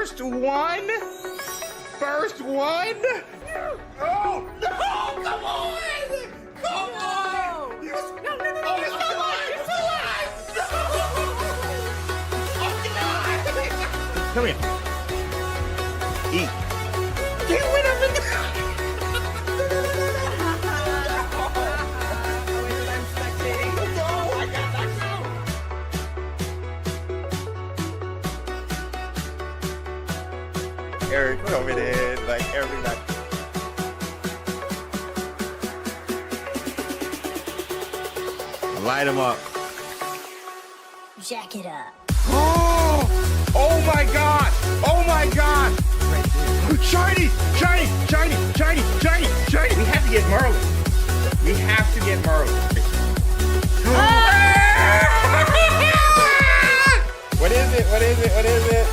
First one. First one. Oh, no, come on. Come on. You're still alive. You're still alive. No. Oh, God. Come here. Eat. Get rid of it. Eric coming in like every night. Light him up. Jack it up. Oh! Oh my God! Oh my God! Shiny! Shiny! Shiny! Shiny! Shiny! Shiny! We have to get Merlin. We have to get Merlin. What is it? What is it? What is it?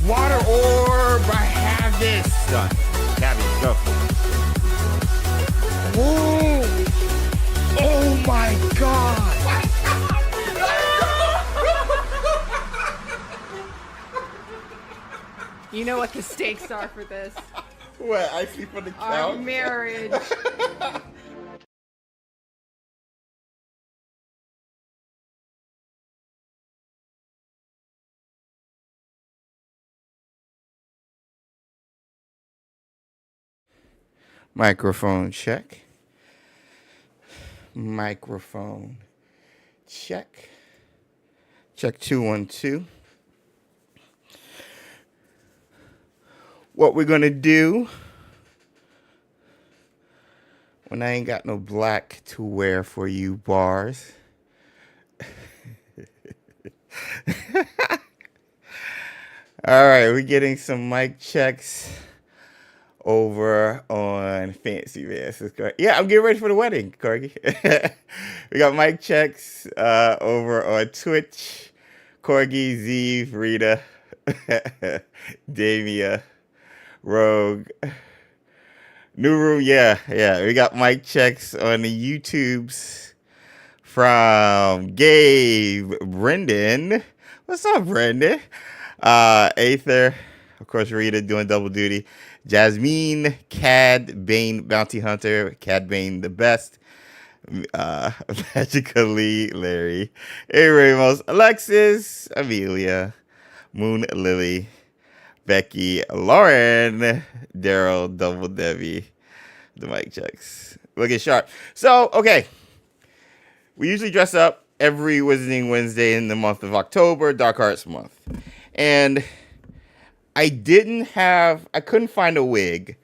Water orb! I have this! Done. Gabby, go. Whoa! Oh my God! You know what the stakes are for this. What? I sleep on the couch? Our marriage. Microphone check. Microphone check. Check 212. What we're gonna do when I ain't got no black to wear for you bars. All right, we're getting some mic checks over on Fancy Vans. Yeah, I'm getting ready for the wedding, Corgi. We got mic checks over on Twitch. Corgi, Zeev, Rita, Damia, Rogue. New room, yeah. We got mic checks on the YouTubes from Gabe, Brendan. What's up, Brendan? Aether, of course, Rita doing double duty. Jasmine, Cad Bane, Bounty Hunter, Cad Bane the best. Magically, Larry, A. Ramos, Alexis, Amelia, Moon Lily, Becky, Lauren, Daryl, Double Debbie. The mic checks. Looking sharp. So, okay. We usually dress up every Wizarding Wednesday in the month of October, Dark Arts month. And I couldn't find a wig.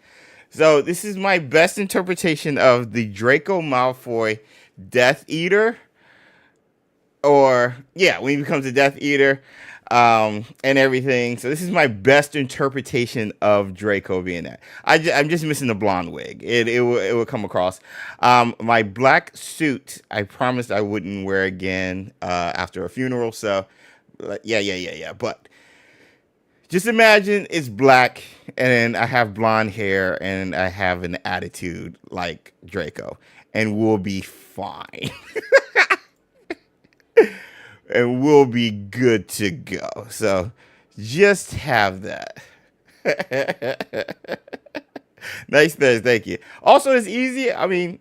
So this is my best interpretation of the Draco Malfoy Death Eater. Or, yeah, when he becomes a Death Eater and everything. So this is my best interpretation of Draco being that. I'm just missing the blonde wig. It will come across. My black suit, I promised I wouldn't wear again after a funeral. So, yeah. But just imagine it's black and I have blonde hair and I have an attitude like Draco and we'll be fine. And we'll be good to go. So just have that. Nice, thank you. Also, it's easy. I mean,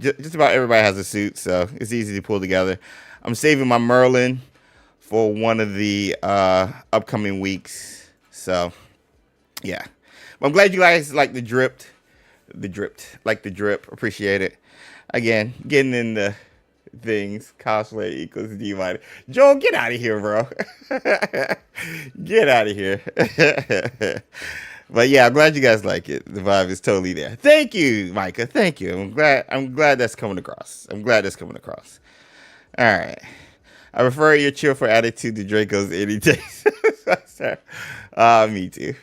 just about everybody has a suit, so it's easy to pull together. I'm saving my Merlin for one of the upcoming weeks. So, yeah. I'm glad you guys like the drip. Appreciate it. Again, getting in the things. Cosplay equals D minus. Joel, get out of here, bro. Get out of here. But yeah, I'm glad you guys like it. The vibe is totally there. Thank you, Micah. Thank you. I'm glad that's coming across. All right. I prefer your cheerful attitude to Draco's any day. Me too.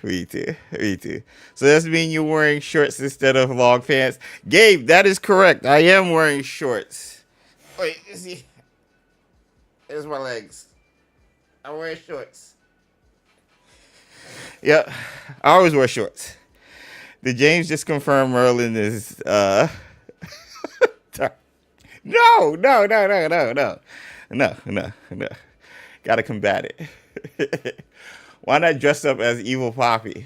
So does that mean you're wearing shorts instead of long pants? Gabe, that is correct. I am wearing shorts. Wait, see. There's my legs. I'm wearing shorts. Yep. I always wear shorts. Did James just confirm Merlin is No. Gotta combat it. Why not dress up as evil Poppy?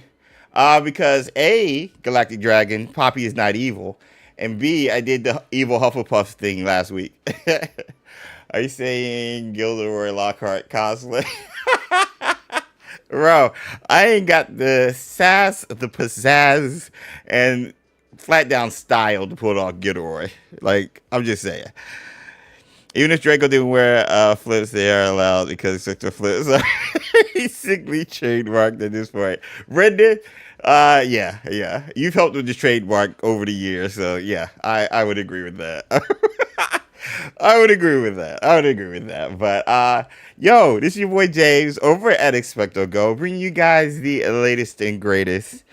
Because A, Galactic Dragon, Poppy is not evil. And B, I did the evil Hufflepuff thing last week. Are you saying Gilderoy Lockhart cosplay? Bro, I ain't got the sass, the pizzazz, and flat down style to pull off Gilderoy. Like, I'm just saying. Even if Draco didn't wear flips, they are allowed because it's such a flip. So he's sickly trademarked at this point. Brendan, yeah. You've helped with the trademark over the years, so yeah, I would agree with that. I would agree with that. But yo, this is your boy James over at XpectoGO, bringing you guys the latest and greatest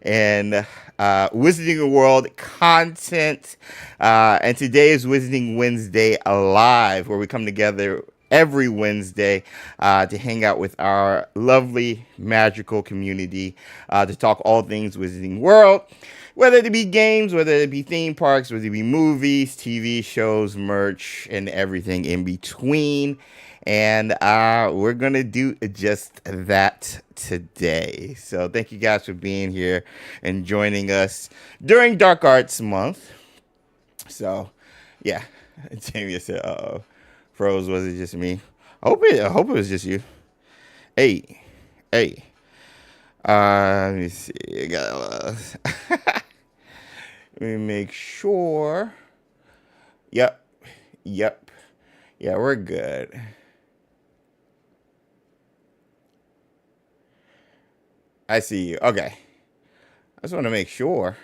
and Wizarding World content. And today is Wizarding Wednesday Live, where we come together every Wednesday to hang out with our lovely, magical community to talk all things Wizarding World. Whether it be games, whether it be theme parks, whether it be movies, TV shows, merch, and everything in between. And we're going to do just that today. So thank you guys for being here and joining us during Dark Arts Month. So, yeah. Jamie said, uh-oh. Froze, was it just me? I hope it was just you. Hey. Let me see. I got let me make sure. Yep. Yeah, we're good. I see you. Okay. I just want to make sure.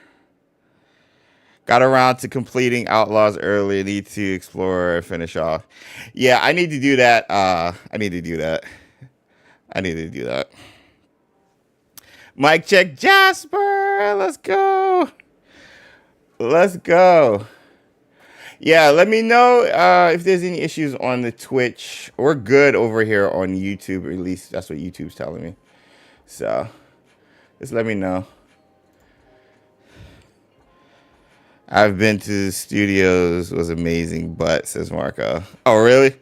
Got around to completing Outlaws early. Need to explore and finish off. Yeah, I need to do that. I need to do that. Mic check, Jasper. Let's go. Yeah, let me know if there's any issues on the Twitch. We're good over here on YouTube, or at least that's what YouTube's telling me. So, just let me know. I've been to the studios. It was amazing, but says Marco. Oh, really?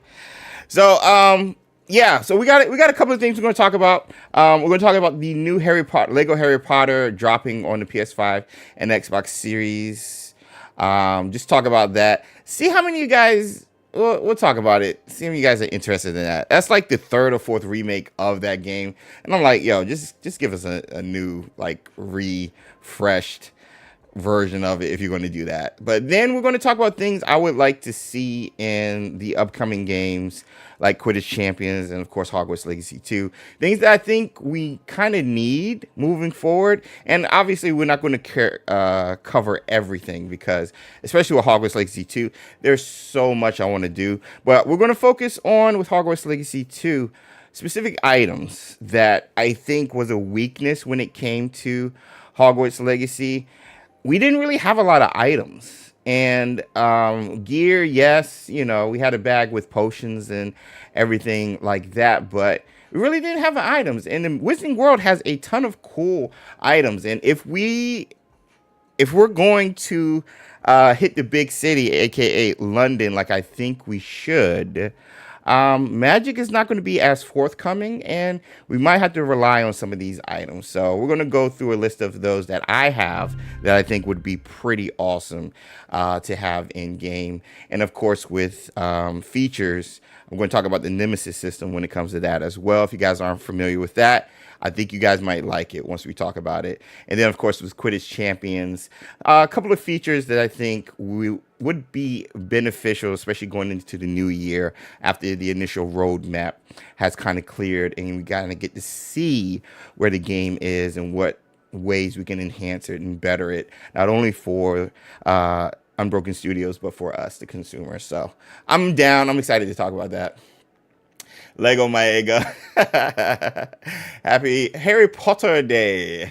So, yeah. So we got a couple of things we're going to talk about. We're going to talk about the new Lego Harry Potter dropping on the PS5 and Xbox Series. Just talk about that. See how many of you guys. We'll talk about it. See if you guys are interested in that. That's like the third or fourth remake of that game, and I'm like, yo, just give us a new, like, refreshed version of it if you're going to do that. But then we're going to talk about things I would like to see in the upcoming games, like Quidditch Champions and of course Hogwarts Legacy 2. Things that I think we kind of need moving forward. And obviously we're not going to cover everything, because especially with Hogwarts Legacy 2, there's so much I want to do. But we're going to focus on, with Hogwarts Legacy 2, specific items that I think was a weakness when it came to Hogwarts Legacy. We didn't really have a lot of items, and gear, yes, we had a bag with potions and everything like that, but we really didn't have items. And the Wizarding World has a ton of cool items, and if we're going to hit the big city, aka London, like I think we should, magic is not going to be as forthcoming, and we might have to rely on some of these items. So we're going to go through a list of those that I have that I think would be pretty awesome to have in game. And of course, with features, I'm going to talk about the Nemesis system when it comes to that as well. If you guys aren't familiar with that, I think you guys might like it once we talk about it. And then, of course, with Quidditch Champions, a couple of features that I think would be beneficial, especially going into the new year after the initial roadmap has kind of cleared, and we kind of get to see where the game is and what ways we can enhance it and better it, not only for Unbroken Studios, but for us, the consumer. So I'm down. I'm excited to talk about that. Lego Maega. Happy Harry Potter Day.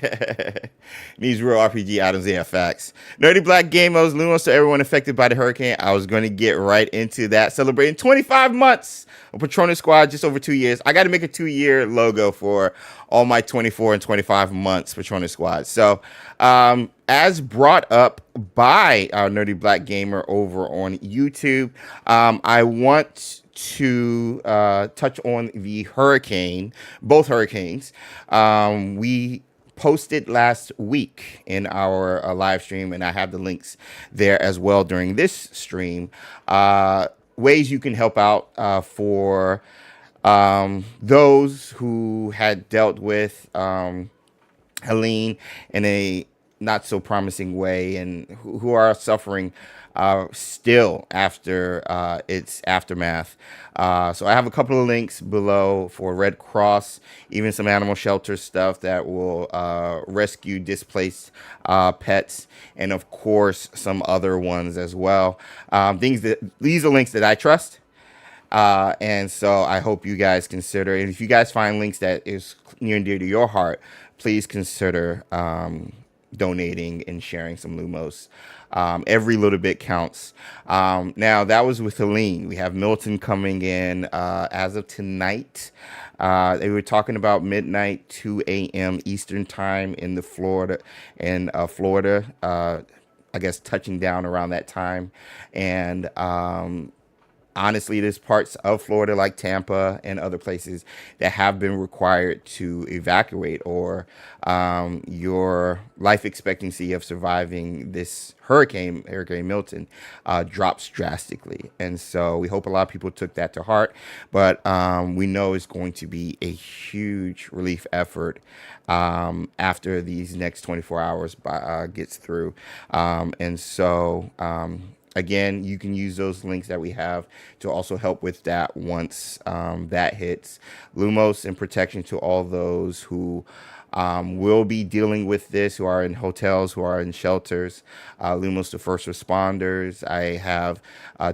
Needs real RPG items. Yeah, facts. Nerdy Black Gamers, Lumos to everyone affected by the hurricane. I was going to get right into that. Celebrating 25 months of Patronus Squad, just over 2 years. I got to make a 2-year logo for all my 24 and 25 months Patronus Squad. So, as brought up by our Nerdy Black Gamer over on YouTube, I want to touch on the hurricane, both hurricanes. We posted last week in our live stream, and I have the links there as well during this stream. Ways you can help out for those who had dealt with Helene in a not so promising way, and who are suffering still after its aftermath. So I have a couple of links below for Red Cross, even some animal shelter stuff that will rescue displaced pets, and of course some other ones as well. These are links that I trust. And so I hope you guys consider, and if you guys find links that is near and dear to your heart, please consider donating and sharing some Lumos. Every little bit counts. Now, that was with Helene. We have Milton coming in as of tonight. They were talking about midnight, 2 a.m. Eastern time in the Florida, I guess touching down around that time. And honestly, there's parts of Florida like Tampa and other places that have been required to evacuate, or your life expectancy of surviving this Hurricane Milton, drops drastically. And so we hope a lot of people took that to heart, but we know it's going to be a huge relief effort after these next 24 hours gets through. And so again, you can use those links that we have to also help with that once that hits. Lumos and protection to all those who will be dealing with this, who are in hotels, who are in shelters. Lumos to first responders. I have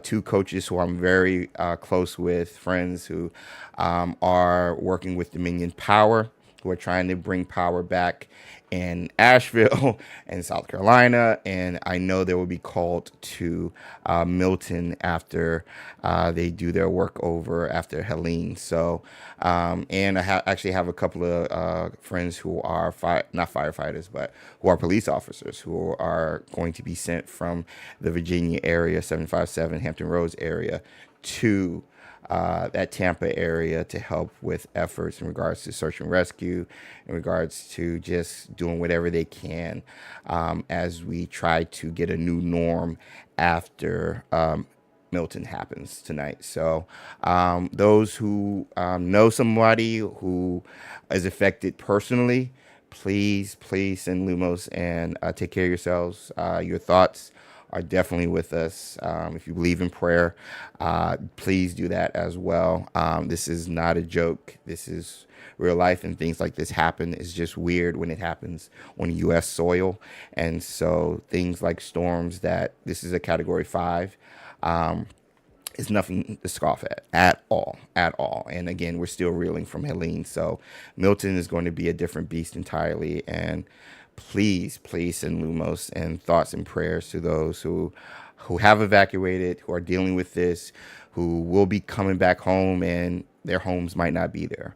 2 coaches who I'm very close with, friends who are working with Dominion Power, who are trying to bring power back in Asheville and South Carolina, and I know they will be called to Milton after they do their work over after Helene. So, and I actually have a couple of friends who are not firefighters, but who are police officers who are going to be sent from the Virginia area, 757 Hampton Roads area, to that Tampa area to help with efforts in regards to search and rescue, in regards to just doing whatever they can as we try to get a new norm after Milton happens tonight. So those who know somebody who is affected personally, please send Lumos and take care of yourselves. Your thoughts are definitely with us. If you believe in prayer, please do that as well. This is not a joke. This is real life, and things like this happen. It's just weird when it happens on U.S. soil. And so things like storms, that this is a Category 5, is nothing to scoff at all. And again, we're still reeling from Helene. So Milton is going to be a different beast entirely. And please send Lumos and thoughts and prayers to those who have evacuated, who are dealing with this, who will be coming back home and their homes might not be there.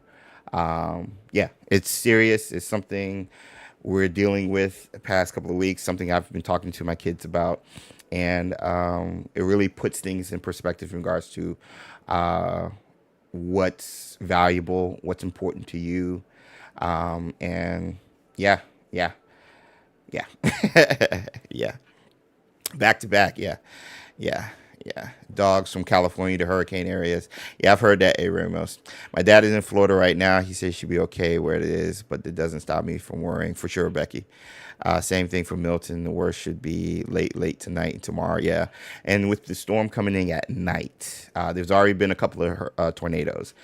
Yeah, it's serious. It's something we're dealing with the past couple of weeks, something I've been talking to my kids about. And it really puts things in perspective in regards to what's valuable, what's important to you. And yeah. Yeah. Back to back. Yeah. Dogs from California to hurricane areas. Yeah, I've heard that, A. Ramos. My dad is in Florida right now. He says she'll be okay where it is, but it doesn't stop me from worrying. For sure, Becky. Same thing for Milton. The worst should be late tonight and tomorrow. Yeah. And with the storm coming in at night, there's already been a couple of tornadoes.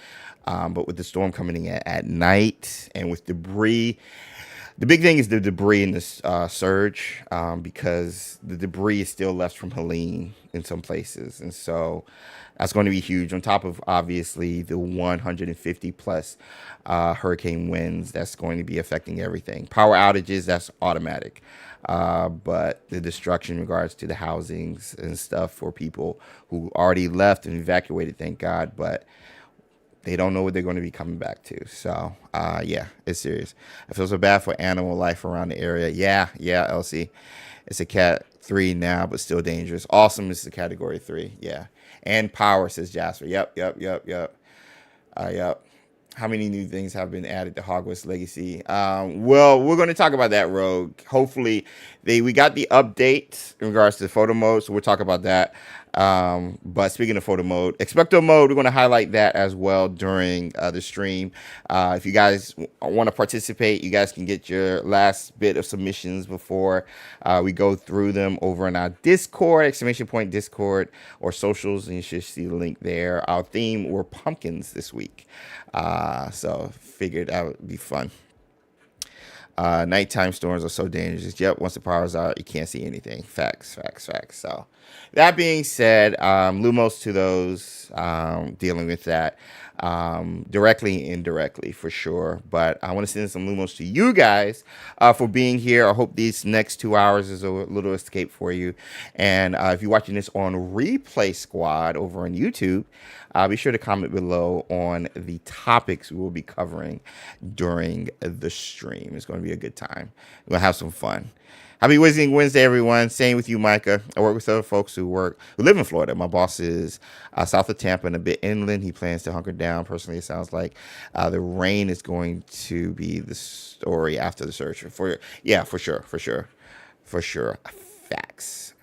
But with the storm coming in at night and with debris, the big thing is the debris in this surge, because the debris is still left from Helene in some places. And so that's going to be huge, on top of obviously the 150 plus hurricane winds that's going to be affecting everything. Power outages, that's automatic. But the destruction in regards to the housings and stuff for people who already left and evacuated, thank God. But they don't know what they're going to be coming back to. So, yeah, it's serious. I feel so bad for animal life around the area. Yeah, Elsie. It's a cat 3 now, but still dangerous. Awesome is the category 3. Yeah. And power, says Jasper. Yep. Yep. How many new things have been added to Hogwarts Legacy? Well, we're going to talk about that, Rogue. Hopefully, we got the update in regards to photo mode, so we'll talk about that. But speaking of photo mode, XpectoMODE, we're going to highlight that as well during the stream. If you guys want to participate, you guys can get your last bit of submissions before we go through them over in our Discord, !point Discord, or socials, and you should see the link there. Our theme were pumpkins this week. So figured that would be fun. Nighttime storms are so dangerous. Yep, once the power's out, you can't see anything. Facts. So that being said, Lumos to those dealing with that directly and indirectly for sure. But I want to send some Lumos to you guys for being here. I hope these next 2 hours is a little escape for you. And if you're watching this on Replay Squad over on YouTube, be sure to comment below on the topics we will be covering during the stream. It's going to be a good time. We're going to have some fun. Happy Wizarding Wednesday, everyone. Same with you, Micah. I work with other folks who live in Florida. My boss is south of Tampa and a bit inland. He plans to hunker down. Personally, it sounds like the rain is going to be the story after the search. For sure. Facts.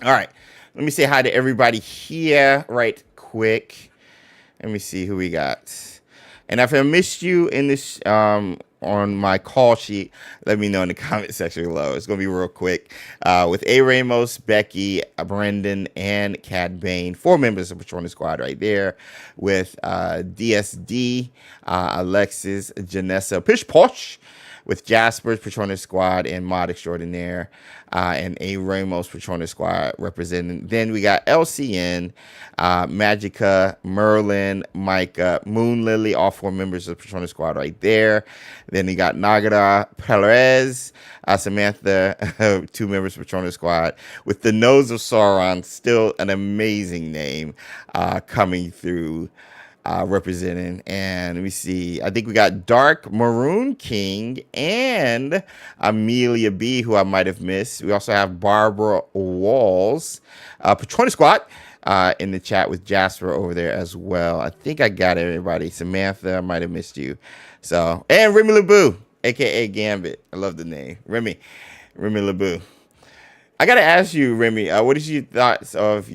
All right. Let me say hi to everybody here right quick. Let me see who we got. And if I missed you in this on my call sheet, let me know in the comment section below. It's going to be real quick. With A. Ramos, Becky, Brendan, and Cad Bain, 4 members of the Patronus Squad right there. With DSD, Alexis, Janessa, Pish Posh, with Jasper's Patronus Squad and Mod Extraordinaire, and A. Ramos Patronus Squad representing. Then we got LCN, Magica, Merlin, Micah, Moon Lily, all 4 members of the Patronus Squad right there. Then we got Nagara, Perez, Samantha, 2 members of the Patronus Squad, with the Nose of Sauron, still an amazing name, coming through. Representing. And let me see, I think we got Dark Maroon King and Amelia B, who I might have missed. We also have Barbara Walls, Patronus Squad, in the chat with Jasper over there as well. I think I got everybody. Samantha, I might have missed you. So, and Remy LeBou, aka Gambit. I love the name. Remy LeBou. I gotta ask you, Remy, what is your thoughts of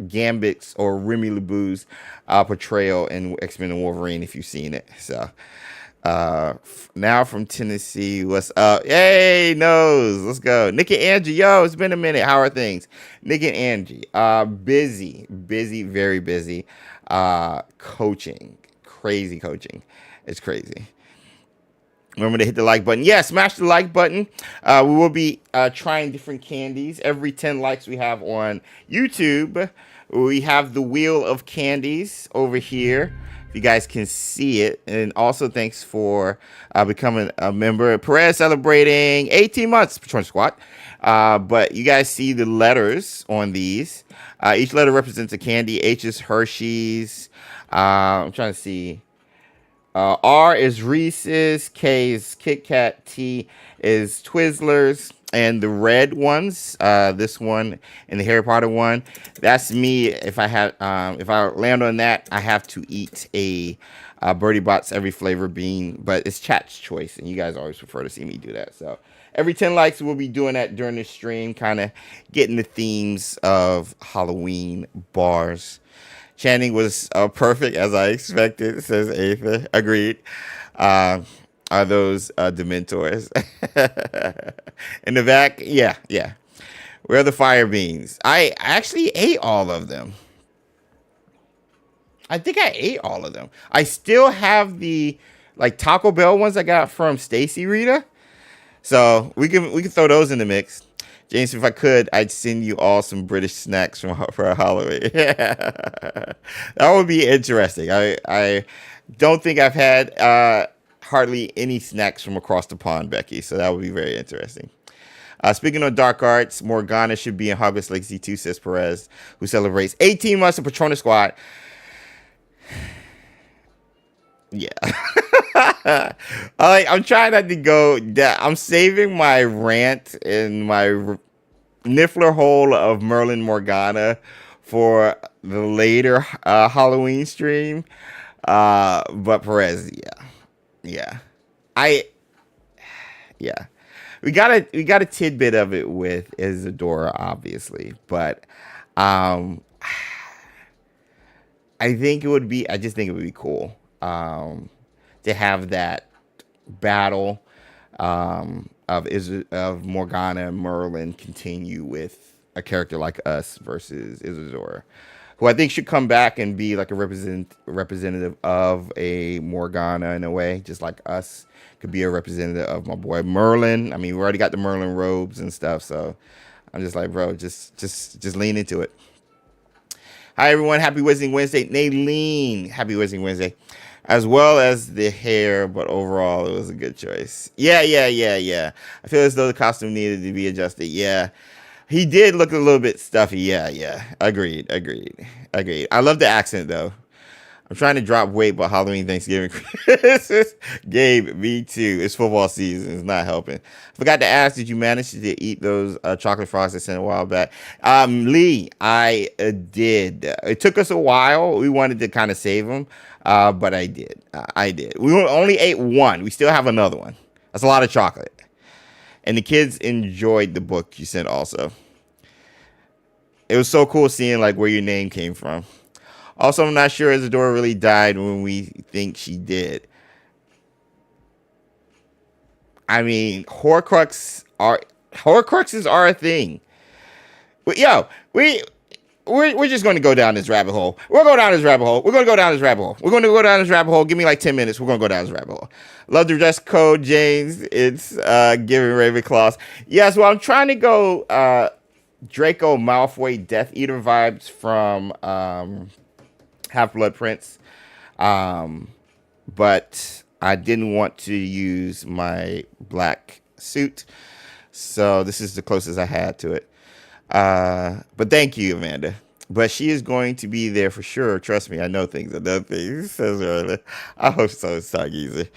Gambit's or Remy LeBou's portrayal in X-Men and Wolverine, if you've seen it? So, now from Tennessee, what's up? Hey, Nose, let's go. Nick and Angie, yo, it's been a minute. How are things? Nick and Angie, busy, very busy. Coaching, crazy coaching. It's crazy. Remember to hit the like button. Yeah, smash the like button. We will be trying different candies. Every 10 likes we have on YouTube, we have the wheel of candies over here. If you guys can see it. And also thanks for becoming a member. Perez celebrating 18 months, Patronus Squad. But you guys see the letters on these. Each letter represents a candy. H is Hershey's. I'm trying to see. R is Reese's, K is Kit Kat, T is Twizzlers, and the red ones, this one and the Harry Potter one, that's me. If I land on that, I have to eat a Birdie Bots every flavor bean, but it's chat's choice, and you guys always prefer to see me do that. So every 10 likes, we'll be doing that during the stream, kind of getting the themes of Halloween bars. Chanting was perfect, as I expected, says Aether. Agreed. Are those Dementors? In the back? Yeah. Where are the fire beans? I actually ate all of them. I think I ate all of them. I still have the Taco Bell ones I got from Stacy Rita. So we can throw those in the mix. James, if I could, I'd send you all some British snacks for Halloween. That would be interesting. I don't think I've had hardly any snacks from across the pond, Becky, so that would be very interesting. Speaking of dark arts, Morgana should be in Hogwarts Legacy 2, says Perez, who celebrates 18 months of Patronus Squad. Yeah. I'm trying not to go. I'm saving my rant and my Niffler hole of Merlin Morgana for the later Halloween stream. But Perez, yeah, yeah, I, yeah, we got a tidbit of it with Isadora, obviously, but um, I just think it would be cool to have that battle of Morgana and Merlin continue with a character like us versus Isadora, who I think should come back and be like a representative of a Morgana in a way, just like us could be a representative of my boy Merlin. I mean, we already got the Merlin robes and stuff, so I'm just like, bro, just lean into it. Hi everyone, happy Wizarding Wednesday. Naylene, happy Wizarding Wednesday. As well as the hair, but overall it was a good choice. Yeah. I feel as though the costume needed to be adjusted. Yeah. He did look a little bit stuffy. Yeah. Agreed. I love the accent though. I'm trying to drop weight, but Halloween, Thanksgiving, Christmas. Gabe, me too. It's football season. It's not helping. Forgot to ask, did you manage to eat those chocolate frogs I sent a while back? Lee, I did. It took us a while. We wanted to kind of save them, but I did. I did. We only ate one. We still have another one. That's a lot of chocolate. And the kids enjoyed the book you sent also. It was so cool seeing like where your name came from. Also, I'm not sure Isadora really died when we think she did. I mean, Horcruxes are a thing. But, we're just going to go down this rabbit hole. We're going to go down this rabbit hole. Give me like 10 minutes. We're going to go down this rabbit hole. Love the dress code, James. It's giving Ravenclaws. Yes, well, I'm trying to go Draco Malfoy Death Eater vibes from Half-Blood Prince, but I didn't want to use my black suit, so this is the closest I had to it. But thank you, Amanda. But she is going to be there for sure. Trust me, I know things. Says earlier. I hope so. It's Stargazer.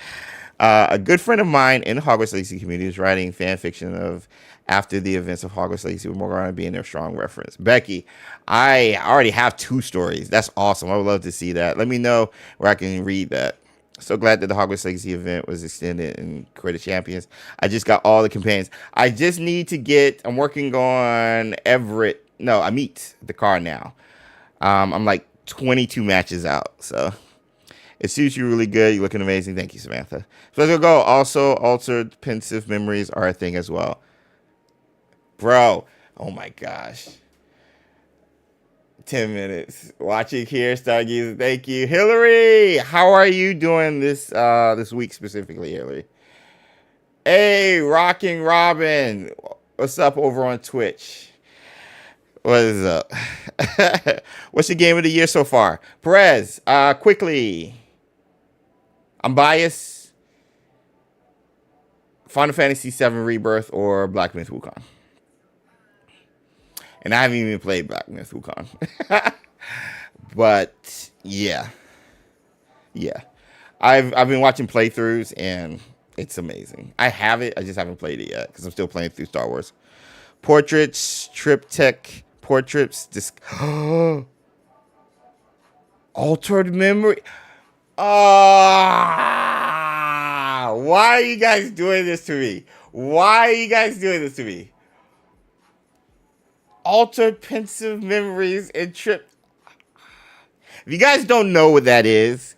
A good friend of mine in the Hogwarts Legacy community is writing fan fiction of after the events of Hogwarts Legacy with Morgana being their strong reference. Becky, I already have 2 stories. That's awesome. I would love to see that. Let me know where I can read that. So glad that the Hogwarts Legacy event was extended in Quidditch Champions. I just got all the companions. I just need to get, I'm working on Everett. No, I meet the car now. I'm like 22 matches out. So it suits you really good. You're looking amazing. Thank you, Samantha. So let's go. Also, altered pensive memories are a thing as well. Bro, oh my gosh. 10 minutes. Watching here, Stargazer. Thank you. Hillary, how are you doing this week specifically, Hillary? Hey, Rocking Robin. What's up over on Twitch? What is up? What's your game of the year so far? Perez, quickly. I'm biased. Final Fantasy VII Rebirth or Black Myth Wukong. And I haven't even played Black Myth Wukong. But yeah. I've been watching playthroughs and it's amazing. I have it, I just haven't played it yet because I'm still playing through Star Wars. Portraits, Triptych, portraits, altered memory. Why are you guys doing this to me? Altered pensive memories and trip. If you guys don't know what that is,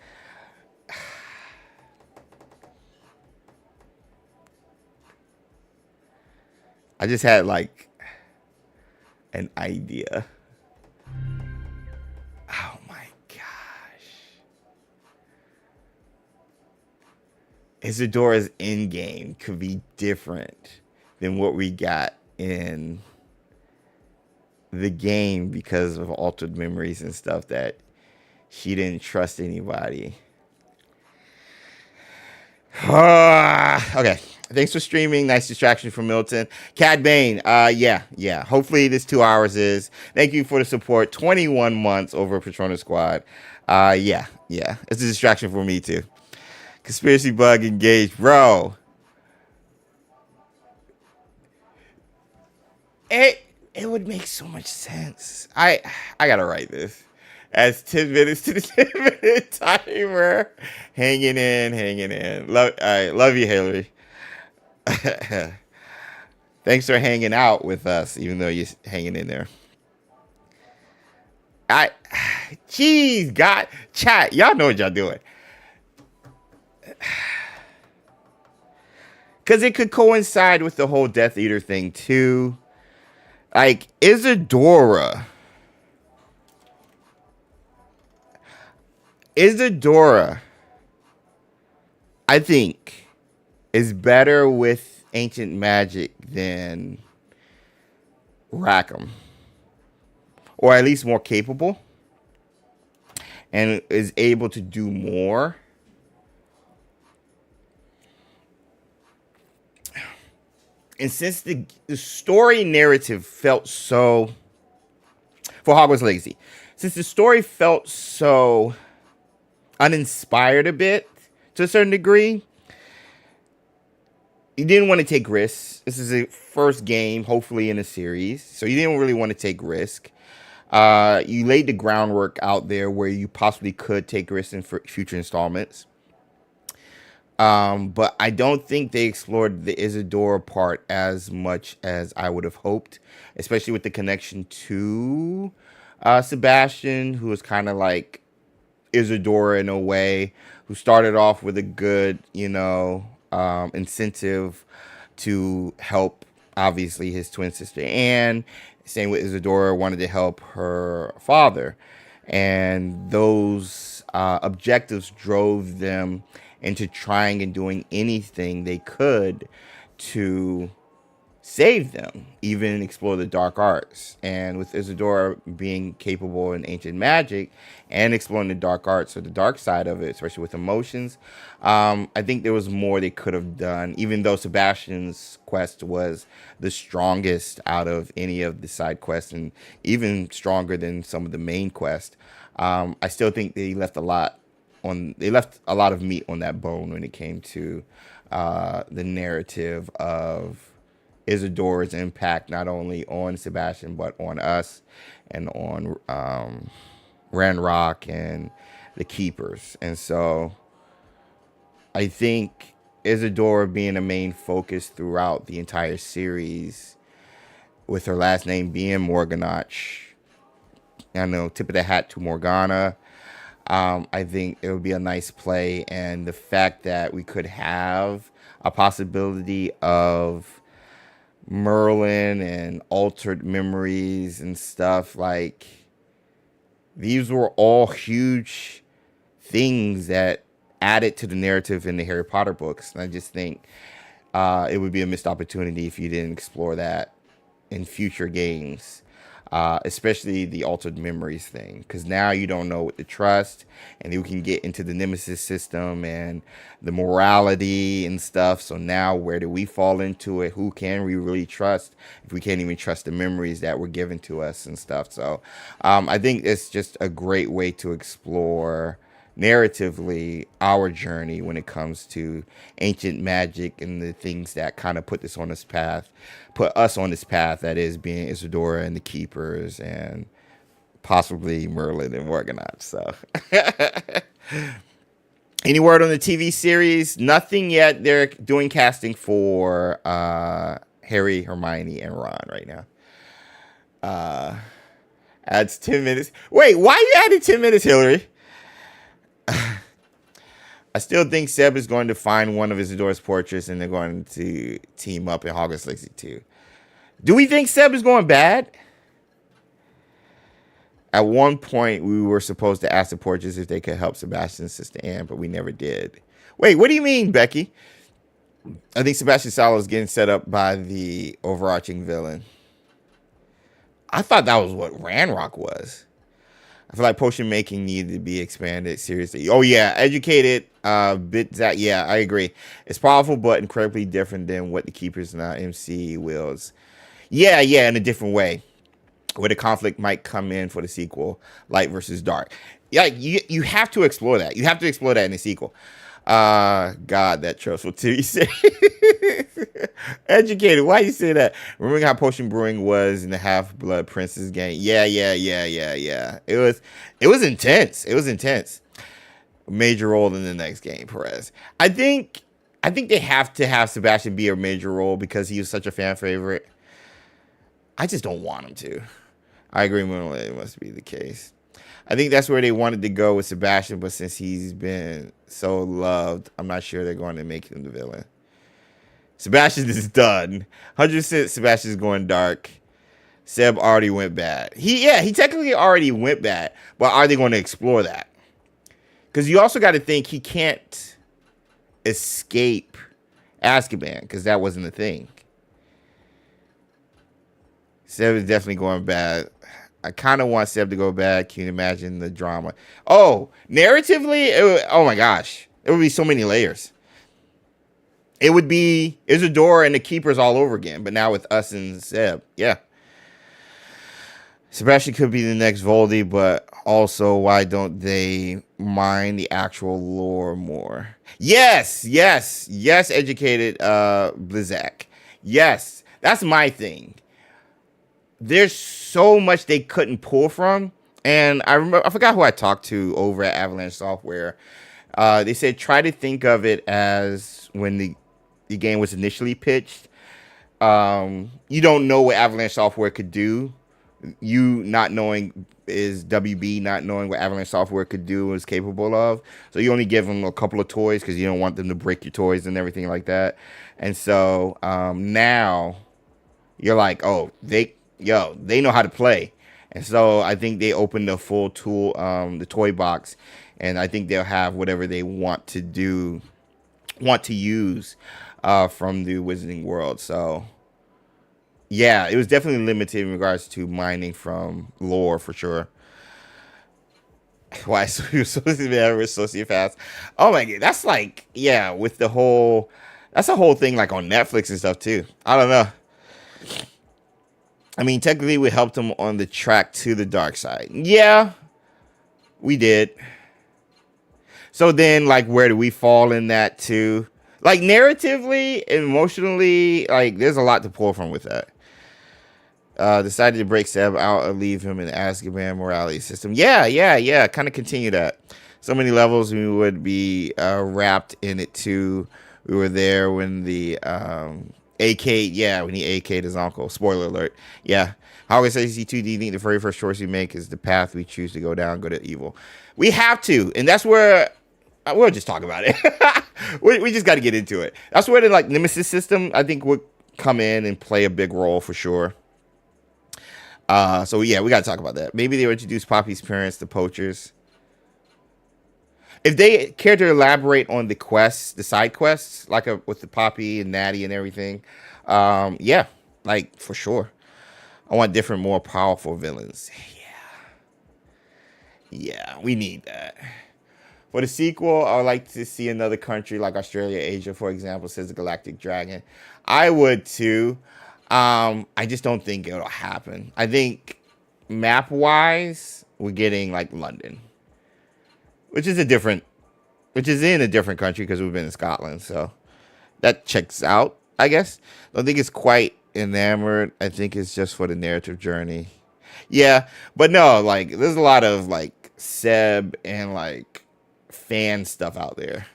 I just had like an idea. Oh my gosh. Isadora's endgame could be different than what we got in the game because of altered memories and stuff that she didn't trust anybody. Okay. Thanks for streaming. Nice distraction from Milton. Cad Bane. Yeah. Hopefully this 2 hours is. Thank you for the support. 21 months over Patronus Squad. Yeah. It's a distraction for me too. Conspiracy bug engaged, bro. It would make so much sense. I gotta write this as 10 minutes to the 10-minute timer. Hanging in. Love you, Hillary. Thanks for hanging out with us, even though you're hanging in there. Jeez, God, chat, y'all know what y'all doing. Because it could coincide with the whole Death Eater thing, too. Like, Isadora, I think, is better with ancient magic than Rackham. Or at least more capable. And is able to do more. And since the story narrative felt so, for Hogwarts Legacy, since the story felt so uninspired a bit, to a certain degree, you didn't want to take risks. This is a first game, hopefully in a series, so you didn't really want to take risk. You laid the groundwork out there where you possibly could take risks in future installments. But I don't think they explored the Isadora part as much as I would have hoped, especially with the connection to Sebastian, who was kind of like Isadora in a way, who started off with a good, incentive to help, obviously, his twin sister Anne. Same with Isadora, wanted to help her father. And those objectives drove them into trying and doing anything they could to save them, even explore the dark arts. And with Isadora being capable in ancient magic and exploring the dark arts, or the dark side of it, especially with emotions, I think there was more they could have done, even though Sebastian's quest was the strongest out of any of the side quests, and even stronger than some of the main quests. I still think they left a lot of meat on that bone when it came to the narrative of Isadora's impact, not only on Sebastian, but on us and on Ranrock and the Keepers. And so I think Isadora being a main focus throughout the entire series, with her last name being Morganach, I know, tip of the hat to Morgana. I think it would be a nice play, and the fact that we could have a possibility of Merlin and altered memories and stuff, like, these were all huge things that added to the narrative in the Harry Potter books. And I just think it would be a missed opportunity if you didn't explore that in future games. Especially the altered memories thing, because now you don't know what to trust, and you can get into the nemesis system and the morality and stuff. So now, where do we fall into it? Who can we really trust if we can't even trust the memories that were given to us and stuff? So I think it's just a great way to explore narratively our journey when it comes to ancient magic and the things that kind of put us on this path, that is being Isadora and the Keepers and possibly Merlin and Morganach. So any word on the TV series? Nothing yet. They're doing casting for Harry, Hermione, and Ron right now. Adds 10 minutes. Wait, why you added 10 minutes, Hillary? I still think Seb is going to find one of Isadora's portraits, and they're going to team up in Hogwarts Legacy 2. Do we think Seb is going bad? At one point, we were supposed to ask the portraits if they could help Sebastian's sister Anne, but we never did. Wait, what do you mean, Becky? I think Sebastian Salo is getting set up by the overarching villain. I thought that was what Ranrock was. I feel like potion making needed to be expanded seriously. Oh yeah, educated yeah, I agree. It's powerful but incredibly different than what the Keepers in our MC wills. Yeah, in a different way, where the conflict might come in for the sequel, light versus dark. Yeah, you have to explore that. You have to explore that in the sequel. God, that trustful TV series. Educated. Why you say that? Remembering how Potion Brewing was in the Half Blood Princess game. Yeah. It was intense. It was intense. Major role in the next game, Perez. I think they have to have Sebastian be a major role because he was such a fan favorite. I just don't want him to. I agree with it must be the case. I think that's where they wanted to go with Sebastian, but since he's been so loved, I'm not sure they're going to make him the villain. Sebastian is done. 100% Sebastian's going dark. Seb already went bad. He technically already went bad, but are they going to explore that? Because you also got to think he can't escape Azkaban because that wasn't a thing. Seb is definitely going bad. I kind of want Seb to go bad. Can you imagine the drama? Oh, narratively, oh my gosh. It would be so many layers. It would be Isadora and the Keepers all over again, but now with us and Seb. Yeah. Sebastian could be the next Voldy, but also why don't they mine the actual lore more? Yes, educated Blizzak. Yes, that's my thing. There's so much they couldn't pull from. And I forgot who I talked to over at Avalanche Software. They said try to think of it as when the game was initially pitched. You don't know what Avalanche Software could do. You not knowing is WB not knowing what Avalanche Software could do was capable of. So you only give them a couple of toys because you don't want them to break your toys and everything like that. And so now you're like, oh, they know how to play. And so I think they opened the full tool, the toy box, and I think they'll have whatever they want to use from the Wizarding World. So yeah, it was definitely limited in regards to mining from lore for sure. Why so you're supposed to be sociopaths? Oh my god, that's like with the whole that's a whole thing like on Netflix and stuff too. I don't know. I mean, technically, we helped him on the track to the dark side. Yeah, we did. So then, like, where do we fall in that too? Like, narratively, emotionally, like, there's a lot to pull from with that. Decided to break Seb out and leave him in the Azkaban morality system. Yeah. Kind of continue that. So many levels we would be wrapped in it too. We were there when the AK'd, when he AK'd his uncle. Spoiler alert. Yeah. Hogwarts AC2, do you think the very first choice we make is the path we choose to go down, good or evil? We have to. And that's where, we'll just talk about it. we just got to get into it. That's where the like Nemesis system, I think, would come in and play a big role for sure. So yeah, we got to talk about that. Maybe they would introduce Poppy's parents, the poachers. If they care to elaborate on the quests, the side quests, like with the Poppy and Natty and everything, like for sure. I want different, more powerful villains. Yeah, we need that. For the sequel, I would like to see another country like Australia, Asia, for example, says the Galactic Dragon. I would too. I just don't think it'll happen. I think map-wise, we're getting like London. Which is in a different country because we've been in Scotland, so that checks out, I guess. I don't think it's quite enamored. I think it's just for the narrative journey. Yeah, but no, like there's a lot of like Seb and like fan stuff out there.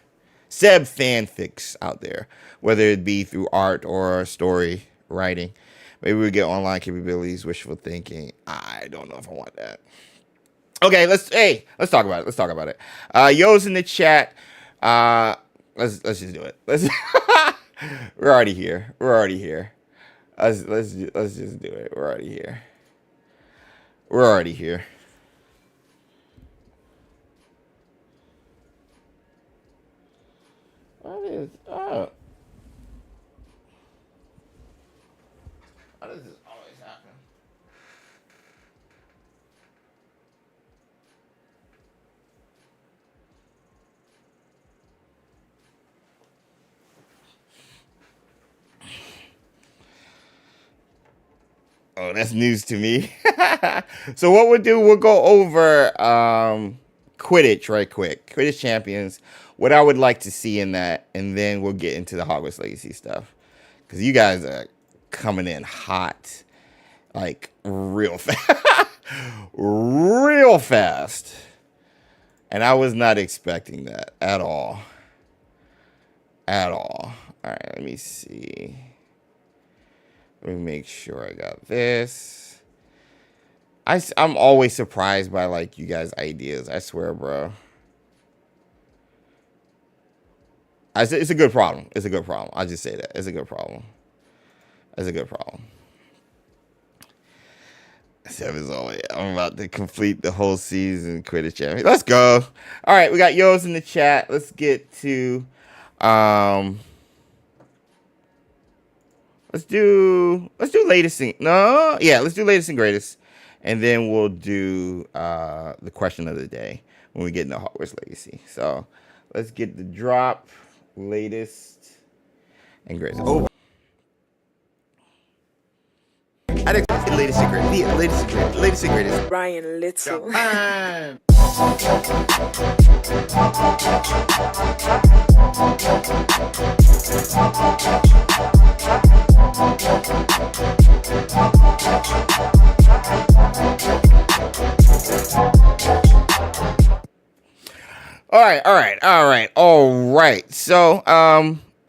Seb fanfics out there, whether it be through art or story writing. Maybe we get online capabilities, wishful thinking. I don't know if I want that. Okay, let's talk about it. Yo's in the chat. Let's just do it. We're already here. Let's just do it. We're already here. What is up? How does this always happen? Oh, that's news to me. So what we'll do, we'll go over Quidditch right quick. Quidditch champions. What I would like to see in that, and then we'll get into the Hogwarts Legacy stuff. Because you guys are coming in hot. Like, real fast. Real fast. And I was not expecting that at all. At all. All right, let me see. Let me make sure I got this. I'm always surprised by, like, you guys' ideas. I swear, bro. It's a good problem. It's a good problem. I'll just say that. It's a good problem. It's a good problem. I'm about to complete the whole season Quidditch champion. Let's go. All right, we got yours in the chat. Let's get to let's do latest and let's do latest and greatest. And then we'll do the question of the day when we get into Hogwarts Legacy. So let's get the drop, latest and greatest. Oh, I'd expect the latest and greatest. Yeah, latest and greatest. Ryan Little. All right. So,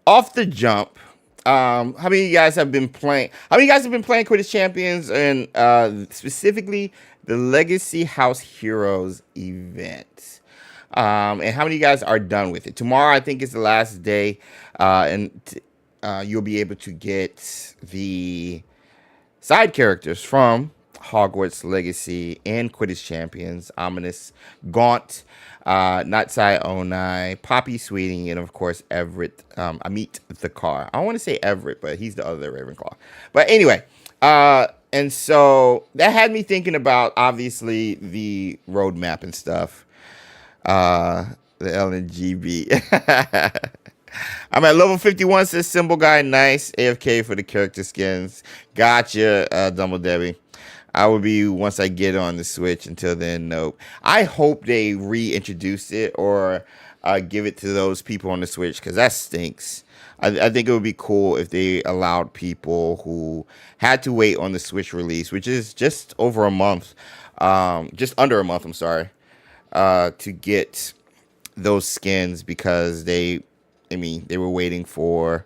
off the jump, how many of you guys have been playing? How many of you guys have been playing Quidditch Champions and specifically the Legacy House Heroes event? And how many of you guys are done with it? Tomorrow, I think, is the last day, and you'll be able to get the side characters from Hogwarts Legacy and Quidditch Champions: Ominous, Gaunt, Natsai Onai, Poppy Sweeting, and of course Everett, Amit the Car. I don't want to say Everett, but he's the other Ravenclaw. But anyway, and so that had me thinking about obviously the roadmap and stuff. The LNGB. I'm at level 51, says Symbol Guy. Nice. AFK for the character skins. Gotcha, Dumble Debbie. I will be once I get on the Switch. Until then, nope. I hope they reintroduce it or give it to those people on the Switch, because that stinks. I think it would be cool if they allowed people who had to wait on the Switch release, which is just over a month, just under a month, I'm sorry, to get those skins, because they were waiting for,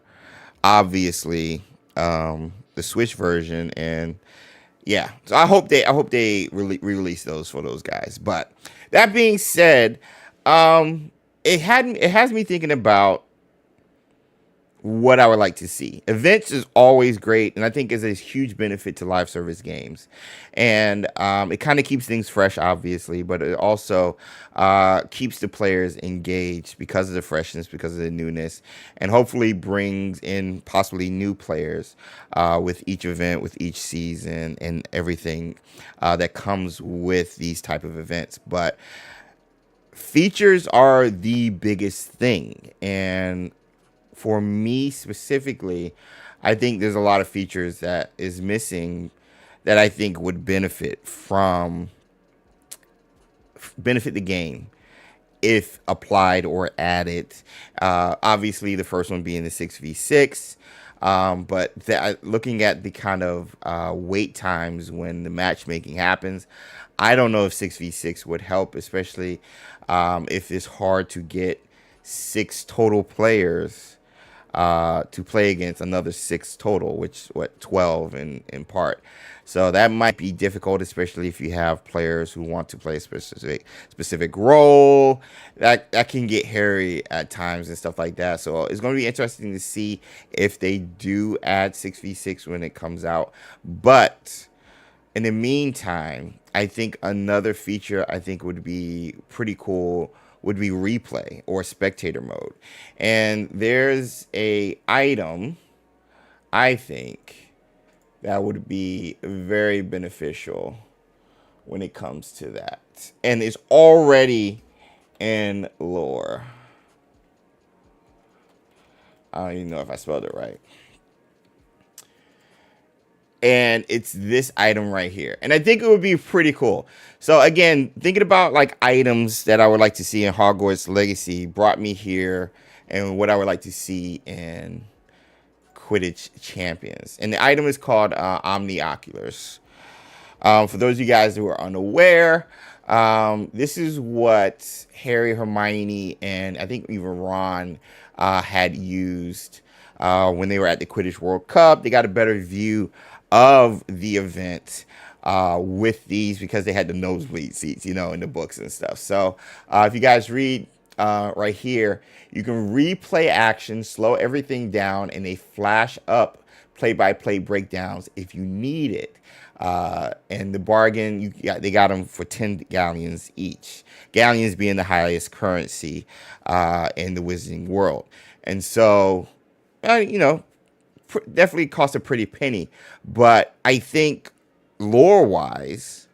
obviously, the Switch version. And yeah, so I hope they release those for those guys. But that being said, it has me thinking about what I would like to see. Events is always great, and I think is a huge benefit to live service games. And it kind of keeps things fresh, obviously, but it also keeps the players engaged because of the freshness, because of the newness, and hopefully brings in possibly new players with each event, with each season, and everything that comes with these type of events. But features are the biggest thing, and for me specifically, I think there's a lot of features that is missing that I think would benefit the game if applied or added. Obviously, the first one being the 6v6, but looking at the kind of wait times when the matchmaking happens, I don't know if 6v6 would help, especially if it's hard to get 6 total players to play against another 6 total, which 12 in part. So that might be difficult, especially if you have players who want to play a specific role. That can get hairy at times and stuff like that. So it's going to be interesting to see if they do add 6v6 when it comes out. But in the meantime, I think another feature I think would be pretty cool would be replay or spectator mode. And there's a item, I think, that would be very beneficial when it comes to that. And it's already in lore. I don't even know if I spelled it right. and it's this item right here. And I think it would be pretty cool. So again, thinking about like items that I would like to see in Hogwarts Legacy brought me here, and what I would like to see in Quidditch Champions. And the item is called Omnioculars. For those of you guys who are unaware, this is what Harry, Hermione, and I think even Ron had used when they were at the Quidditch World Cup. They got a better view of the event with these because they had the nosebleed seats, you know, in the books and stuff. So if you guys read right here, you can replay action, slow everything down, and they flash up play-by-play breakdowns if you need it. And the bargain, they got them for 10 galleons each. Galleons being the highest currency in the Wizarding world. And so, you know, definitely cost a pretty penny. But I think lore-wise,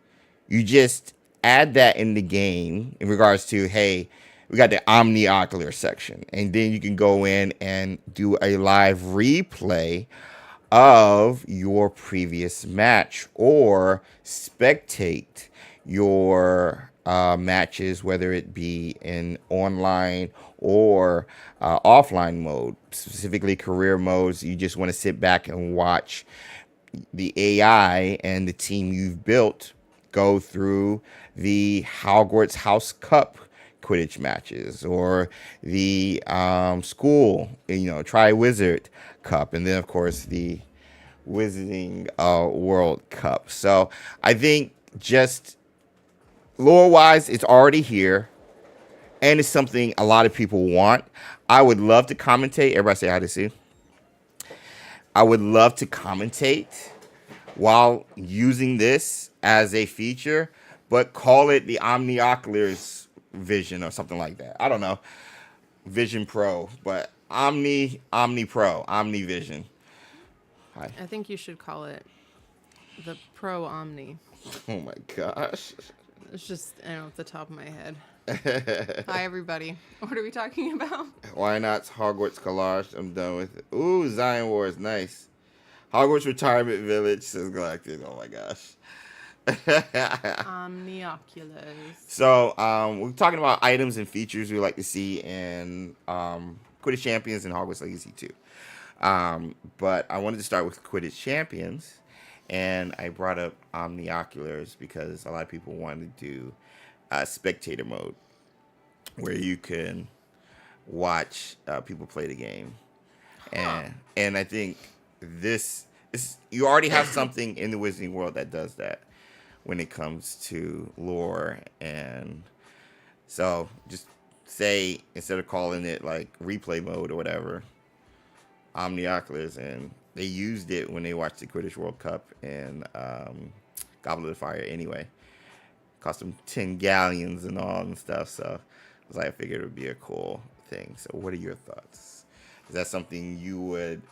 you just add that in the game in regards to, hey, we got the Omniocular section. And then you can go in and do a live replay of your previous match or spectate your matches, whether it be in online or offline mode, specifically career modes. You just want to sit back and watch the AI and the team you've built go through the Hogwarts House Cup Quidditch matches or the school, you know, Tri-Wizard Cup, and then of course the Wizarding World Cup. So I think just lore wise, it's already here, and it's something a lot of people want. I would love to commentate. Everybody say hi to Sue. I would love to commentate while using this as a feature, but call it the Omnioculars Vision or something like that. I don't know. Vision Pro, but Omni Pro, Omni Vision. Hi. I think you should call it the Pro Omni. Oh my gosh. It's just, I don't know, off the top of my head. Hi, everybody. What are we talking about? Why not Hogwarts Collage? I'm done with it. Ooh, Zion Wars, nice. Hogwarts Retirement Village, says Galactic. Oh my gosh. Omnioculars. So, we're talking about items and features we like to see in Quidditch Champions and Hogwarts Legacy 2. But I wanted to start with Quidditch Champions, and I brought up Omnioculars because a lot of people wanted to do spectator mode, where you can watch people play the game. And I think this is, you already have something in the Wizarding world that does that when it comes to lore. And so just say, instead of calling it like replay mode or whatever, Omnioculars, and they used it when they watched the Quidditch World Cup and Goblet of Fire anyway. Cost them 10 galleons and all and stuff, so I figured it would be a cool thing. So what are your thoughts? Is that something you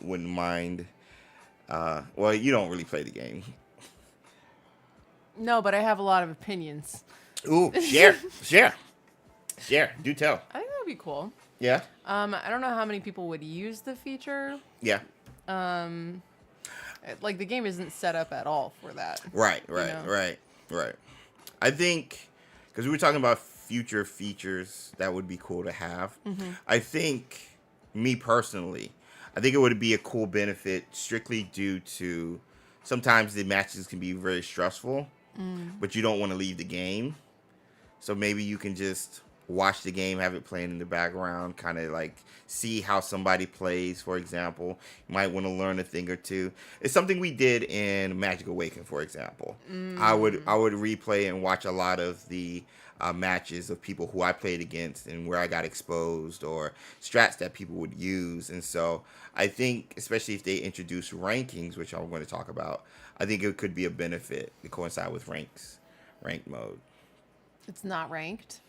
wouldn't mind? Well, you don't really play the game. No, but I have a lot of opinions. Ooh, share. Do tell. I think that would be cool. Yeah. I don't know how many people would use the feature. Yeah. Like the game isn't set up at all for that. Right. know? Right. I think, because we were talking about future features that would be cool to have. Mm-hmm. I think, me personally, I think it would be a cool benefit strictly due to sometimes the matches can be very stressful, but you don't want to leave the game. So maybe you can just watch the game, have it playing in the background, kind of like see how somebody plays, for example. You might want to learn a thing or two. It's something we did in Magic Awaken, for example. I would replay and watch a lot of the matches of people who I played against and where I got exposed, or strats that people would use. And so I think, especially if they introduce rankings, which I'm going to talk about, I think it could be a benefit to coincide with ranked mode. It's not ranked.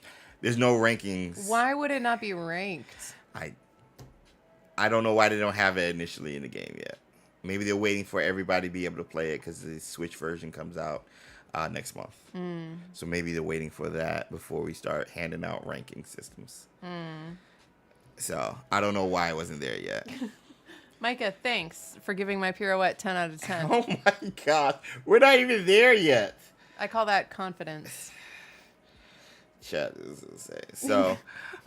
There's no rankings. Why would it not be ranked? I don't know why they don't have it initially in the game yet. Maybe they're waiting for everybody to be able to play it because the Switch version comes out next month. So maybe they're waiting for that before we start handing out ranking systems. So I don't know why it wasn't there yet. Micah, thanks for giving my pirouette 10 out of 10. Oh my god. We're not even there yet. I call that confidence. Chat is insane. So,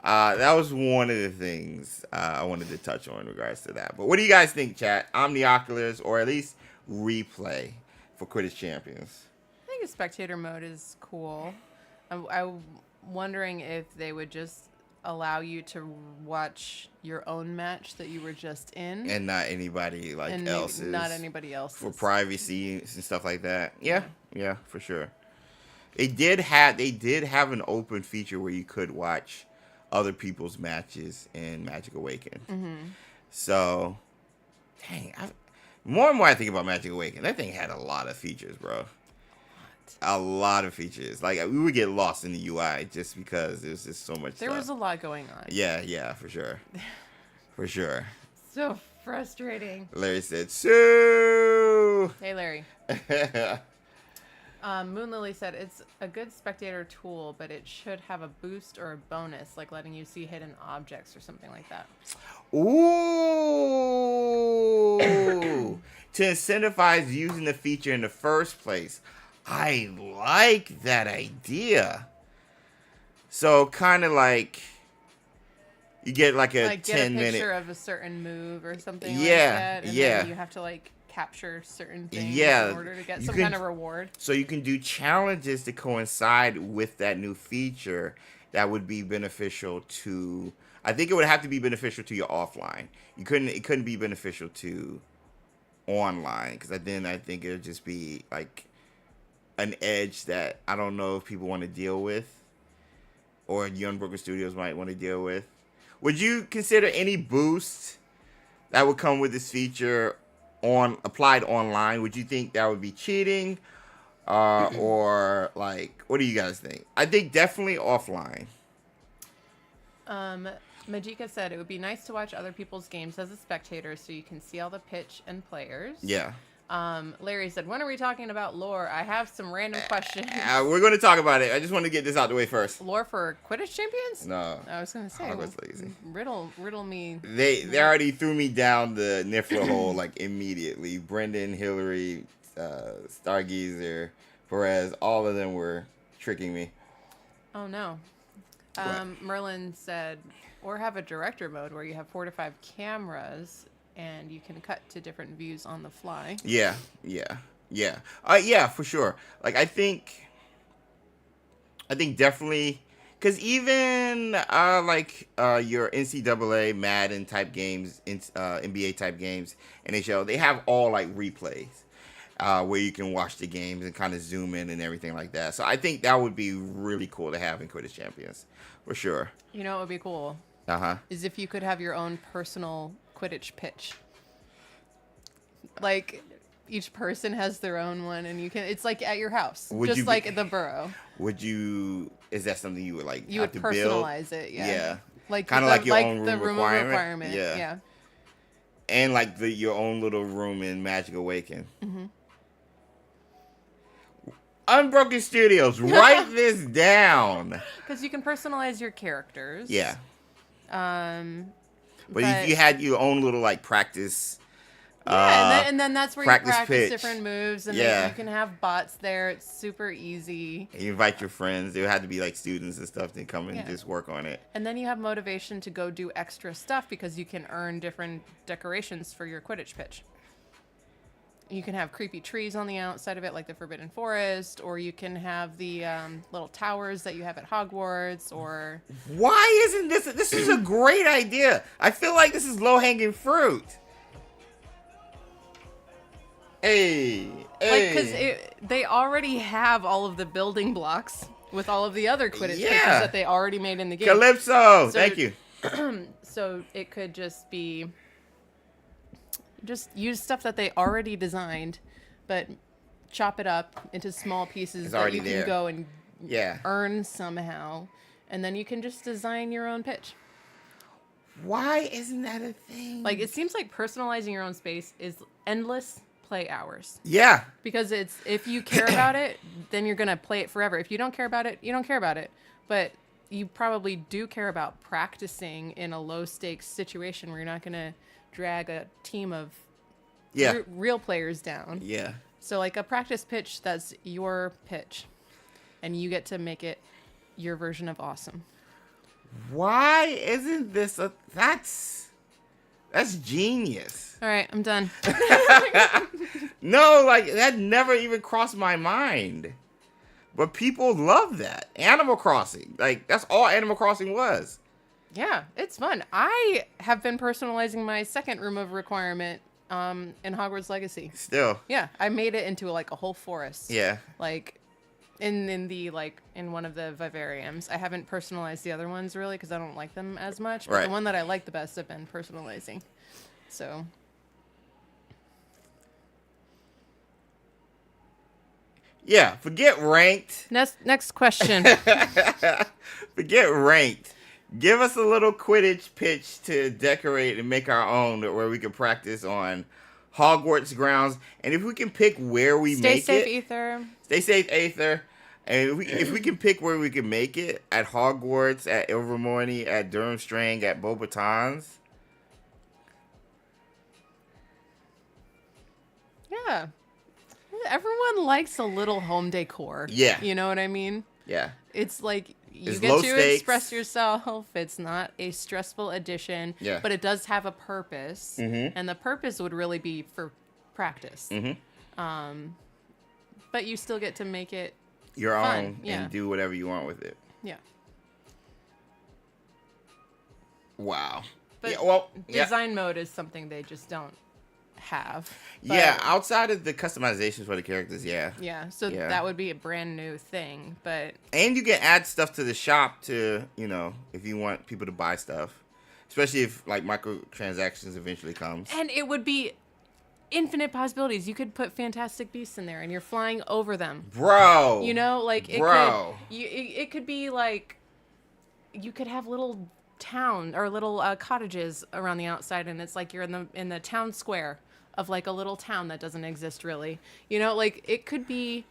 that was one of the things I wanted to touch on in regards to that. But what do you guys think, chat? Omnioculars or at least replay for Quidditch Champions? I think a spectator mode is cool. I'm wondering if they would just allow you to watch your own match that you were just in. And not anybody else's. Not anybody else's. For privacy and stuff like that. Yeah, for sure. They did have an open feature where you could watch other people's matches in Magic Awakened. Mm-hmm. So, dang, more and more I think about Magic Awakened. That thing had a lot of features, bro. A lot of features. Like, we would get lost in the UI just because there's just so much There stuff. was a lot going on. Yeah, for sure. For sure. So frustrating. Larry said, Sue! Hey, Larry. Moon Lily said, it's a good spectator tool, but it should have a boost or a bonus, like letting you see hidden objects or something like that. Ooh! To incentivize using the feature in the first place. I like that idea. So kind of like you get like a 10-minute picture of a certain move or something Yeah, like that. And yeah. then you have to like capture certain things Yeah, in order to get you some can- kind of reward. So you can do challenges to coincide with that new feature that would be beneficial to. I think it would have to be beneficial to your offline. It couldn't be beneficial to online because then I think it would just be like an edge that I don't know if people want to deal with, or Young Broker Studios might want to deal with. Would you consider any boost that would come with this feature applied online? Would you think that would be cheating, or like what do you guys think? I think definitely offline. Majika said it would be nice to watch other people's games as a spectator so you can see all the pitch and players. Yeah. Larry said, when are we talking about lore? I have some random questions. We're going to talk about it. I just want to get this out the way first. Lore for Quidditch champions? No. I was going to say, Hogwarts lazy. riddle me. They already threw me down the Niffler hole like immediately. Brendan, Hillary, Stargazer, Perez, all of them were tricking me. Oh, no. Merlin said, or have a director mode where you have 4 to 5 cameras and you can cut to different views on the fly. Yeah, for sure. Like I think definitely because even your NCAA, Madden type games, NBA type games, NHL, they have all like replays where you can watch the games and kind of zoom in and everything like that. So I think that would be really cool to have in Quidditch Champions for sure. You know what would be cool? Is if you could have your own personal Quidditch pitch. Like each person has their own one, and you can. It's like at your house, just like the Burrow. Is that something you would like? You would personalize it, yeah. Yeah. Like kind of like your own the room requirement. Yeah. Yeah. And like your own little room in Magic Awakened. Mm-hmm. Unbroken Studios, write this down. Because you can personalize your characters. Yeah. But if you had your own little like practice. Yeah, and then that's where you practice pitch. different moves, and then you can have bots there. It's super easy. And you invite your friends. There had to be like students and stuff to come and just work on it. And then you have motivation to go do extra stuff because you can earn different decorations for your Quidditch pitch. You can have creepy trees on the outside of it, like the Forbidden Forest, or you can have the little towers that you have at Hogwarts, or... Why isn't this... This is a great idea. I feel like this is low-hanging fruit. Hey. Because they already have all of the building blocks with all of the other Quidditch pitches that they already made in the game. Calypso, thank you. So it could just be... Just use stuff that they already designed, but chop it up into small pieces that you can go and earn somehow. And then you can just design your own pitch. Why isn't that a thing? Like, it seems like personalizing your own space is endless play hours. Yeah. Because if you care about it, then you're going to play it forever. If you don't care about it, you don't care about it. But you probably do care about practicing in a low-stakes situation where you're not going to drag a team of Yeah. real players down. Yeah. So like a practice pitch, that's your pitch, and you get to make it your version of awesome. Why isn't this that's genius. All right, I'm done. No, like that never even crossed my mind. But people love that. Animal Crossing. Like that's all Animal Crossing was. Yeah, it's fun. I have been personalizing my second room of requirement in Hogwarts Legacy. Still. Yeah, I made it into like a whole forest. Yeah. Like in one of the vivariums. I haven't personalized the other ones really because I don't like them as much. But Right. the one that I like the best I've been personalizing. So Yeah, forget ranked. next question. Forget ranked. Give us a little Quidditch pitch to decorate and make our own where we can practice on Hogwarts grounds. And if we can pick where we Stay make safe, it. Ether. Stay safe, Aether. And if we can pick where we can make it, at Hogwarts, at Ilvermorny, at Durmstrang, at Beauxbatons. Yeah. Everyone likes a little home decor. Yeah. You know what I mean? Yeah. It's like you It's get low to stakes. express yourself. It's not a stressful addition. Yeah. But it does have a purpose. Mhm. And the purpose would really be for practice. Mm-hmm. But you still get to make it Your fun. own Yeah. and do whatever you want with it. Yeah. Wow. But yeah, well, yeah. design mode is something they just don't have. But Yeah, outside of the customizations for the characters, yeah. yeah, so Yeah. that would be a brand new thing. But And you can add stuff to the shop to, if you want people to buy stuff. Especially if, like, microtransactions eventually comes. and it would be infinite possibilities. You could put Fantastic Beasts in there and you're flying over them. Bro! Like Bro. it could be like you could have little town or little cottages around the outside, and it's like you're in the town square of like a little town that doesn't exist really. Like it could be.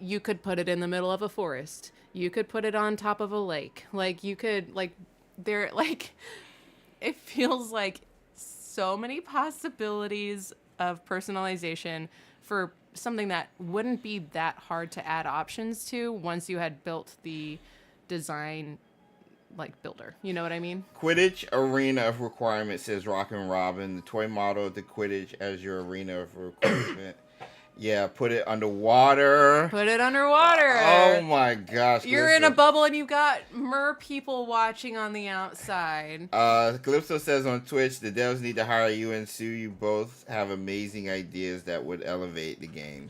You could put it in the middle of a forest. You could put it on top of a lake. Like you could it feels like so many possibilities of personalization for something that wouldn't be that hard to add options to once you had built the design builder. You know what I mean? Quidditch Arena of Requirement says Rockin' Robin. The toy model of the Quidditch as your arena of requirement. Yeah, put it underwater. Put it underwater. Oh my gosh. You're in a bubble and you got mer people watching on the outside. Calypso says on Twitch, the devs need to hire you and Sue. You both have amazing ideas that would elevate the game.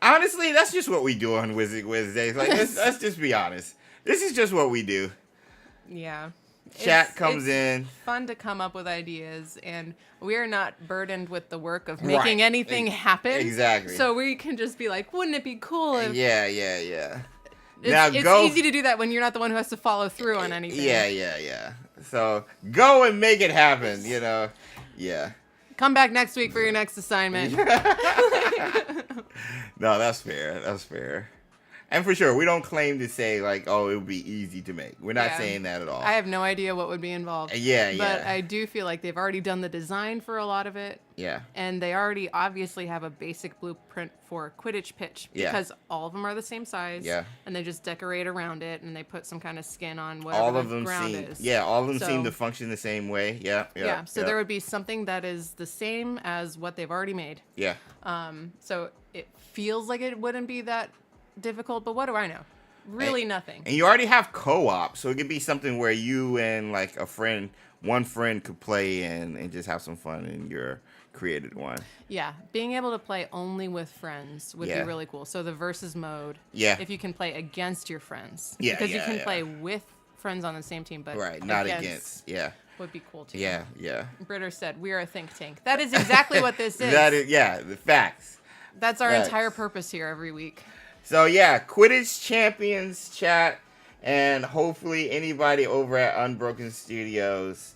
Honestly, that's just what we do on Wizard Wednesdays. Like, let's just be honest. This is just what we do. Yeah. Chat comes in. Fun to come up with ideas, and we're not burdened with the work of making Right. anything happen. Exactly. So we can just be like, wouldn't it be cool if... Yeah. It's easy to do that when you're not the one who has to follow through on anything. Yeah. So go and make it happen, Yeah. Come back next week for your next assignment. No, that's fair. And for sure, we don't claim to say, like, oh, it would be easy to make. We're not Yeah. saying that at all. I have no idea what would be involved. Yeah. But I do feel like they've already done the design for a lot of it. Yeah. And they already obviously have a basic blueprint for Quidditch pitch. Yeah. Because all of them are the same size. Yeah. And they just decorate around it and they put some kind of skin on whatever All of the them ground seem, is. all of them seem So- to function the same way. Yeah. So there would be something that is the same as what they've already made. Yeah. So it feels like it wouldn't be that difficult, but what do I know? Really nothing. And you already have co-op, so it could be something where you and like one friend could play and just have some fun in your created one. Yeah, being able to play only with friends would be Yeah. really cool. So the versus mode, Yeah. if you can play against your friends. Yeah, Because you yeah, can yeah. play with friends on the same team, but Right, not against. Yeah. would be cool too. Yeah. Britter said, "We are a think tank." That is exactly what this is. That is, the facts. That's our Facts. entire purpose here every week. So yeah, Quidditch Champions chat, and hopefully anybody over at Unbroken Studios,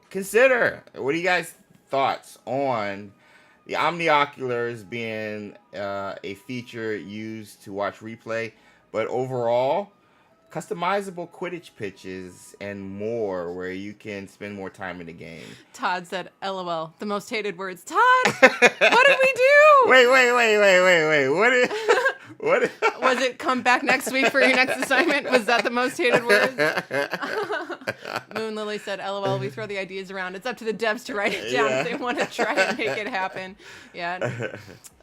consider, what are you guys' thoughts on the Omnioculars being a feature used to watch replay, but overall customizable Quidditch pitches, and more, where you can spend more time in the game. Todd said, "LOL." The most hated words. Todd, what did we do? Wait. What? Was it come back next week for your next assignment? Was that the most hated words? Moon Lily said, "LOL, we throw the ideas around. It's up to the devs to write it down if they want to try and make it happen." Yeah.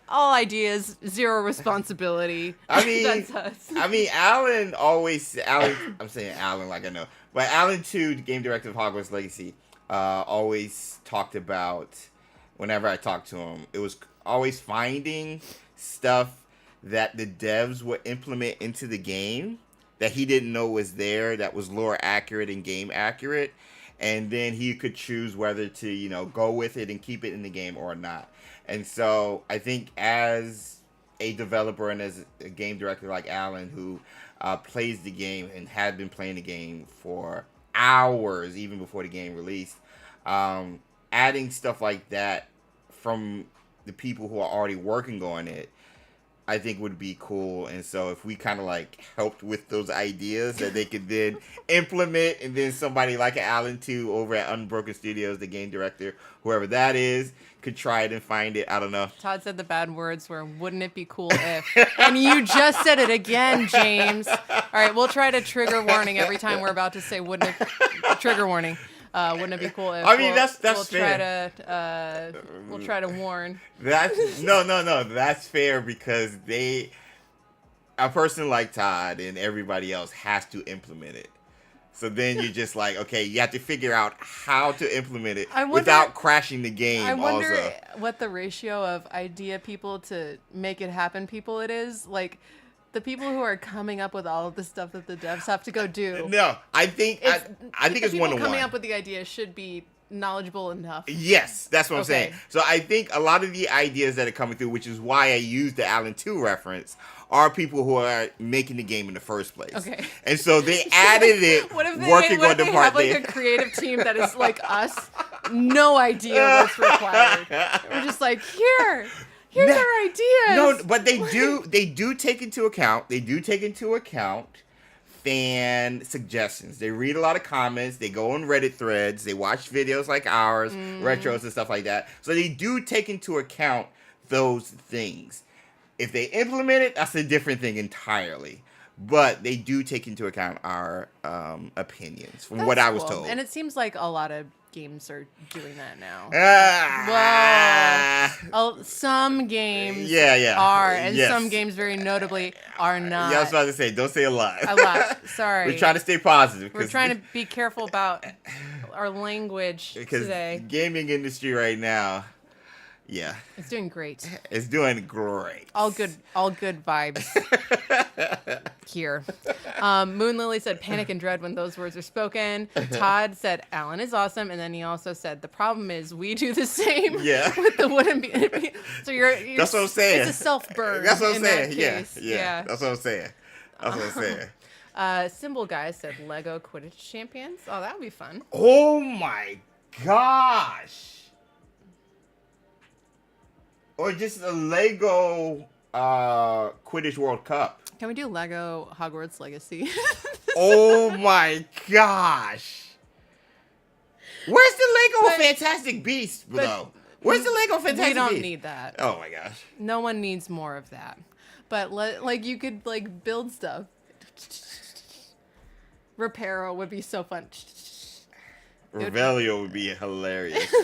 All ideas, zero responsibility. I mean, that's us. Alan. I'm saying Alan like I know, but Alan too, the game director of Hogwarts Legacy, always talked about. Whenever I talked to him, it was always finding stuff that the devs would implement into the game that he didn't know was there, that was lore accurate and game accurate, and then he could choose whether to go with it and keep it in the game or not. And so I think as a developer and as a game director like Alan, who plays the game and had been playing the game for hours even before the game released, adding stuff like that from the people who are already working on it, I think would be cool. And so if we kind of like helped with those ideas that they could then implement, and then somebody like Alan too over at Unbroken Studios, the game director, whoever that is, could try it and find it. I don't know. Todd said the bad words were, "Wouldn't it be cool if?" And you just said it again, James. All right, we'll try to trigger warning every time we're about to say "wouldn't it?" Trigger warning. Wouldn't it be cool if? I mean, that's we'll fair. We'll try to warn. That's no. That's fair because a person like Todd and everybody else has to implement it. So then you're just like, okay, you have to figure out how to implement it without crashing the game. I wonder also, what the ratio of idea people to make it happen people it is. Like, the people who are coming up with all of the stuff that the devs have to go do. No, I think it's 1-to-1. People coming up with the ideas should be knowledgeable enough. Yes, that's what I'm saying. So I think a lot of the ideas that are coming through, which is why I use the Alan 2 reference, are people who are making the game in the first place. Okay. And so they added it what if they part have like a creative team that is like us, no idea what's required. We're just like, here's our ideas. No, but they do take into account fan suggestions. They read a lot of comments, they go on Reddit threads, they watch videos like ours, retros and stuff like that. So they do take into account those things. If they implement it, that's a different thing entirely. But they do take into account our opinions, from what I was told. And it seems like a lot of games are doing that now. Well, some games are, and some games very notably are not. Yeah, I was about to say, don't say a lot. A lot. Sorry. We're trying to stay positive. We're trying to be careful about our language today. Because gaming industry right now, it's doing great. It's doing great. All good vibes here. Moon Lily said panic and dread when those words are spoken. Todd said Alan is awesome, and then he also said the problem is we do the same. With the wooden. So you're that's what I'm saying. It's a self-burn. That's what I'm saying. Yeah. That's what I'm saying. That's what I'm saying. Symbol Guy said Lego Quidditch champions. Oh, that would be fun. Oh my gosh. Or just a Lego Quidditch World Cup. Can we do Lego Hogwarts Legacy? Oh my gosh. Where's the Lego Fantastic Beasts, though? Where's the Lego Fantastic Beasts? We don't need that. Oh my gosh. No one needs more of that. But like you could like build stuff. Reparo would be so fun. Revelio would be hilarious.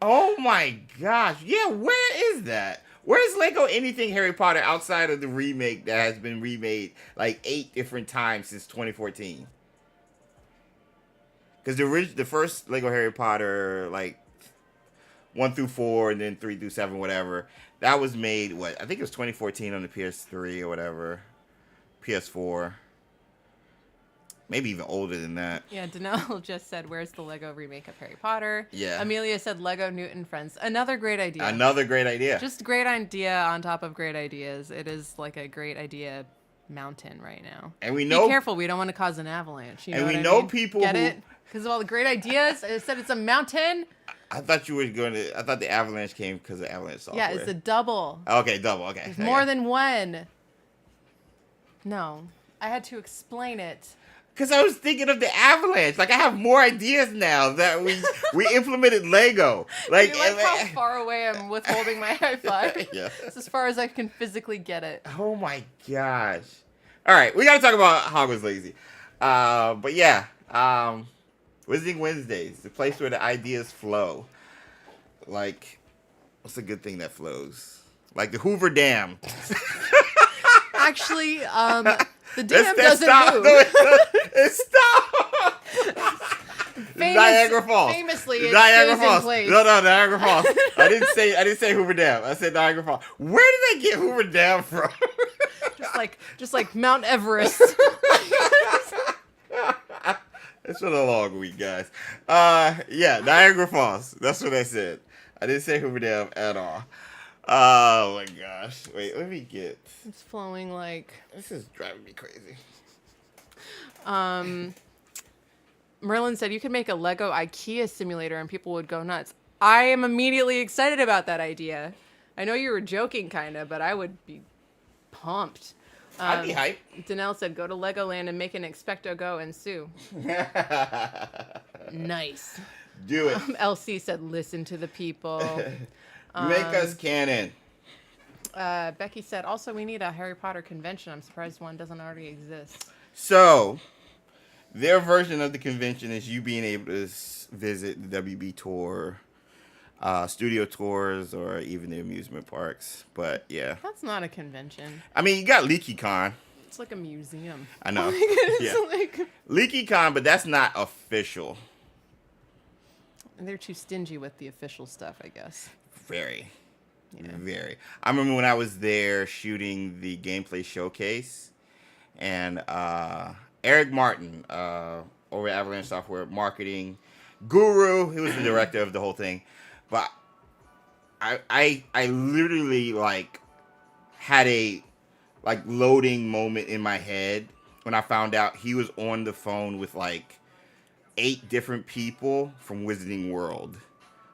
Oh my gosh. Yeah, where is that? Where's Lego anything Harry Potter outside of the remake that has been remade like 8 different times since 2014? Because the first Lego Harry Potter, like 1 through 4 and then 3 through 7, whatever, that was made, I think it was 2014 on the PS3 or whatever, PS4. Maybe even older than that. Yeah, Danelle just said, where's the Lego remake of Harry Potter? Yeah. Amelia said Lego Newton Friends. Another great idea. Another great idea. Just great idea on top of great ideas. It is like a great idea mountain right now. And we know... Be careful, we don't want to cause an avalanche. You know and we what know I mean? people Get who... it? Because of all the great ideas. I said it's a mountain. I thought you were going to... I thought the avalanche came because of avalanche software. Yeah, it's a double. Okay, double. Okay. It's more than one. No. I had to explain it. Because I was thinking of the avalanche. Like, I have more ideas now that we implemented Lego. Like, You like how far away I'm withholding my high five? Yeah. It's as far as I can physically get it. Oh my gosh. All right, we got to talk about Hogwarts Legacy. But yeah, Wizarding Wednesdays, the place where the ideas flow. Like, what's a good thing that flows? Like the Hoover Dam. Actually, the dam doesn't stop. move. No, it stop. Niagara Falls. Famously, it Niagara stays Falls. in place. No, Niagara Falls. I didn't say Hoover Dam. I said Niagara Falls. Where did I get Hoover Dam from? just like Mount Everest. It's been a long week, guys. Yeah, Niagara Falls. That's what I said. I didn't say Hoover Dam at all. Oh my gosh. Wait, let me get. It's flowing like. This is driving me crazy. Merlin said you could make a Lego IKEA simulator and people would go nuts. I am immediately excited about that idea. I know you were joking, kind of, but I would be pumped. I'd be hyped. Danelle said, go to Legoland and make an XpectoGO and sue. Nice. Do it. LC said, listen to the people. Make us canon. Becky said, also, we need a Harry Potter convention. I'm surprised one doesn't already exist. So, their version of the convention is you being able to visit the WB tour, studio tours, or even the amusement parks. But, yeah. That's not a convention. I mean, you got LeakyCon. It's like a museum. I know. It's Yeah. like... LeakyCon, but that's not official. And they're too stingy with the official stuff, I guess. Very. Yeah. Very. I remember when I was there shooting the gameplay showcase, and Eric Martin, over at Avalanche Software Marketing Guru, he was the director of the whole thing. But I literally like had a like loading moment in my head when I found out he was on the phone with like 8 different people from Wizarding World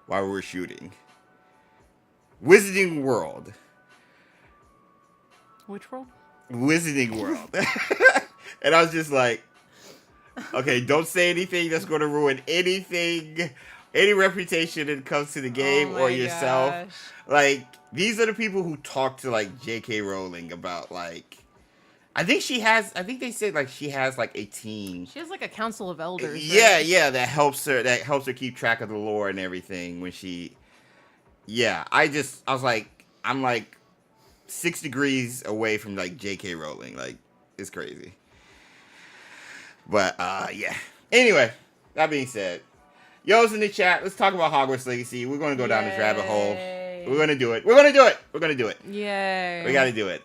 while we were shooting. Wizarding World. Which world? Wizarding World. And I was just like, okay, don't say anything that's going to ruin anything, any reputation that comes to the game or yourself. Gosh. Like, these are the people who talk to, like, J.K. Rowling about, like, I think they said, like, she has, like, a team. She has like a council of elders. Yeah, right? yeah, that helps her keep track of the lore and everything when she... Yeah, I'm like 6 degrees away from like J.K. Rowling. Like, it's crazy. But, yeah. Anyway, that being said, yo's in the chat. Let's talk about Hogwarts Legacy. We're going to go down this rabbit hole. We're going to do it. We're going to do it. Yay. We got to do it.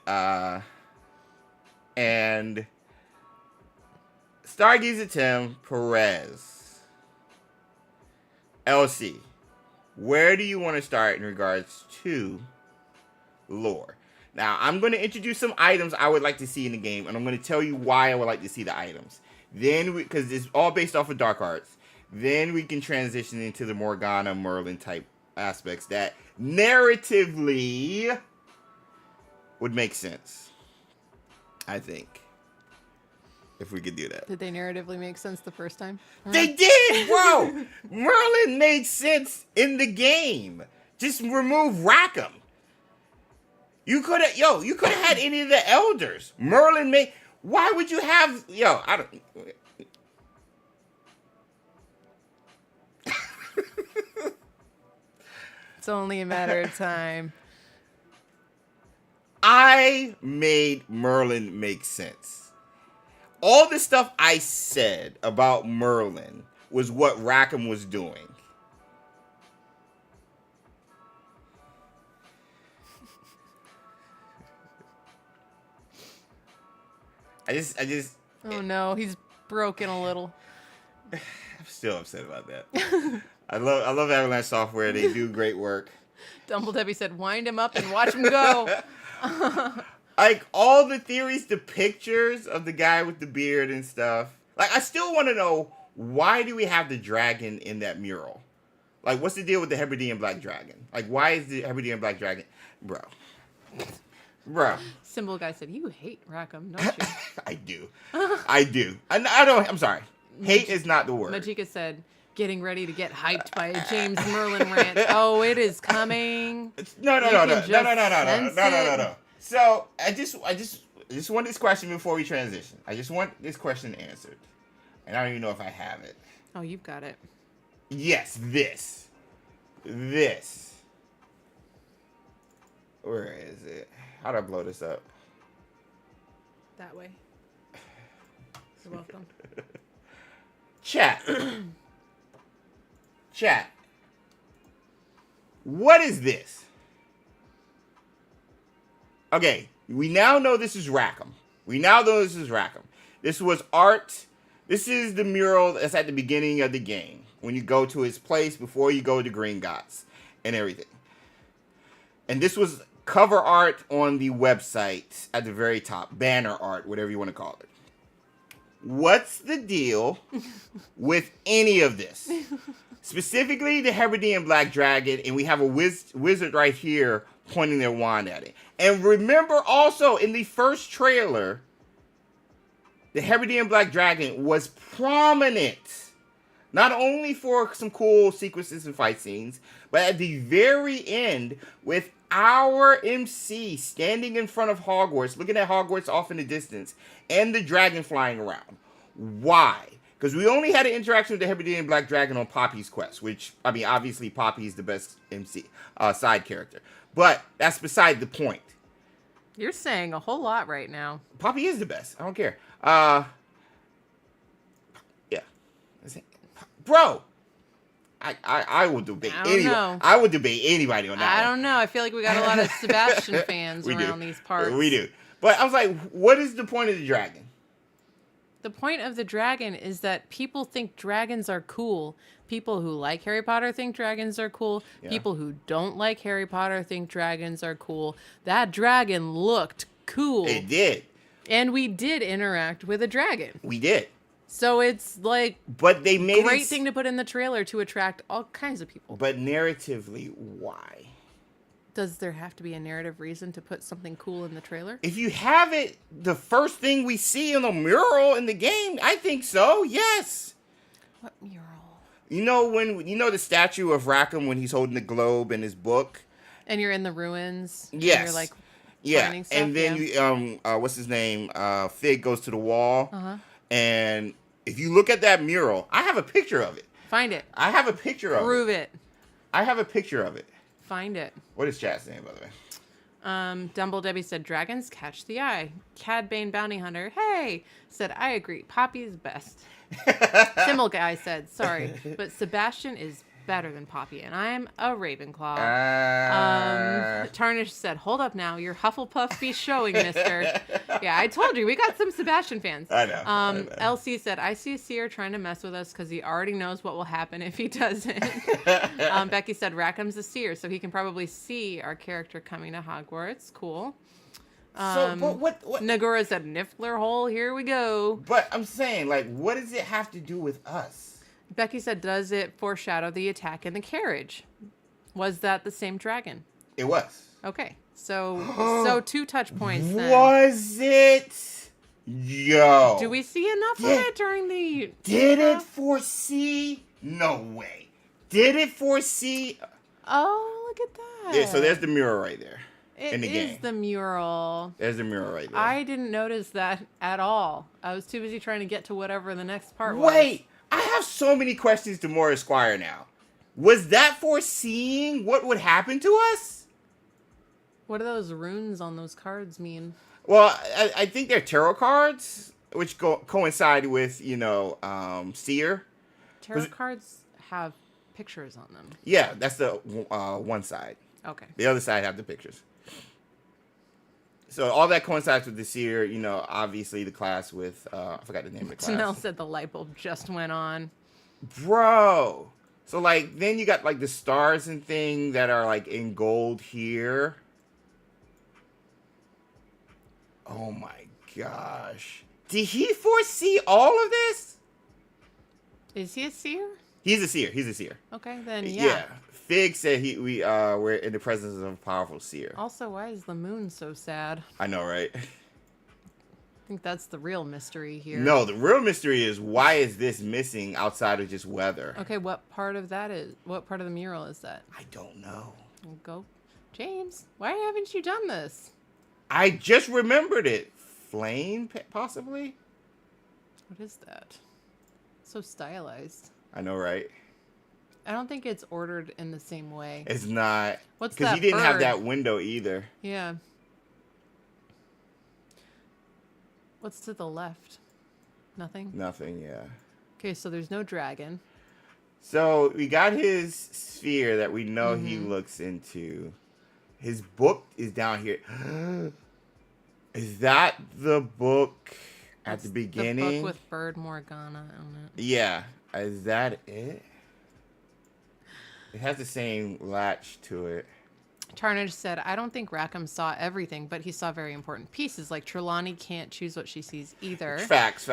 And Stargazer Tim Perez. LC. Where do you want to start in regards to lore? Now, I'm going to introduce some items I would like to see in the game, and I'm going to tell you why I would like to see the items. Then, because it's all based off of Dark Arts, then we can transition into the Morgana, Merlin type aspects that narratively would make sense, I think. If we could do that. Did they narratively make sense the first time? They did, bro. Merlin made sense in the game. Just remove Rackham. You could have had any of the elders. Merlin made. Why would you have? I don't. It's only a matter of time. I made Merlin make sense. All the stuff I said about Merlin was what Rackham was doing. I just. Oh no, he's broken a little. I'm still upset about that. I love Avalanche Software. They do great work. Dumble Debbie said, wind him up and watch him go. Like, all the theories, the pictures of the guy with the beard and stuff. Like, I still want to know, why do we have the dragon in that mural? Like, what's the deal with the Hebridean Black Dragon? Like, why is the Hebridean Black Dragon... Bro. Bro. Symbol guy said, "You hate Rackham, don't you?" I do. I do. I don't. I'm sorry. Hate is not the word. Majika said, "Getting ready to get hyped by a James Merlin rant." Oh, it is coming. No. Sense it. No. So I just want this question before we transition. I just want this question answered, and I don't even know if I have it. Oh, you've got it. Yes, this. Where is it? How do I blow this up? That way. You're welcome. Chat. Chat. What is this? Okay, we now know this is Rackham. This was art. This is the mural that's at the beginning of the game when you go to his place before you go to Gringotts and everything. And this was cover art on the website at the very top. Banner art, whatever you want to call it. What's the deal with any of this? Specifically, the Hebridean Black Dragon, and we have a wizard right here pointing their wand at it. And remember also, in the first trailer, the Hebridean Black Dragon was prominent. Not only for some cool sequences and fight scenes, but at the very end, with our MC standing in front of Hogwarts, looking at Hogwarts off in the distance, and the dragon flying around. Why? Because we only had an interaction with the Hebridean Black Dragon on Poppy's quest, which, I mean, obviously Poppy is the best MC side character. But that's beside the point. You're saying a whole lot right now. Poppy is the best. I don't care. Yeah. Bro, I will debate anyone. I would debate anybody on that. I don't know. I feel like we got a lot of Sebastian fans around these parts. We do. But I was like, what is the point of the dragon? The point of the dragon is that people think dragons are cool. People who like Harry Potter think dragons are cool. Yeah. People who don't like Harry Potter think dragons are cool. That dragon looked cool. It did. And we did interact with a dragon. We did. So it's like, but they made great thing to put in the trailer to attract all kinds of people. But narratively, why? Does there have to be a narrative reason to put something cool in the trailer? If you have it, the first thing we see in the mural in the game, I think so. Yes. What mural? You know the statue of Rackham when he's holding the globe in his book, and you're in the ruins. Yes. And you're like, yeah. Stuff, and then you, what's his name? Fig goes to the wall. And if you look at that mural, I have a picture of it. Find it. I have a picture of it. Prove it. I have a picture of it. Find it. What is chat saying, by the way? Dumble Debbie said, dragons catch the eye. Cad Bane Bounty Hunter, hey, said, I agree. Poppy is best. Symbol Guy said, sorry, but Sebastian is better than Poppy, and I'm a Ravenclaw. Tarnish said, hold up now, your Hufflepuff be showing, mister. Yeah, I told you, we got some Sebastian fans. I know. LC said, I see Seer trying to mess with us because he already knows what will happen if he doesn't. Becky said, Rackham's a Seer, so he can probably see our character coming to Hogwarts. Cool. But what? Nagora said, Niffler hole, here we go. But I'm saying, like, what does it have to do with us? Becky said, does it foreshadow the attack in the carriage? Was that the same dragon? It was. Okay. So 2 touch points then. Was it? Yo. Do we see enough of it during the... Did it foresee? No way. Did it foresee? Oh, look at that. Yeah, so there's the mural right there. In the game. It is the mural. There's the mural right there. I didn't notice that at all. I was too busy trying to get to whatever the next part was. Wait. I have so many questions to Morris Squire now. Was that foreseeing what would happen to us? What do those runes on those cards mean? Well, I think they're tarot cards, which coincide with, Seer. Tarot cards have pictures on them. Yeah, that's the one side. Okay. The other side have the pictures. So all that coincides with this year, obviously the class with, I forgot the name of the class. Janelle said the light bulb just went on. Bro. So, then you got, the stars and thing that are, in gold here. Oh, my gosh. Did he foresee all of this? Is he a seer? He's a seer. He's a seer. Okay, then yeah. Yeah. Fig said we're in the presence of a powerful seer. Also, why is the moon so sad? I know, right? I think that's the real mystery here. No, the real mystery is why is this missing outside of just weather? Okay, what part of the mural is that? I don't know. Go, James. Why haven't you done this? I just remembered it. Flame, possibly? What is that? So stylized. I know, right? I don't think it's ordered in the same way. It's not. What's that? Because he didn't have bird? that window either. Yeah. What's to the left? Nothing? Nothing, yeah. Okay, so there's no dragon. So we got his sphere that we know he looks into. His book is down here. Is that the book at the beginning? The book with Bird Morgana on it. Yeah. Is that it? It has the same latch to it. Tarnage said, I don't think Rackham saw everything, but he saw very important pieces. Like Trelawney can't choose what she sees either. Facts.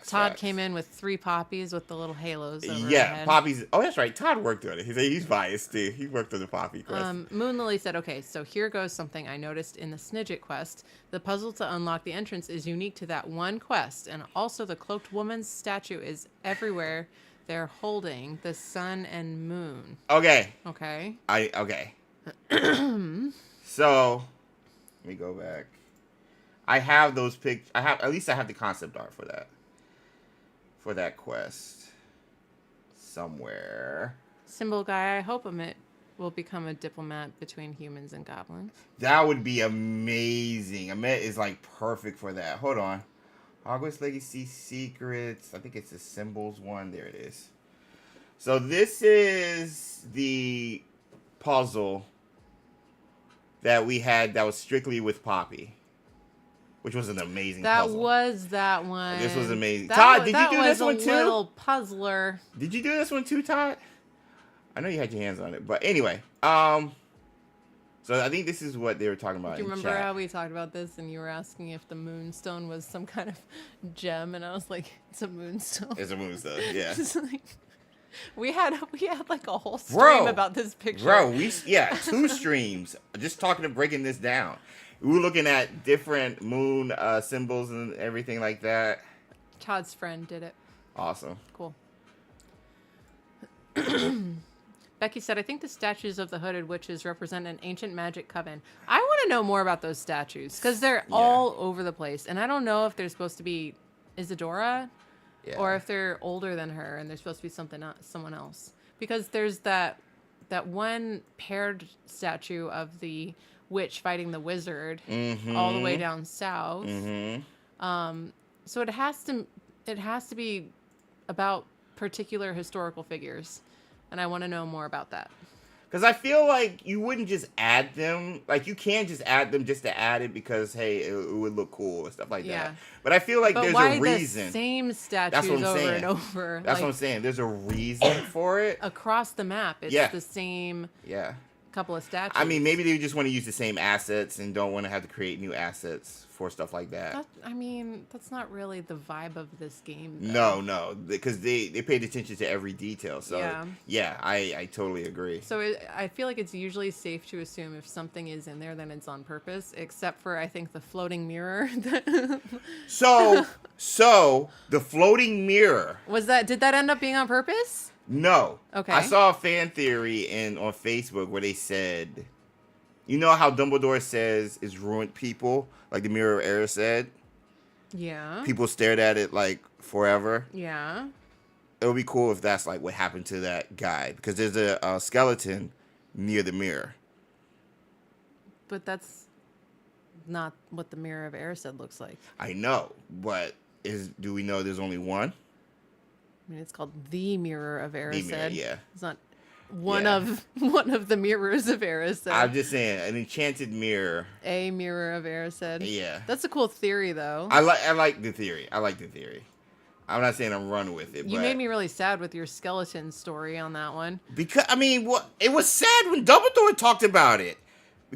Todd came in with 3 poppies with the little halos over her Yeah, head. poppies. Oh, that's right. Todd worked on it. He's biased, too. He worked on the poppy quest. Moon Lily said, okay, so here goes something I noticed in the Snidget quest. The puzzle to unlock the entrance is unique to that one quest, and also the cloaked woman's statue is everywhere. They're holding the sun and moon. Okay. Okay. Okay. So, let me go back. I have those pictures. At least I have the concept art for that. For that quest. Somewhere. Symbol guy, I hope Amit will become a diplomat between humans and goblins. That would be amazing. Amit is like perfect for that. Hold on. Hogwarts Legacy Secrets. I think it's the symbols one. There it is. So this is the puzzle that we had that was strictly with Poppy, which was an amazing puzzle. That was that one. This was amazing. Todd, did you do this one too? That was a little puzzler. Did you do this one too, Todd? I know you had your hands on it, but anyway, so I think this is what they were talking about. Do you in remember chat. how we talked about this and you were asking if the moonstone was some kind of gem, and I was like, it's a moonstone. It's a moonstone, yeah. Just like, we had like a whole stream about this picture. Bro, 2 streams just talking and breaking this down. We were looking at different moon symbols and everything like that. Todd's friend did it. Awesome. Cool. Becky said, I think the statues of the hooded witches represent an ancient magic coven. I want to know more about those statues because they're all over the place. And I don't know if they're supposed to be Isadora or if they're older than her and they're supposed to be someone else. Because there's that one paired statue of the witch fighting the wizard all the way down south. So it has to be about particular historical figures. And I want to know more about that. Because I feel like you wouldn't just add them. Like, you can't just add them just to add it because, hey, it would look cool and stuff like that. But I feel like there's a reason. The same statues over and over? That's what I'm saying. There's a reason for it. Across the map, it's the same couple of statues. I mean, maybe they just want to use the same assets and don't want to have to create new assets for stuff like that. That's not really the vibe of this game, though. No, because they paid attention to every detail. So, I totally agree. So I feel like it's usually safe to assume if something is in there, then it's on purpose, except for, I think, the floating mirror. So the floating mirror. Did that end up being on purpose? No. Okay. I saw a fan theory on Facebook where they said, you know how Dumbledore says it's ruined people, like the Mirror of Eris said? Yeah. People stared at it like forever. Yeah. It would be cool if that's like what happened to that guy, because there's a skeleton near the mirror. But that's not what the Mirror of Eris looks like. I know, but do we know there's only one? I mean, it's called the Mirror of Eris. The mirror, yeah. It's not one of the mirrors of Eris. I'm just saying, an enchanted mirror. A Mirror of Eris. Yeah. That's a cool theory, though. I like the theory. I'm not saying I'm running with it. You made me really sad with your skeleton story on that one. Because, it was sad when Dumbledore talked about it.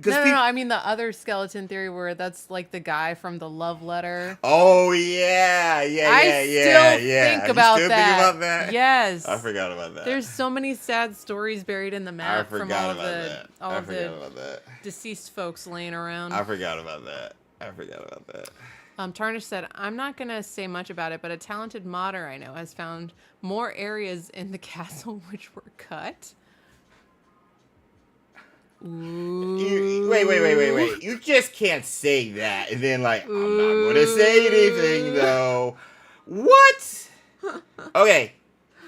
Because No. I mean the other skeleton theory where that's like the guy from the love letter. Oh yeah. I still think about you still that. think about that? Yes. I forgot about that. There's so many sad stories buried in the I map from forgot all about the that. all I of forgot the about that. deceased folks laying around. I forgot about that. I forgot about that. Tarnish said, I'm not going to say much about it, but a talented modder I know has found more areas in the castle which were cut. Wait. You just can't say that. And then, like, I'm not going to say anything, though. What? Okay.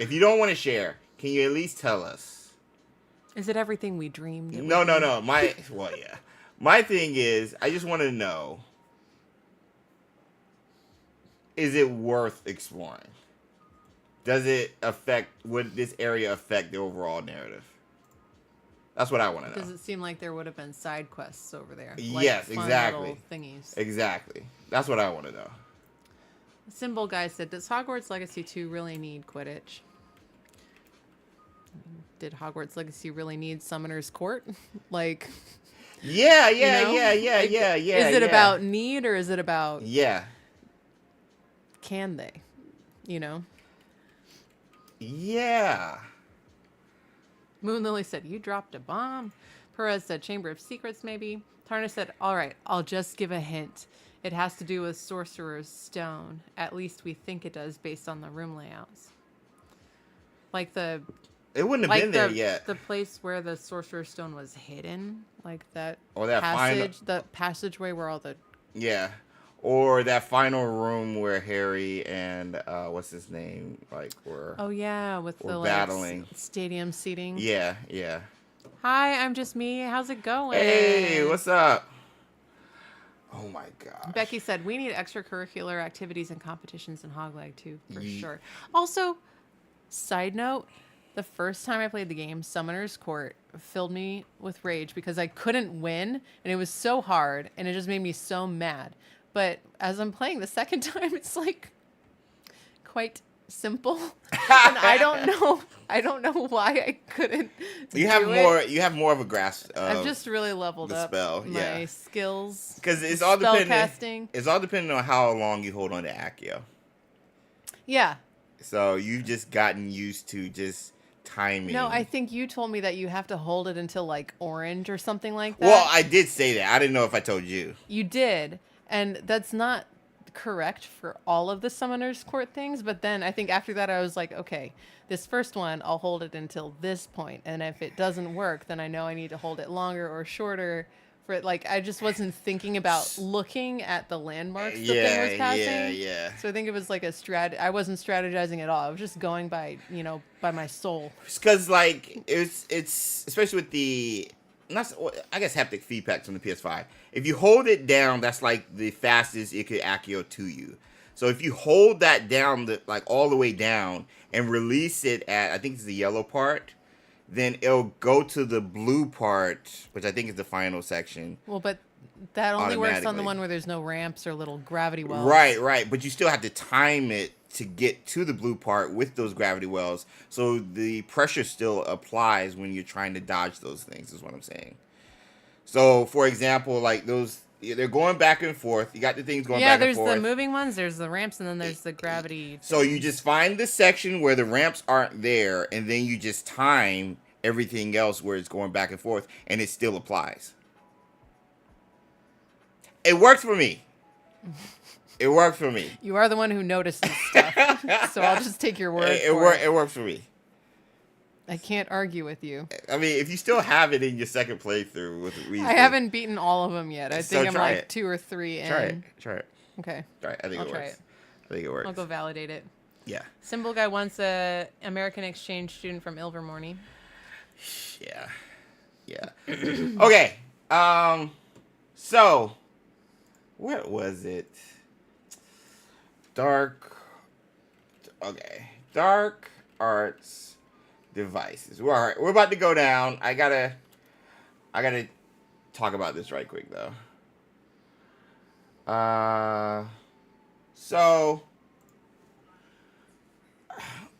If you don't want to share, can you at least tell us? Is it everything we dreamed? No. Well, yeah. My thing is, I just want to know, is it worth exploring? Would this area affect the overall narrative? That's what I want to know. Does it seem like there would have been side quests over there? Yes, fun exactly. little thingies. Exactly. That's what I want to know. The Symbol guy said, does Hogwarts Legacy 2 really need Quidditch? Did Hogwarts Legacy really need Summoner's Court? Yeah. Is it about need or is it about can they? Yeah. Moon Lily said, you dropped a bomb. Perez said, Chamber of Secrets, maybe. Tarna said, all right, I'll just give a hint. It has to do with Sorcerer's Stone. At least we think it does based on the room layouts. It wouldn't have been there yet. The place where the Sorcerer's Stone was hidden. Like that, that the passageway where all the... Yeah. Or that final room where Harry and, what's his name? Were... Oh, yeah, with the battling. Stadium seating. Yeah. Hi, I'm just me. How's it going? Hey, what's up? Oh, my God. Becky said, we need extracurricular activities and competitions in Hogleg, too, for sure. Also, side note, the first time I played the game, Summoner's Court filled me with rage because I couldn't win, and it was so hard, and it just made me so mad. But as I'm playing the second time, it's quite simple, and I don't know why I couldn't. You have more of a grasp. I've just really leveled up spell, my skills because it's all dependent. Casting. It's all dependent on how long you hold on to Accio. Yeah. So you've just gotten used to just timing. No, I think you told me that you have to hold it until orange or something like that. Well, I did say that. I didn't know if I told you. You did, and that's not correct for all of the Summoner's Court things, but then I think after that I was like, okay, this first one I'll hold it until this point, and if it doesn't work, then I know I need to hold it longer or shorter for it. I just wasn't thinking about looking at the landmarks the thing was passing. Yeah. So I think it was like I wasn't strategizing at all. I was just going by by my soul. Because it's especially with the I guess haptic feedback from the PS5. If you hold it down, that's the fastest it could Accio to you. So if you hold that down, all the way down, and release it at, I think it's the yellow part, then it'll go to the blue part, which I think is the final section. Well, but that only works on the one where there's no ramps or little gravity wells. Right. But you still have to time it to get to the blue part with those gravity wells. So the pressure still applies when you're trying to dodge those things, is what I'm saying. So, for example, they're going back and forth. You got the things going back and forth. Yeah, there's the moving ones, there's the ramps, and then there's the gravity. So you just find the section where the ramps aren't there, and then you just time everything else where it's going back and forth, and it still applies. It works for me. It worked for me. You are the one who notices stuff, so I'll just take your word for it. It worked for me. I can't argue with you. I mean, if you still have it in your second playthrough with Weasley. I haven't beaten all of them yet. I think I'm 2 or 3 in. Try it. Okay. Try it. I think it works. I think it works. I'll go validate it. Yeah. Symbol guy wants a American exchange student from Ilvermorny. Yeah. Okay. So, what was it? Dark arts devices. All right, we're about to go down. I gotta talk about this right quick though. So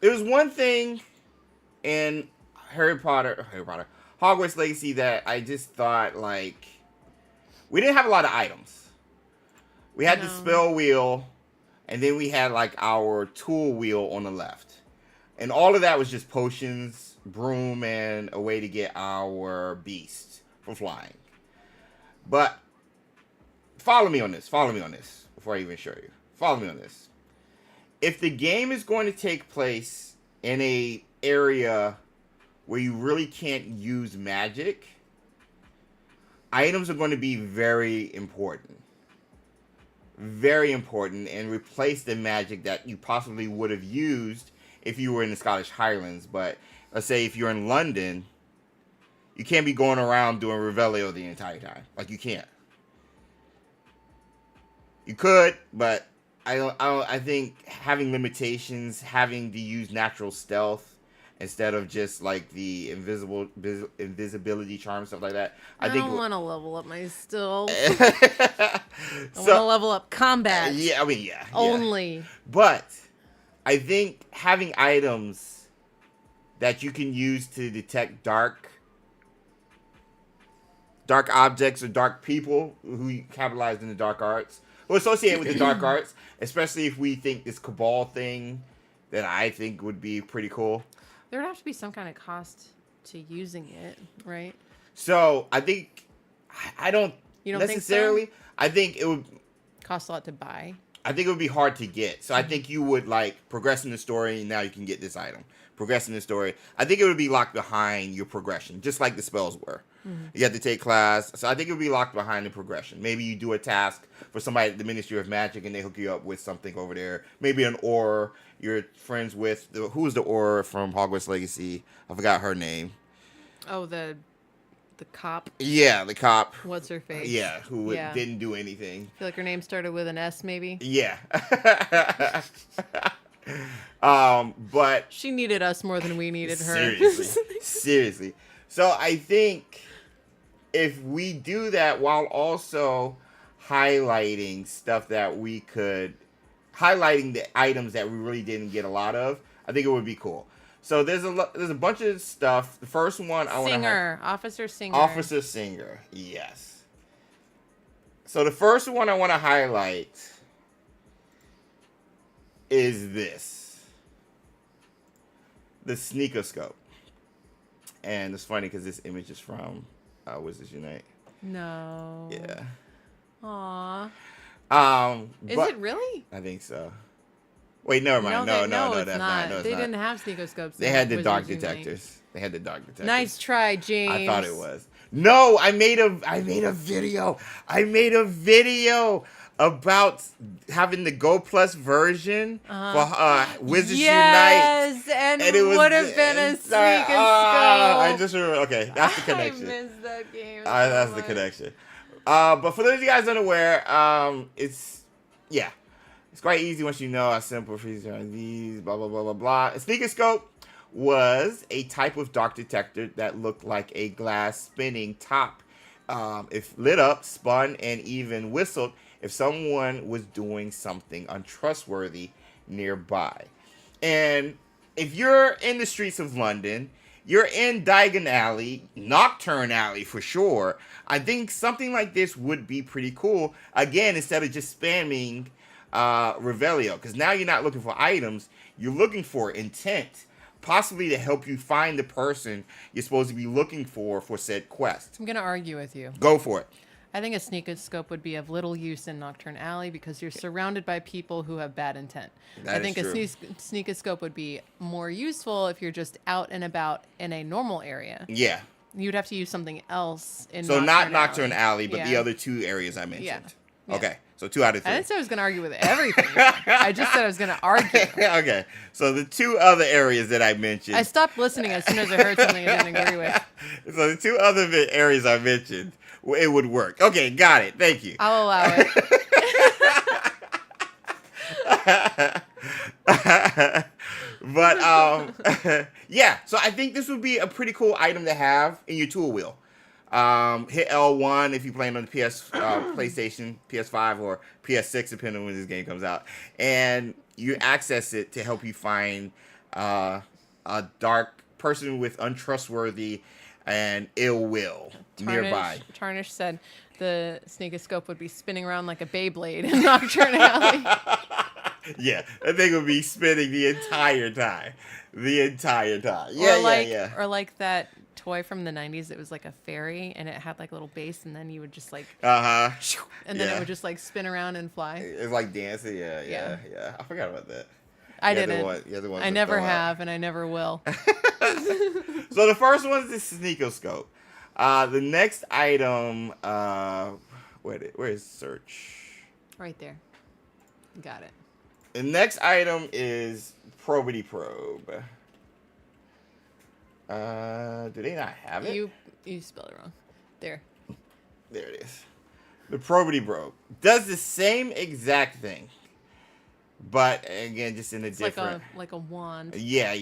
there was one thing in Hogwarts Legacy that I just thought we didn't have a lot of items. We had the No. spell wheel, and then we had like our tool wheel on the left. And all of that was just potions, broom, and a way to get our beast for flying. But follow me on this. Follow me on this before I even show you. Follow me on this. If the game is going to take place in a area where you really can't use magic, items are going to be very important. Very important, and replace the magic that you possibly would have used if you were in the Scottish Highlands. But let's say if you're in London, you can't be going around doing Revelio the entire time. Like, you can't. You could, but I think having limitations, having to use natural stealth instead of just like the invisibility charm, stuff like that. I think don't want to level up my stealth. I want to level up combat. Yeah, I mean, yeah. Only. But I think having items that you can use to detect dark objects or dark people who capitalize in the dark arts, or associate with the dark arts, especially if we think this Cabal thing, then I think would be pretty cool. There would have to be some kind of cost to using it, right? So I think I don't necessarily. Think so? I think it would cost a lot to buy. I think it would be hard to get. So I think you would like progress in the story, and now you can get this item. Progress in the story. I think it would be locked behind your progression, just like the spells were. Mm-hmm. You have to take class. So I think it would be locked behind the progression. Maybe you do a task for somebody at the Ministry of Magic, and they hook you up with something over there. Maybe an Auror you're friends with. Who's the Auror from Hogwarts Legacy? I forgot her name. Oh, the cop. Yeah, the cop. What's her face? Yeah, who didn't do anything. I feel like her name started with an S, maybe. Yeah. But she needed us more than we needed her. Seriously. So I think if we do that while also highlighting stuff that we could, highlighting the items that we really didn't get a lot of, I think it would be cool. So there's a bunch of stuff. The first one I want to Officer Singer. Officer Singer, yes. So the first one I want to highlight is this, the Sneakoscope. And it's funny because this image is from Wizards Unite. No. Yeah. Aww. Is it really? I think so. Wait, never mind. No, that's not. No, they didn't have Sneakoscopes. They had the dark detectors. They had the dark detectors. Nice try, James. I thought it was. No, I made a video. I made a video about having the Go Plus version for Wizards Unite. Yes, and it would have been a Sneakoscope. I just remember. Okay, that's the connection. I missed that game. That's the connection. But for those of you guys unaware, it's quite easy once you know how simple features are these. Blah blah blah blah blah. A Sneakoscope was a type of dark detector that looked like a glass spinning top. If lit up, spun, and even whistled if someone was doing something untrustworthy nearby. And if you're in the streets of London, you're in Diagon Alley, Nocturne Alley for sure, I think something like this would be pretty cool. Again, instead of just spamming Revelio, because now you're not looking for items, you're looking for intent, possibly to help you find the person you're supposed to be looking for said quest. I'm going to argue with you. Go for it. I think a Sneakoscope would be of little use in Nocturne Alley because you're surrounded by people who have bad intent. I think a Sneakoscope would be more useful if you're just out and about in a normal area. Yeah. You'd have to use something else in Nocturne Alley, but the other two areas I mentioned. Yeah. Okay. So 2 out of 3. I didn't say I was going to argue with everything. I just said I was going to argue. Okay. So the 2 other areas that I mentioned. I stopped listening as soon as I heard something I didn't agree with. So the 2 other areas I mentioned, it would work. Okay, got it. Thank you. I'll allow it. But yeah. So I think this would be a pretty cool item to have in your tool wheel. Hit L1 if you're playing on the PlayStation, PS5, or PS6, depending on when this game comes out, and you access it to help you find a dark person with untrustworthy and ill will nearby. Tarnish said, the sneakoscope would be spinning around like a Beyblade in Nocturne Alley. Yeah, that thing would be spinning the entire time. Yeah. Or like that toy from the 90s. It was like a fairy, and it had like a little base, and then you would just like, and then it would just like spin around and fly. It's like dancing. Yeah. I forgot about that. I didn't. I never have, and I never will. So the first one is the sneakoscope. The next item, where is search? Right there. Got it. The next item is probity probe. Do they not have it? You spelled it wrong. There it is. The probity probe does the same exact thing, but again, just in a different. Like a wand. Yeah.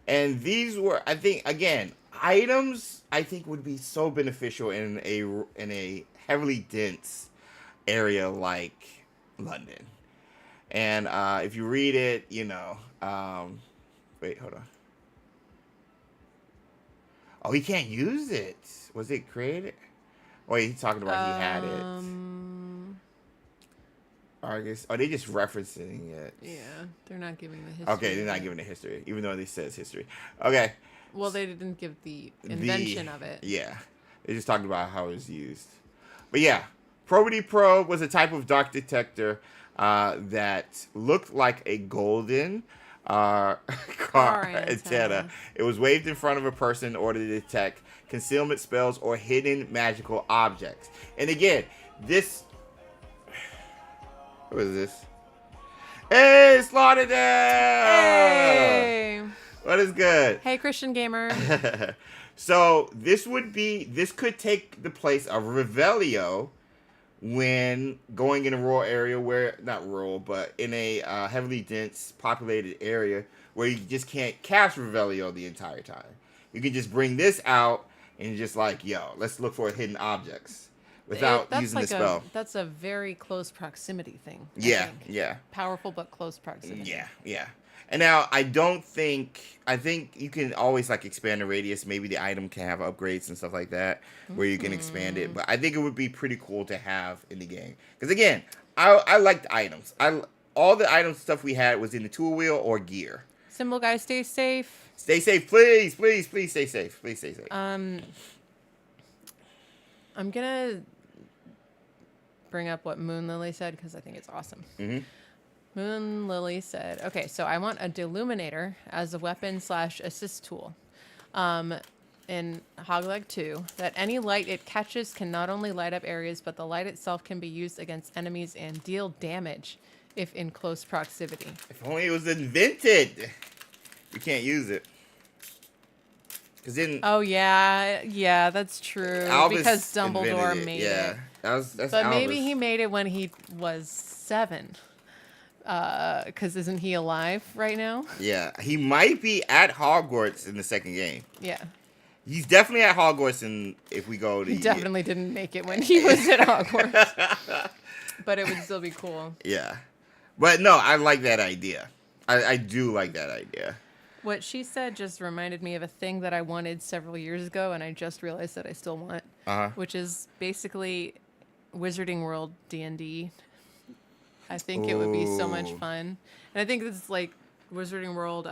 And these were, I think, again, items I think would be so beneficial in a heavily dense area like London. And if you read it, wait, hold on. Oh, he can't use it. Was it created? Wait, he's talking about he had it. Argus. Oh, they just referencing it. Yeah, they're not giving the history. Okay, they're not giving the history, even though it says history. Okay. Well, they didn't give the invention of it. Yeah, they just talked about how it was used. But yeah, probity probe was a type of dark detector that looked like a golden car antenna. It was waved in front of a person in order to detect concealment spells or hidden magical objects. And again, this. What is this? Hey, Slaughterdale! Hey! What is good? Hey, Christian gamer. So this could take the place of Revelio when going in a rural area where, not rural, but in a heavily dense populated area where you just can't cast Revelio the entire time. You can just bring this out and just like, let's look for hidden objects without using the spell. That's a very close proximity thing. Yeah. Powerful but close proximity. Yeah. And now I think you can always like expand the radius. Maybe the item can have upgrades and stuff like that where you can expand it. But I think it would be pretty cool to have in the game. Because again, I liked items. All the item stuff we had was in the tool wheel or gear. Symbol guys, stay safe. Stay safe, please stay safe. Please stay safe. I'm gonna bring up what Moon Lily said because I think it's awesome. Mm-hmm. Moon Lily said, okay, so I want a Deluminator as a weapon/assist tool in Hogleg 2, that any light it catches can not only light up areas, but the light itself can be used against enemies and deal damage if in close proximity. If only it was invented. We can't use it. Oh, yeah, that's true. Albus because Dumbledore made it. That's but Albus. Maybe he made it when he was 7. Because isn't he alive right now? Yeah, he might be at Hogwarts in the second game. Yeah. He's definitely at Hogwarts if we go to... He definitely didn't make it when he was at Hogwarts. But it would still be cool. Yeah. But no, I like that idea. I do like that idea. What she said just reminded me of a thing that I wanted several years ago, and I just realized that I still want, which is basically Wizarding World D&D. I think it would be so much fun. And I think this is like Wizarding World,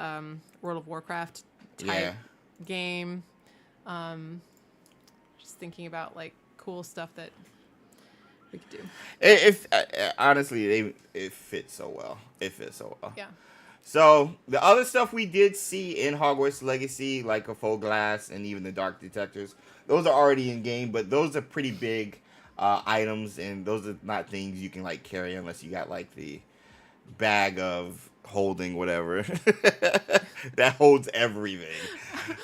World of Warcraft type game. Just thinking about like cool stuff that we could do. Honestly, it fits so well. Yeah. So the other stuff we did see in Hogwarts Legacy, like a faux glass and even the dark detectors, those are already in game, but those are pretty big items, and those are not things you can like carry unless you got like the bag of holding whatever that holds everything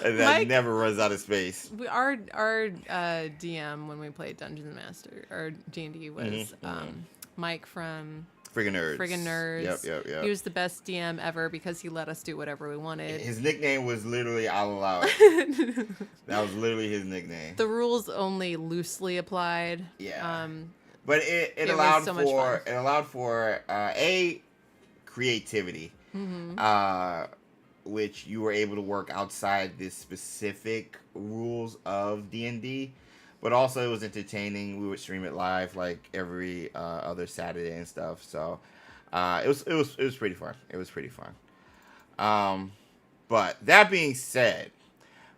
and that Mike, never runs out of space. Our DM when we played Dungeons Master or D&D was Mike from Friggin' Nerds. Yep. He was the best DM ever because he let us do whatever we wanted. His nickname was literally I'll allow it. That was literally his nickname. The rules only loosely applied. Yeah. But it allowed for creativity, which you were able to work outside the specific rules of D&D. but also it was entertaining. We would stream it live like every other Saturday and stuff. So it was pretty fun. It was pretty fun. But that being said,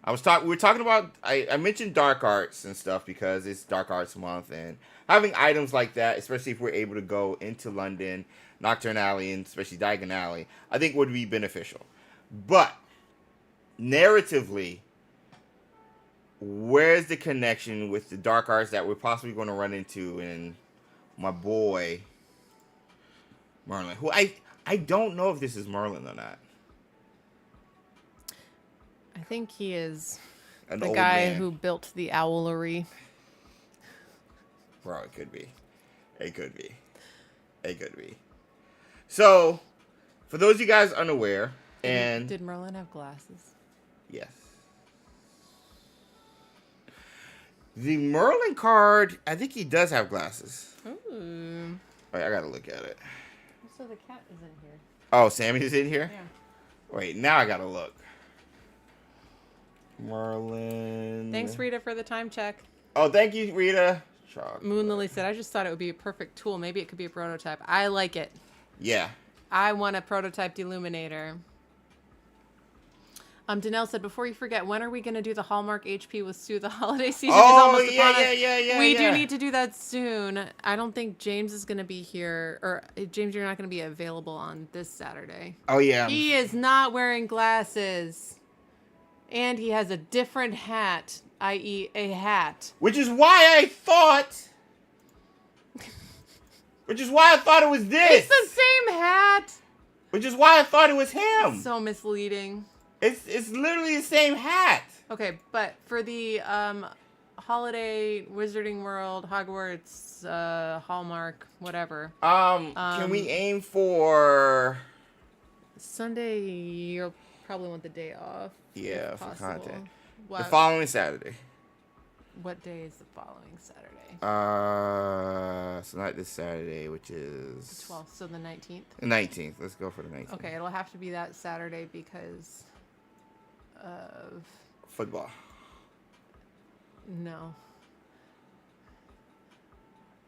we were talking about, I mentioned dark arts and stuff because it's dark arts month, and having items like that, especially if we're able to go into London, Nocturne Alley, and especially Diagon Alley, I think would be beneficial. But narratively, where's the connection with the dark arts that we're possibly going to run into in my boy Merlin, who I don't know if this is Merlin or not. I think he is An the old guy man. who built the owlery. Bro, it could be. It could be. It could be. So, for those of you guys unaware, and Did Merlin have glasses? yes, the Merlin card, I think he does have glasses. Ooh. Wait, I gotta look at it. So the cat is in here. Oh, Sammy's in here? Yeah. Wait, now I gotta look. Merlin. Thanks, Rita, for the time check. Oh, thank you, Rita. Moon Lily said, I just thought it would be a perfect tool. Maybe it could be a prototype. I like it. Yeah. I want a prototype Deluminator. Danelle said, before you forget, when are we going to do the Hallmark HP with Sue? The holiday season is almost upon us. Yeah. We do need to do that soon. I don't think James is going to be here. Or, James, you're not going to be available on this Saturday. Oh, yeah. He is not wearing glasses. And he has a different hat, i.e. a hat. Which is why I thought it was this. It's the same hat. Which is why I thought it was him. So misleading. It's literally the same hat. Okay, but for the holiday Wizarding World, Hogwarts, Hallmark, whatever. Can we aim for Sunday, you'll probably want the day off. Yeah, if for possible. content. What, The following Saturday. what day is the following Saturday? So not this Saturday, which is The 12th, so the 19th? the 19th. Let's go for the 19th. Okay, it'll have to be that Saturday because of... Football. No.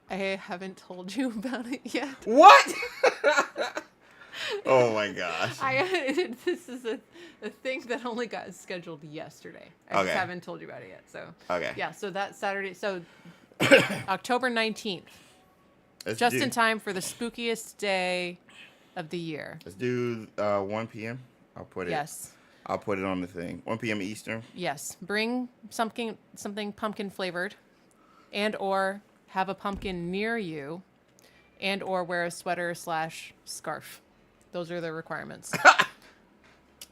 I haven't told you about it yet. What? Oh my gosh. This is a thing that only got scheduled yesterday. I Okay. just haven't told you about it yet. So Okay. yeah, so that Saturday, so October 19th, Let's just do, in time for the spookiest day of the year. Let's do 1 p.m. I'll put it on the thing. 1 p.m. Eastern. Yes. Bring something pumpkin flavored, and or have a pumpkin near you, and or wear a sweater / scarf. Those are the requirements.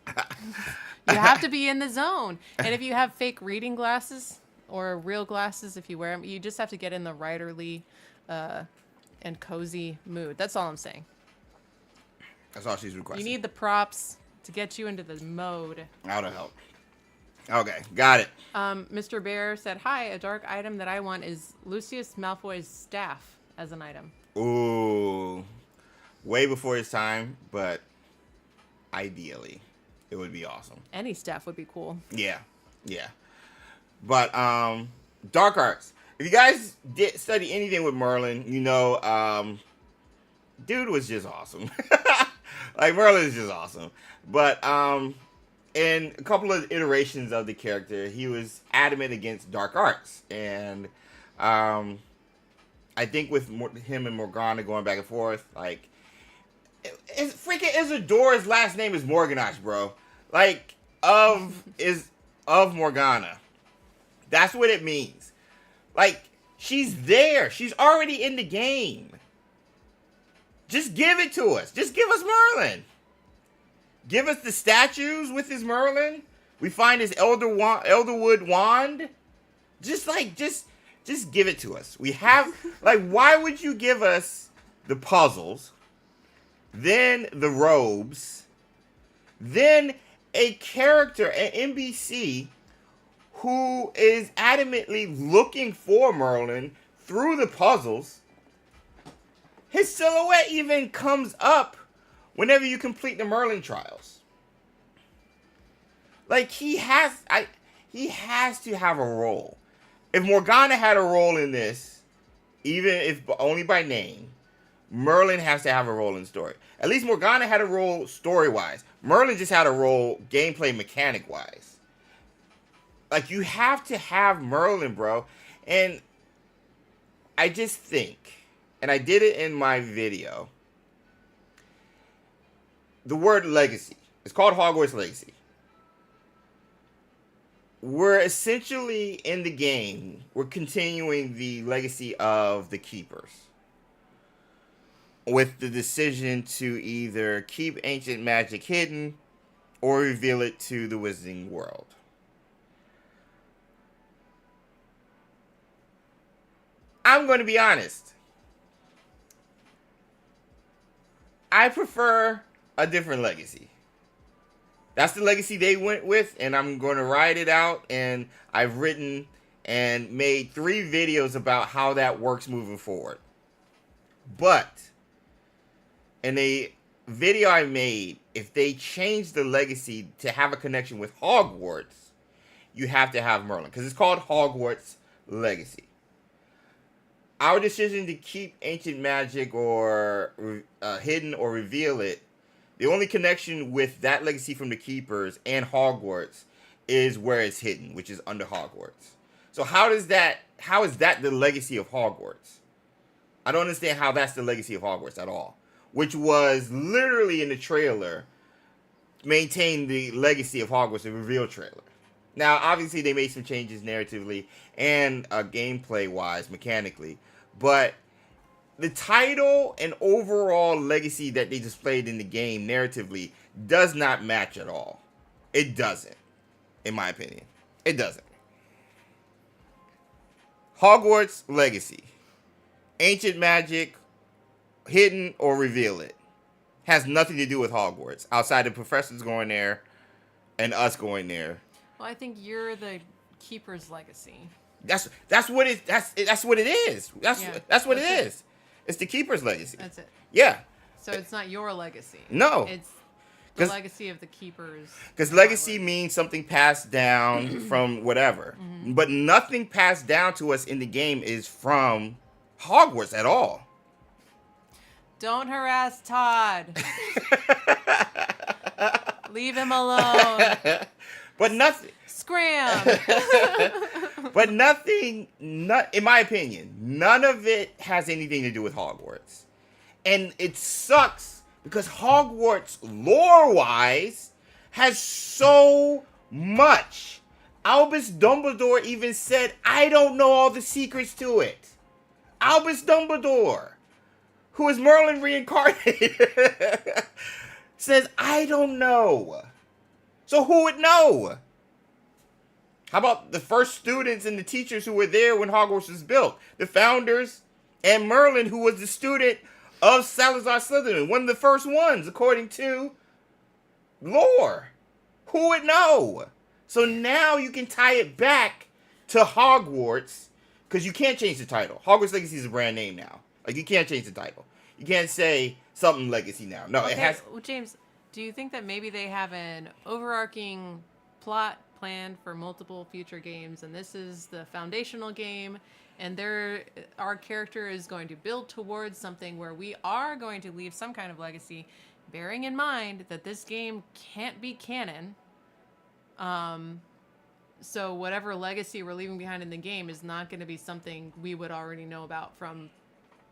You have to be in the zone. And if you have fake reading glasses or real glasses, if you wear them, you just have to get in the writerly and cozy mood. That's all I'm saying. That's all she's requesting. You need the props to get you into the mode. Out of help. Okay, got it. Mr. Bear said, hi, a dark item that I want is Lucius Malfoy's staff as an item. Ooh. Way before his time, but ideally, it would be awesome. Any staff would be cool. Yeah. But dark arts. If you guys did study anything with Merlin, you know, dude was just awesome. Like Merlin is just awesome. But in a couple of iterations of the character, he was adamant against dark arts, and I think with him and Morgana going back and forth, like. It's freaking Isadora's last name is Morganash, bro. Like, of Morgana. That's what it means. Like, she's there. She's already in the game. Just give it to us. Just give us Merlin. Give us the statues with his Merlin. We find his Elderwood wand. Just give it to us. We have, like, why would you give us the puzzles? Then the robes, then a character, an NPC, who is adamantly looking for Merlin through the puzzles. His silhouette even comes up whenever you complete the Merlin trials. Like he has to have a role. If Morgana had a role in this, even if only by name, Merlin has to have a role in the story. At least Morgana had a role story-wise. Merlin just had a role gameplay mechanic-wise. Like, you have to have Merlin, bro. And I just think, and I did it in my video, the word legacy. It's called Hogwarts Legacy. We're essentially in the game, we're continuing the legacy of the Keepers. With the decision to either keep ancient magic hidden or reveal it to the wizarding world. I'm going to be honest. I prefer a different legacy. That's the legacy they went with, and I'm going to ride it out. And I've written and made 3 videos about how that works moving forward. But in a video I made, if they change the legacy to have a connection with Hogwarts, you have to have Merlin, because it's called Hogwarts Legacy. Our decision to keep ancient magic or hidden or reveal it, the only connection with that legacy from the Keepers and Hogwarts is where it's hidden, which is under Hogwarts. So how is that the legacy of Hogwarts? I don't understand how that's the legacy of Hogwarts at all. Which was literally in the trailer, maintain the legacy of Hogwarts, the reveal trailer. Now, obviously, they made some changes narratively and gameplay-wise, mechanically. But the title and overall legacy that they displayed in the game narratively does not match at all. It doesn't, in my opinion. It doesn't. Hogwarts Legacy. Ancient magic, hidden or reveal it. Has nothing to do with Hogwarts, outside of professors going there and us going there. Well, I think you're the Keeper's legacy. That's what it is. That's what it is. It's the Keeper's legacy. That's it. Yeah. So it's not your legacy. No. It's the legacy of the Keepers. Because legacy means something passed down from whatever. Mm-hmm. But nothing passed down to us in the game is from Hogwarts at all. Don't harass Todd. Leave him alone. But nothing. Scram. But nothing, in my opinion, none of it has anything to do with Hogwarts. And it sucks because Hogwarts, lore-wise, has so much. Albus Dumbledore even said, I don't know all the secrets to it. Albus Dumbledore, who is Merlin reincarnated, says, I don't know. So who would know? How about the first students and the teachers who were there when Hogwarts was built? The founders and Merlin, who was the student of Salazar Slytherin. One of the first ones, according to lore. Who would know? So now you can tie it back to Hogwarts, because you can't change the title. Hogwarts Legacy is a brand name now. Like, you can't change the title. You can't say something Legacy now. No, it has... Well, James, do you think that maybe they have an overarching plot planned for multiple future games, and this is the foundational game, and our character is going to build towards something where we are going to leave some kind of legacy, bearing in mind that this game can't be canon. So whatever legacy we're leaving behind in the game is not going to be something we would already know about from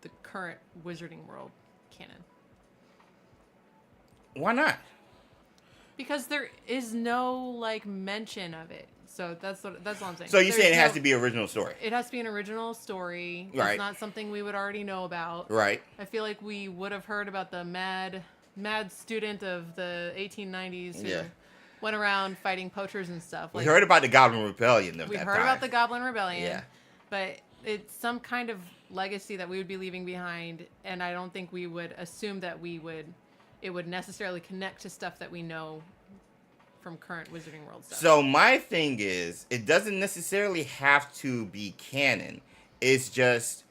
the current Wizarding World canon. Why not? Because there is no mention of it. So that's all I'm saying. So you're saying it has to be original story? It has to be an original story. Right. It's not something we would already know about. Right. I feel like we would have heard about the mad student of the 1890s who went around fighting poachers and stuff. We heard about the Goblin Rebellion of that time. We heard about the Goblin Rebellion. Yeah. But it's some kind of legacy that we would be leaving behind, and I don't think we would assume that it would necessarily connect to stuff that we know from current Wizarding World stuff. So my thing is, it doesn't necessarily have to be canon. It's just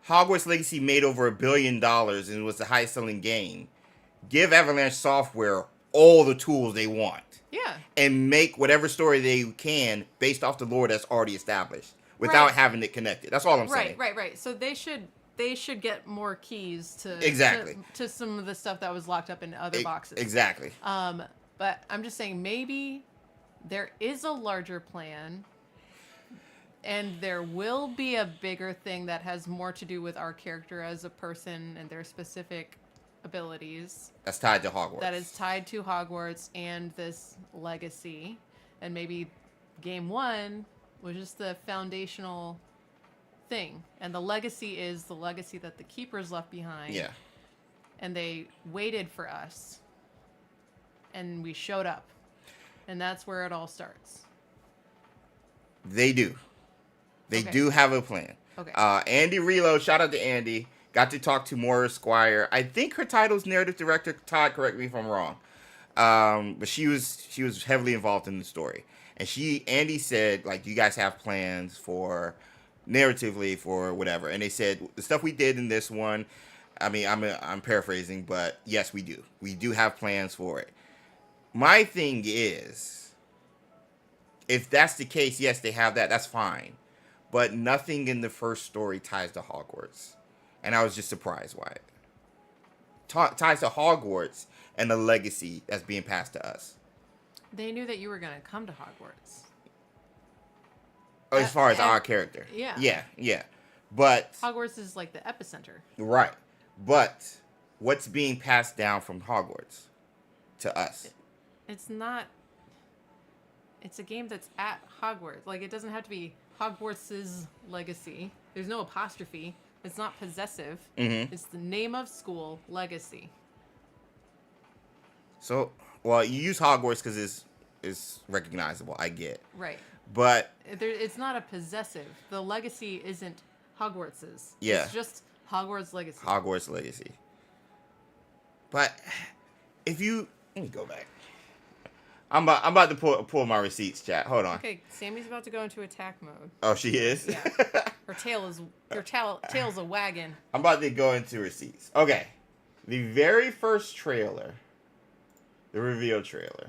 Hogwarts Legacy made over $1 billion and was the highest selling game. Give Avalanche Software all the tools they want. Yeah. And make whatever story they can based off the lore that's already established without Right. having it connected. That's all I'm saying. Right. So they should get more keys to Exactly. to some of the stuff that was locked up in other boxes. Exactly. But I'm just saying maybe there is a larger plan, and there will be a bigger thing that has more to do with our character as a person and their specific abilities. That's tied to Hogwarts. That is tied to Hogwarts and this legacy. And maybe game 1 was just the foundational thing. And the legacy is the legacy that the keepers left behind. Yeah. And they waited for us. And we showed up. And that's where it all starts. They do. They do have a plan. Okay. Andy Reload, shout out to Andy. Got to talk to Maura Squire. I think her title's narrative director. Todd, correct me if I'm wrong. But she was heavily involved in the story. And Andy said, like, you guys have plans for narratively for whatever. And they said the stuff we did in this one, I mean, I'm paraphrasing, but yes, we do. We do have plans for it. My thing is, if that's the case, yes, they have that. That's fine. But nothing in the first story ties to Hogwarts. And I was just surprised why it ties to Hogwarts and the legacy that's being passed to us. They knew that you were going to come to Hogwarts. As far as our character. Yeah. Yeah. But Hogwarts is like the epicenter. Right. But what's being passed down from Hogwarts to us? It's not... It's a game that's at Hogwarts. Like, it doesn't have to be Hogwarts' legacy. There's no apostrophe. It's not possessive. Mm-hmm. It's the name of school, legacy. So, well, you use Hogwarts because it's recognizable. I get. Right. But It's not a possessive. The legacy isn't Hogwarts's. Yeah. It's just Hogwarts' legacy. Hogwarts legacy. But let me go back. I'm about to pull my receipts, chat. Hold on. Okay, Sammy's about to go into attack mode. Oh, she is? Yeah. Her tail's a wagon. I'm about to go into receipts. Okay. The very first trailer, the reveal trailer,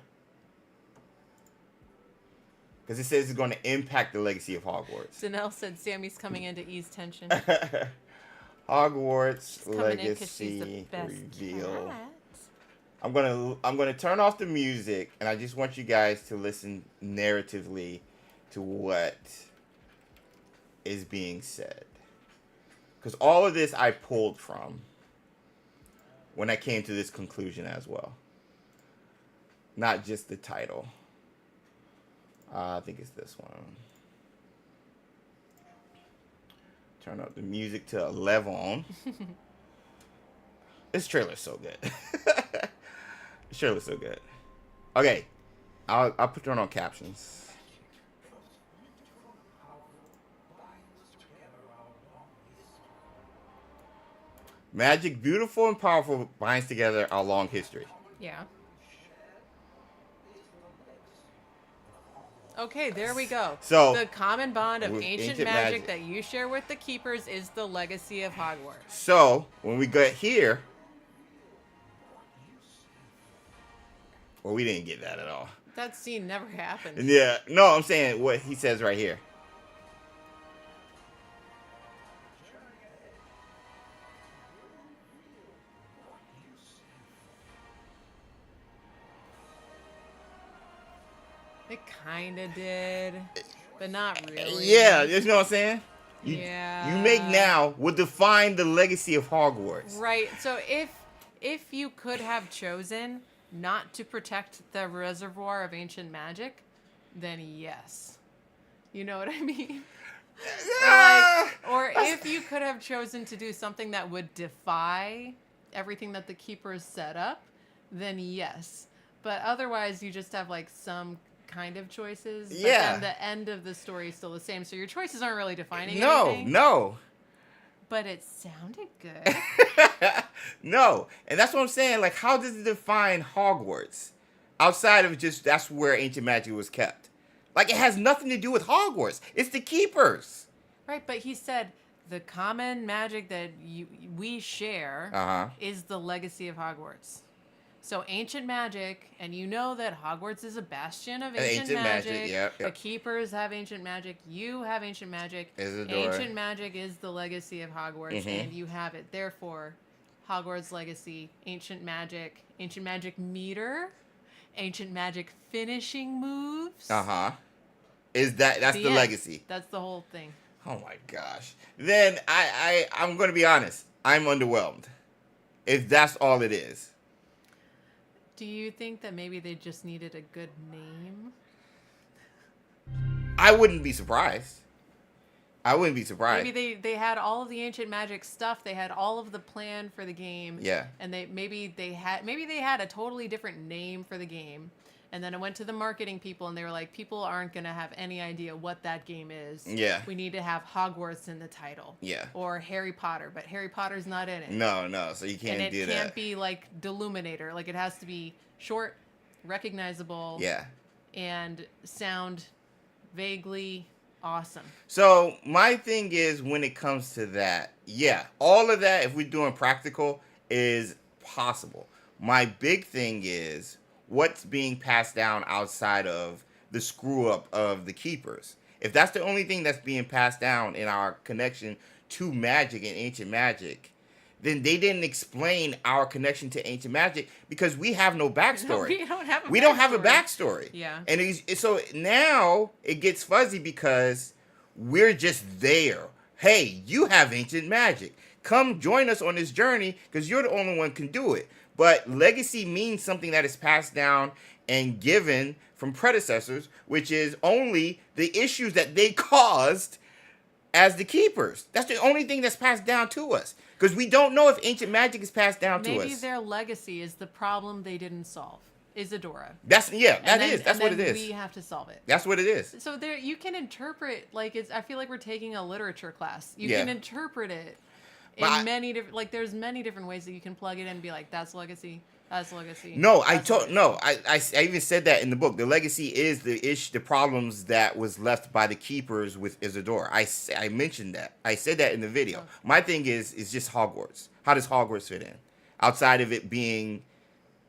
because it says it's going to impact the legacy of Hogwarts. Danelle said Sammy's coming in to ease tension. Hogwarts She's legacy reveal. Cat. I'm gonna turn off the music, and I just want you guys to listen narratively to what is being said, because all of this I pulled from when I came to this conclusion as well, not just the title. I think it's this one. Turn up the music to 11. This trailer's so good. Sure looks so good. Okay, I'll turn on captions. Magic, beautiful and powerful, binds together our long history. Yeah. Okay, there we go. So, the common bond of with ancient magic that you share with the keepers is the legacy of Hogwarts. So, when we get here, well, we didn't get that at all. That scene never happened. Yeah, no, I'm saying what he says right here. It kind of did, but not really. Yeah, you know what I'm saying? Yeah. You make now would define the legacy of Hogwarts. Right. So if you could have chosen not to protect the reservoir of ancient magic, then yes. You know what I mean? Or if you could have chosen to do something that would defy everything that the keepers set up, then yes. But otherwise, you just have like some kind of choices. But then the end of the story is still the same. So your choices aren't really defining anything. No. But it sounded good. No. And that's what I'm saying. Like, how does it define Hogwarts? Outside of just that's where ancient magic was kept. Like, it has nothing to do with Hogwarts. It's the keepers. Right, but he said the common magic that we share is the legacy of Hogwarts. So ancient magic, and you know that Hogwarts is a bastion of Ancient magic, yeah, The yeah. keepers have ancient magic. You have ancient magic. Isidore. Ancient magic is the legacy of Hogwarts, and you have it. Therefore, Hogwarts legacy, ancient magic meter, ancient magic finishing moves. Uh-huh. That's the end. legacy. That's the whole thing. Oh my gosh. Then I'm gonna be honest. I'm underwhelmed. If that's all it is. Do you think that maybe they just needed a good name? I wouldn't be surprised. Maybe they had all of the ancient magic stuff. They had all of the plan for the game. Yeah. And maybe they had a totally different name for the game. And then it went to the marketing people, and they were like, people aren't going to have any idea what that game is. Yeah. We need to have Hogwarts in the title. Yeah. Or Harry Potter, but Harry Potter's not in it. No, so you can't do that. And it can't be like Deluminator. Like, it has to be short, recognizable. Yeah. And sound vaguely awesome. So my thing is, when it comes to that, yeah, all of that, if we're doing practical, is possible. My big thing is what's being passed down outside of the screw up of the keepers. If that's the only thing that's being passed down in our connection to magic and ancient magic, then they didn't explain our connection to ancient magic because we have no backstory. No, we don't have a backstory. Yeah. And so now it gets fuzzy because we're just there. Hey, you have ancient magic. Come join us on this journey because you're the only one who can do it. But legacy means something that is passed down and given from predecessors, which is only the issues that they caused as the keepers. That's the only thing that's passed down to us. Because we don't know if ancient magic is passed down to us. Maybe their legacy is the problem they didn't solve. Isadora. That's what it is. We have to solve it. That's what it is. So there, you can interpret, like, I feel like we're taking a literature class. You Yeah. can interpret it in many different, like, there's many different ways that you can plug it in and be like, that's legacy. That's legacy. No, I even said that in the book. The legacy is the problems that was left by the keepers with Isadora. I mentioned that. I said that in the video. Oh. My thing is just Hogwarts. How does Hogwarts fit in? Outside of it being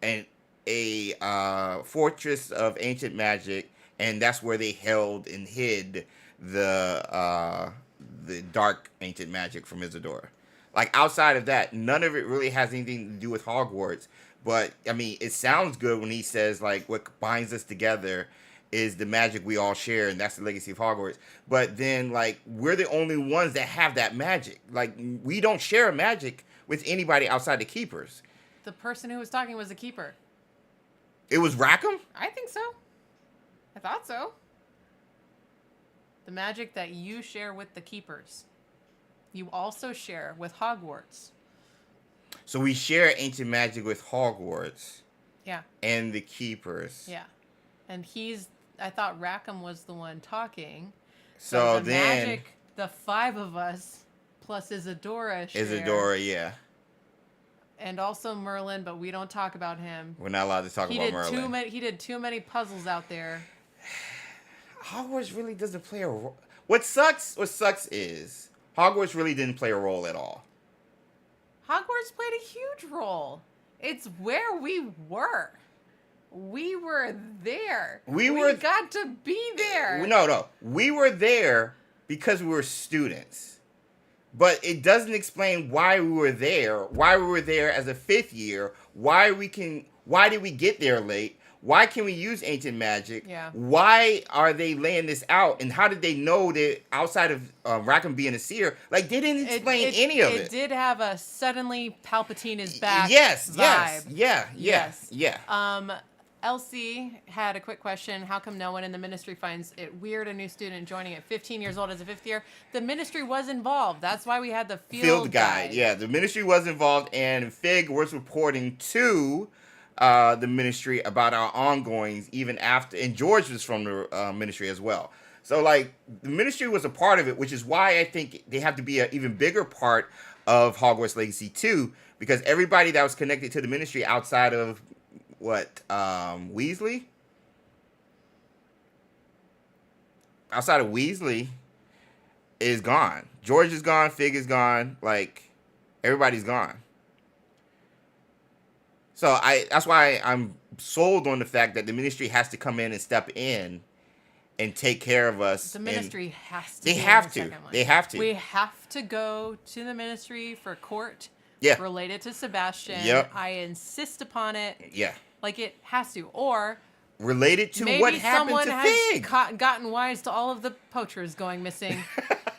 a fortress of ancient magic, and that's where they held and hid the dark ancient magic from Isadora. Like, outside of that, none of it really has anything to do with Hogwarts. But, I mean, it sounds good when he says, like, what binds us together is the magic we all share, and that's the legacy of Hogwarts. But then, like, we're the only ones that have that magic. Like, we don't share magic with anybody outside the keepers. The person who was talking was a keeper. It was Rackham? I think so. I thought so. The magic that you share with the keepers, you also share with Hogwarts. So we share ancient magic with Hogwarts. Yeah. And the keepers. Yeah. And I thought Rackham was the one talking. So the then magic, the five of us plus Isadora share. Isadora, yeah. And also Merlin, but we don't talk about him. We're not allowed to talk about Merlin. He did too many puzzles out there. Hogwarts really doesn't play a role. What sucks is Hogwarts really didn't play a role at all. Hogwarts played a huge role. It's where we were. We were there. We got to be there. No. We were there because we were students. But it doesn't explain why we were there as a fifth year, why did we get there late? Why can we use ancient magic? Yeah. Why are they laying this out? And how did they know that outside of Rackham being a seer? Like, they didn't explain any of it. It did have a suddenly Palpatine is back vibe. Yes. Yeah. Elsie had a quick question. How come no one in the ministry finds it weird a new student joining at 15 years old as a fifth year? The ministry was involved. That's why we had the field guide. Yeah, the ministry was involved, and Fig was reporting to the ministry about our ongoings even after, and George was from the ministry as well. So, like, the ministry was a part of it, which is why I think they have to be an even bigger part of Hogwarts Legacy 2, because everybody that was connected to the ministry outside of Weasley? Outside of Weasley is gone. George is gone, Fig is gone, like, everybody's gone. So that's why I'm sold on the fact that the ministry has to come in and step in and take care of us. The ministry has to. They be have in the to. second one. They have to. We have to go to the ministry for court. Yeah. Related to Sebastian. Yep. I insist upon it. Yeah. Like it has to. Or related to maybe what happened someone to has Fig. Gotten wise to all of the poachers going missing.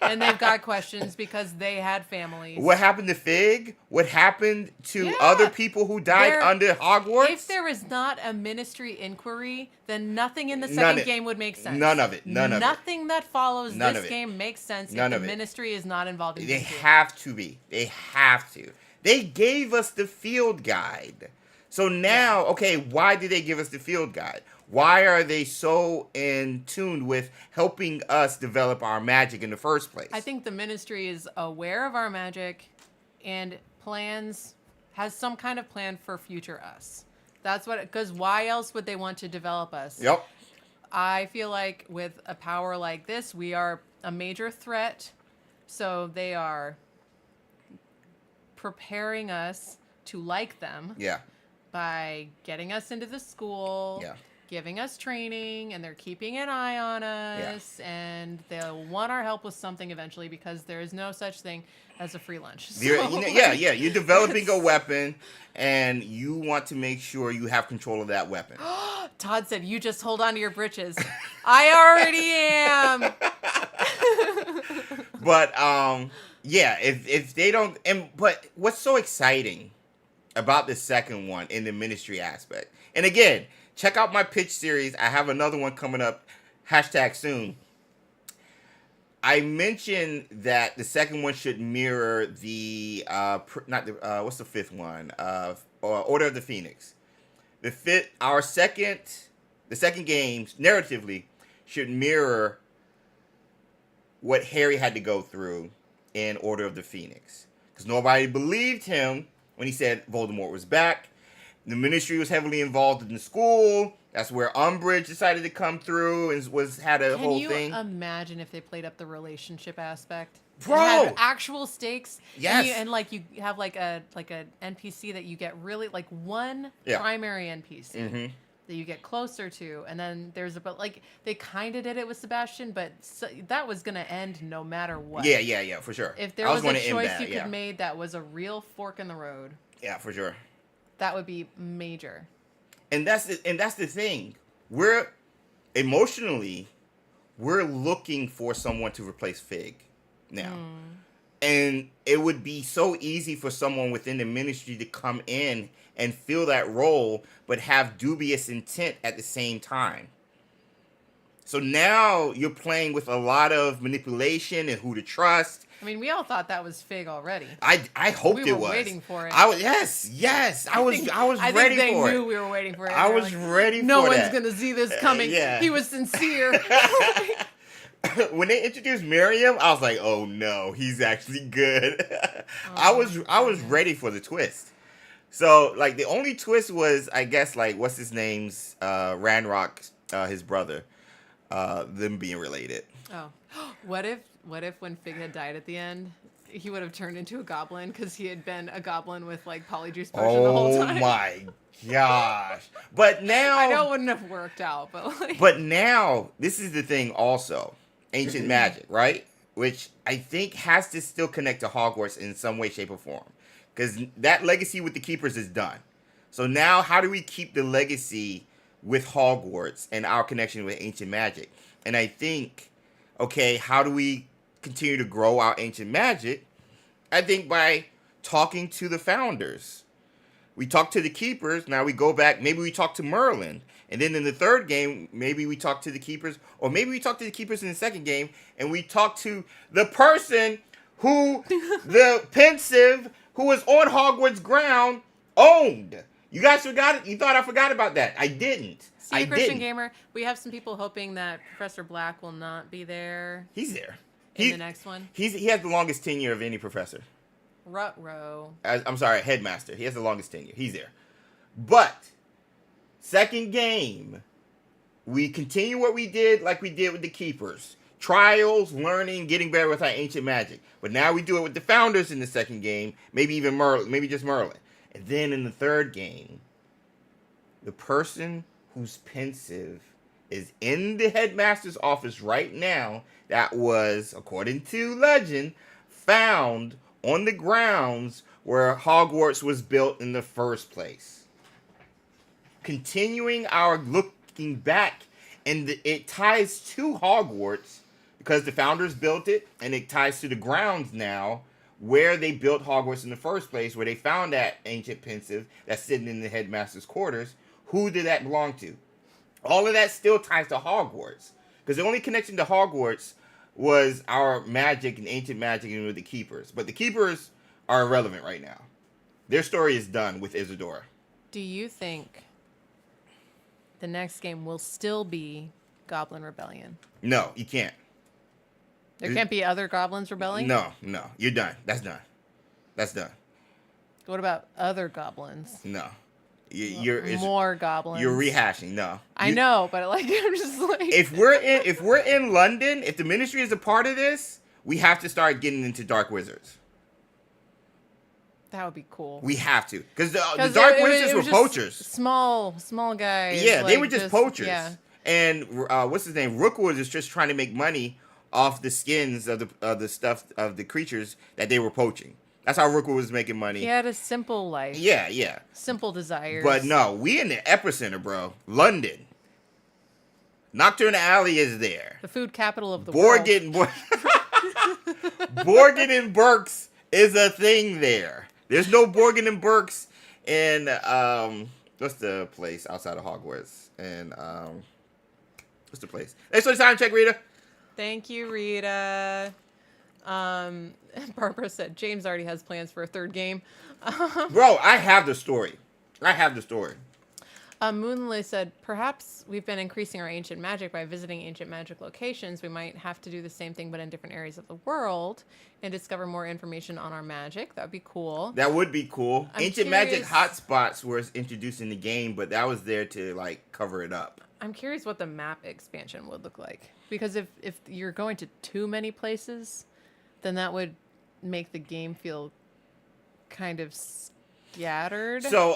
And they've got questions because they had families. What happened to Fig? What happened to Yeah. other people who died under Hogwarts? If there is not a ministry inquiry, then nothing in the second game would make sense. None of it. Nothing that follows None this of it. game makes sense None if of the it. ministry is not involved in They it. have to be. They have to. They gave us the field guide. So now, okay, why did they give us the field guide? Why are they so in tune with helping us develop our magic in the first place? I think the ministry is aware of our magic and has some kind of plan for future us. That's what, because why else would they want to develop us? Yep. I feel like with a power like this, we are a major threat. So they are preparing us to like them. Yeah. By getting us into the school. Yeah. Giving us training, and they're keeping an eye on us, and they'll want our help with something eventually because there is no such thing as a free lunch. So, You're developing a weapon, and you want to make sure you have control of that weapon. Todd said, "You just hold on to your britches." I already am. But if they don't, but what's so exciting about the second one in the ministry aspect, and again, check out my pitch series. I have another one coming up, #soon. I mentioned that the second one should mirror the what's the fifth one? Order of the Phoenix. The second game narratively should mirror what Harry had to go through in Order of the Phoenix, because nobody believed him when he said Voldemort was back. The ministry was heavily involved in the school. That's where Umbridge decided to come through and had a whole thing. Can you imagine if they played up the relationship aspect? Bro! And had actual stakes. Yes. And you have like a NPC that you get really like one primary NPC that you get closer to, and then they kind of did it with Sebastian, but that was gonna end no matter what. Yeah, for sure. If there was a choice you could make that was a real fork in the road. Yeah, for sure. That would be major. And that's the thing. We're emotionally looking for someone to replace Fig now. And it would be so easy for someone within the ministry to come in and fill that role, but have dubious intent at the same time. So now you're playing with a lot of manipulation and who to trust. I mean, we all thought that was Fig already. I hoped it was. We were waiting for it. I was yes. I was ready for it. I think they knew we were waiting for it. I was ready for it. No one's gonna see this coming. Yeah. He was sincere. When they introduced Miriam, I was like, "Oh no, he's actually good." I was ready for the twist. So like the only twist was, I guess, like what's his name's Ranrock, his brother, them being related. Oh, what if when Fig had died at the end, he would have turned into a goblin because he had been a goblin with like Polyjuice potion the whole time? Oh my gosh! But now I know it wouldn't have worked out, but like. But now this is the thing. Also, ancient magic, right? Which I think has to still connect to Hogwarts in some way, shape, or form, because that legacy with the Keepers is done. So now, how do we keep the legacy with Hogwarts and our connection with ancient magic? And I think, okay, how do we continue to grow our ancient magic? I think by talking to the founders. We talk to the Keepers. Now we go back. Maybe we talk to Merlin. And then in the third game, maybe we talk to the Keepers. Or maybe we talk to the Keepers in the second game. And we talk to the person who the pensive who was on Hogwarts ground owned. You guys forgot it? You thought I forgot about that. I didn't. See, Christian Gamer, we have some people hoping that Professor Black will not be there. He's there. In the next one. He has the longest tenure of any professor. Ruh-roh. I'm sorry, headmaster. He has the longest tenure. He's there. But, second game, we continue what we did like we did with the Keepers. Trials, learning, getting better with our ancient magic. But now we do it with the founders in the second game. Maybe even Merlin. Maybe just Merlin. And then in the third game, The person who's pensive is in the headmaster's office right now. That was, according to legend, found on the grounds where Hogwarts was built in the first place. Continuing our looking back, and it ties to Hogwarts because the founders built it, and it ties to the grounds now where they built Hogwarts in the first place, where they found that ancient pensive that's sitting in the headmaster's quarters. Who did that belong to? All of that still ties to Hogwarts, because the only connection to Hogwarts was our magic and ancient magic and with the keepers. But the keepers are irrelevant right now. Their story is done with Isadora. Do you think the next game will still be Goblin Rebellion? No, you can't. There can't be other goblins rebelling? No. You're done. That's done. What about other goblins? No. More goblins. You're rehashing. No. I know, but like I'm just like if we're in London, if the Ministry is a part of this, we have to start getting into Dark Wizards. That would be cool. We have to, because the Dark Wizards were poachers. Small guys. Yeah, they were just poachers. Yeah. And what's his name? Rookwood is just trying to make money off the skins of the stuff of the creatures that they were poaching. That's how Rookwood was making money. He had a simple life. Yeah. Simple desires. But no, we in the epicenter, bro. London. Nocturne Alley is there. The food capital of the world. Borgin and Burke's is a thing there. There's no Borgin and Burke's in what's the place outside of Hogwarts? And what's the place? Thanks for the time check, Rita. Thank you, Rita. Barbara said James already has plans for a third game. Bro, I have the story. Moonley said, perhaps we've been increasing our ancient magic by visiting ancient magic locations. We might have to do the same thing, but in different areas of the world and discover more information on our magic. That would be cool. That would be cool. I'm Ancient curious, magic hotspots were introduced in the game, but that was there to like cover it up. I'm curious what the map expansion would look like. Because if you're going to too many places, then that would make the game feel kind of scattered. So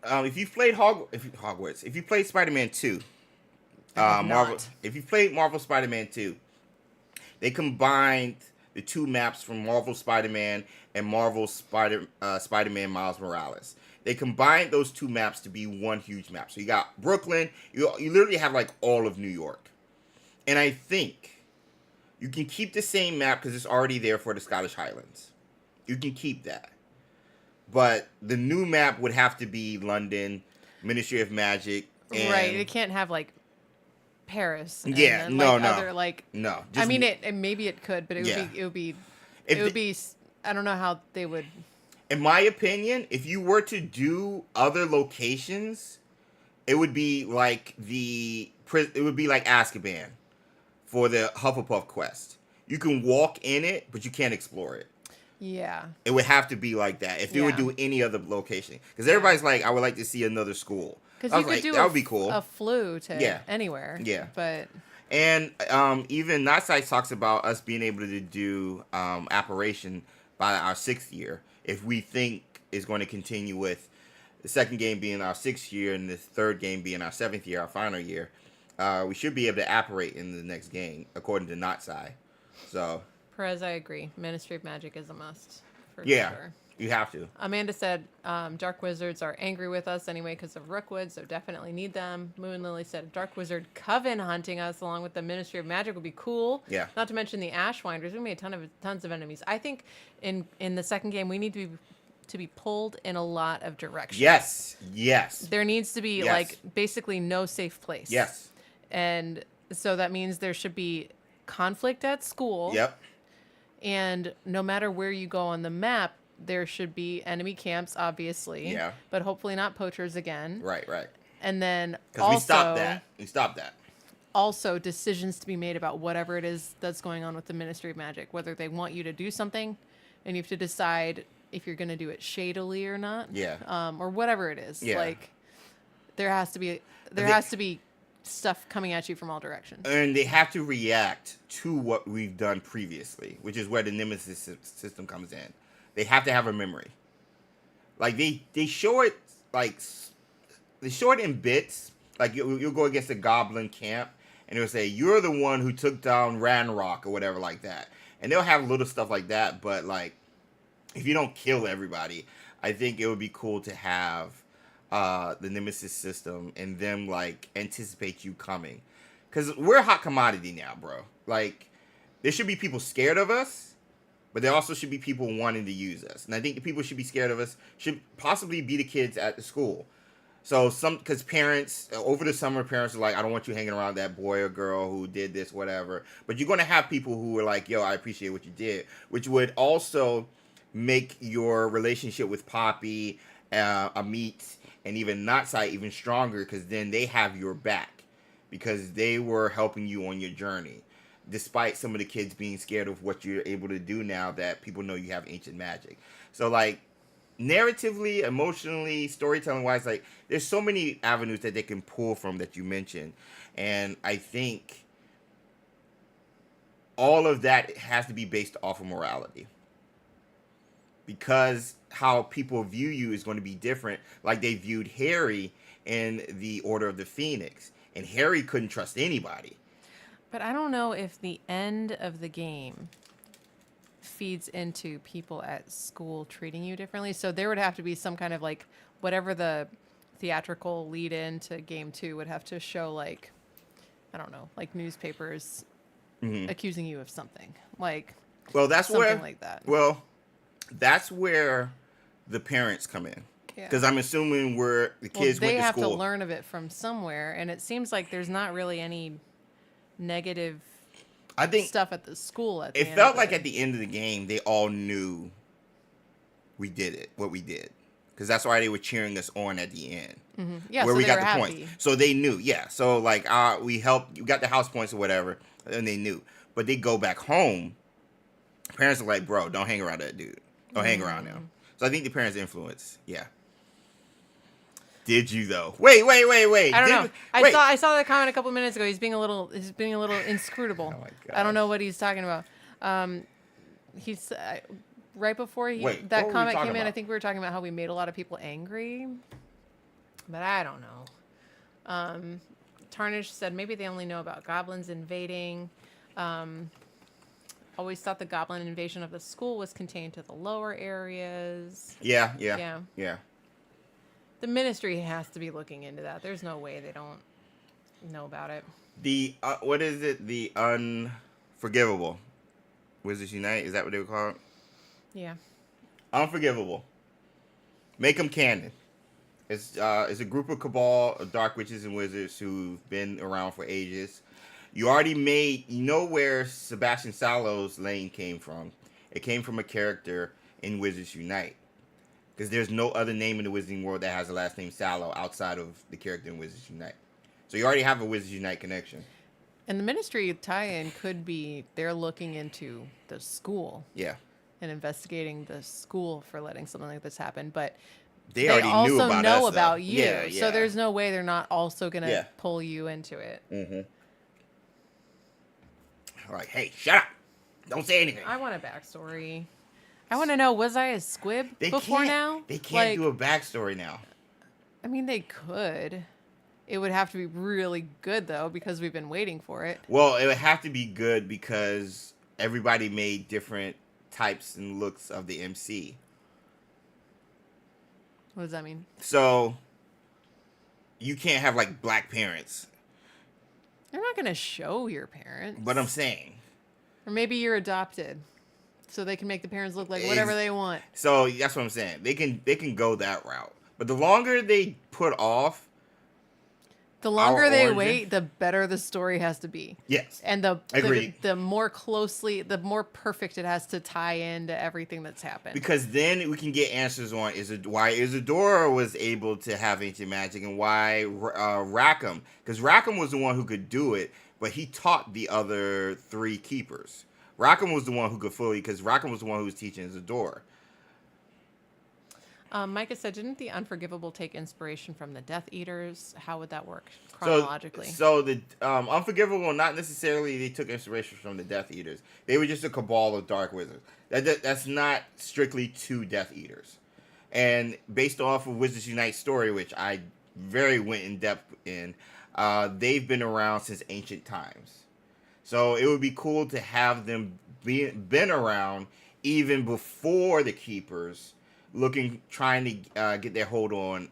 if you've played Hogwarts, if you played Spider-Man 2, Marvel, if you played Marvel Spider-Man 2, they combined the two maps from Marvel Spider-Man and Marvel Spider-Man Miles Morales. They combined those two maps to be one huge map. So you got Brooklyn, you literally have like all of New York. And I think you can keep the same map because it's already there for the Scottish Highlands. You can keep that. But the new map would have to be London, Ministry of Magic. And right. It can't have like Paris. And yeah. then, No. Other, like, no. I mean, maybe it could, but it would be. I don't know how they would. In my opinion, if you were to do other locations, it would be like Azkaban for the Hufflepuff quest. You can walk in it, but you can't explore it. Yeah. It would have to be like that if they would do any other location. Because everybody's like, I would like to see another school. Because you could do that would be cool. A flu to anywhere. Yeah. But. And even Notside talks about us being able to do Apparition by our 6th year. If we think is going to continue with the second game being our 6th year and the third game being our 7th year, our final year, we should be able to apparate in the next game, according to Notside. So. Perez, I agree. Ministry of Magic is a must. For sure. You have to. Amanda said, Dark Wizards are angry with us anyway because of Rookwood, so definitely need them. Moon Lily said, Dark Wizard Coven hunting us along with the Ministry of Magic would be cool. Yeah. Not to mention the Ashwinders. There's going to be tons of enemies. I think in the second game, we need to be pulled in a lot of directions. Yes. There needs to be, like, basically no safe place. Yes. And so that means there should be conflict at school. Yep. And no matter where you go on the map, there should be enemy camps, obviously. Yeah. But hopefully not poachers again. Right. And then because we stopped that. Also, decisions to be made about whatever it is that's going on with the Ministry of Magic. Whether they want you to do something, and you have to decide if you're going to do it shadily or not. Yeah. Or whatever it is. Yeah. Like, there has to be stuff coming at you from all directions. And they have to react to what we've done previously, which is where the Nemesis system comes in. They have to have a memory. Like, they show it, like, the short in bits. Like you'll go against a goblin camp, and it'll say you're the one who took down Ranrock or whatever like that. And they'll have little stuff like that. But like, if you don't kill everybody, I think it would be cool to have the Nemesis system and them like anticipate you coming, because we're a hot commodity now, bro. Like, there should be people scared of us, but there also should be people wanting to use us. And I think the people who should be scared of us should possibly be the kids at the school. So because parents over the summer, parents are like, I don't want you hanging around that boy or girl who did this, whatever. But you're going to have people who are like, yo, I appreciate what you did, which would also make your relationship with Poppy, Amit, and even Natsai even stronger, because then they have your back because they were helping you on your journey, despite some of the kids being scared of what you're able to do now that people know you have ancient magic. So like, narratively, emotionally, storytelling wise, like there's so many avenues that they can pull from that you mentioned, and I think all of that has to be based off of morality, because how people view you is going to be different. Like they viewed Harry in the Order of the Phoenix, and Harry couldn't trust anybody. But I don't know if the end of the game feeds into people at school treating you differently. So there would have to be some kind of like, whatever the theatrical lead in to game 2 would have to show, like, I don't know, like newspapers accusing you of something. Like, well, that's something where, like that. Well, that's where the parents come in. Because I'm assuming where the kids went to school. They have to learn of it from somewhere, and it seems like there's not really any negative stuff at the school. At the it felt like at the end of the game, they all knew we did it, what we did. Because that's why they were cheering us on at the end. Mm-hmm. Yeah, where so we they got were the happy. points. So they knew, yeah. So like, we helped, you got the house points or whatever, and they knew. But they go back home. Parents are like, bro, don't hang around that dude. Don't hang around him. So I think the parents' influence, yeah. Did you though? Wait. I don't know. I saw that comment a couple minutes ago. He's being a little inscrutable. Oh my God. I don't know what he's talking about. He's right before that comment came in. I think we were talking about how we made a lot of people angry, but I don't know. Tarnish said maybe they only know about goblins invading. Always thought the goblin invasion of the school was contained to the lower areas. Yeah. The ministry has to be looking into that. There's no way they don't know about it. The what is it? The Unforgivable Wizards Unite? Is that what they would call it? Yeah. Unforgivable. Make them canon. It's a group of cabal of dark witches and wizards who've been around for ages. You already you know where Sebastian Sallow's lane came from. It came from a character in Wizards Unite. Because there's no other name in the Wizarding world that has the last name Sallow outside of the character in Wizards Unite. So you already have a Wizards Unite connection. And the ministry tie-in could be they're looking into the school. Yeah. And investigating the school for letting something like this happen. But they already also knew about know us, about though. you. Yeah. So there's no way they're not also going to pull you into it. Mm-hmm. Like, hey, shut up. Don't say anything. I want a backstory. I want to know, was I a squib before now? They can't do a backstory now. I mean, they could. It would have to be really good, though, because we've been waiting for it. Well, it would have to be good because everybody made different types and looks of the MC. What does that mean? So, you can't have, like, black parents. They're not going to show your parents. But I'm saying. Or maybe you're adopted. So they can make the parents look like whatever they want. So that's what I'm saying. They can go that route. But the longer they put off, the longer they wait, the better the story has to be. Yes. And the more closely, the more perfect it has to tie into everything that's happened. Because then we can get answers on why Isadora was able to have ancient magic and why Rackham. Because Rackham was the one who could do it, but he taught the other 3 keepers. Rackham was the one who could fully, because Rackham was the one who was teaching Isadora. Micah said, didn't the Unforgivable take inspiration from the Death Eaters? How would that work chronologically? So the Unforgivable, not necessarily they took inspiration from the Death Eaters. They were just a cabal of dark wizards. That's not strictly 2 Death Eaters. And based off of Wizards Unite story, which I very went in depth in. They've been around since ancient times, so it would be cool to have them been around even before the keepers, trying to get their hold on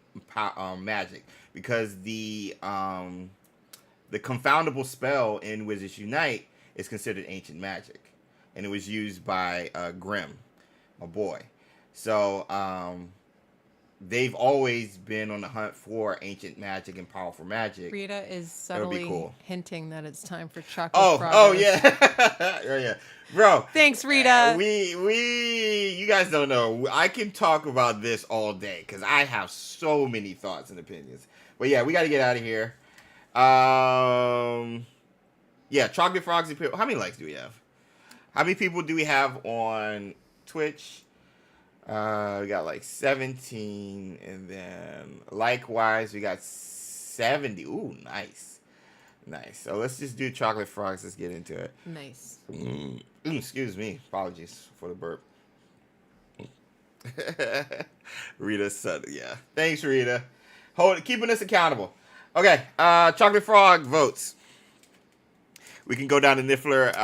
magic, because the confoundable spell in Wizards Unite is considered ancient magic, and it was used by Grimm, my boy. So they've always been on the hunt for ancient magic and powerful magic. Rita is subtly hinting that it's time for chocolate. Oh yeah, yeah, bro. Thanks, Rita. You guys don't know. I can talk about this all day because I have so many thoughts and opinions. But yeah, we got to get out of here. Yeah, chocolate frogs and people. How many likes do we have? How many people do we have on Twitch? We got like 17, and then likewise we got 70. Ooh, nice. So let's just do chocolate frogs. Let's get into it. Nice. Excuse me. Apologies for the burp. Rita said, yeah. Thanks, Rita. Keeping us accountable. Okay, chocolate frog votes. We can go down to Niffler,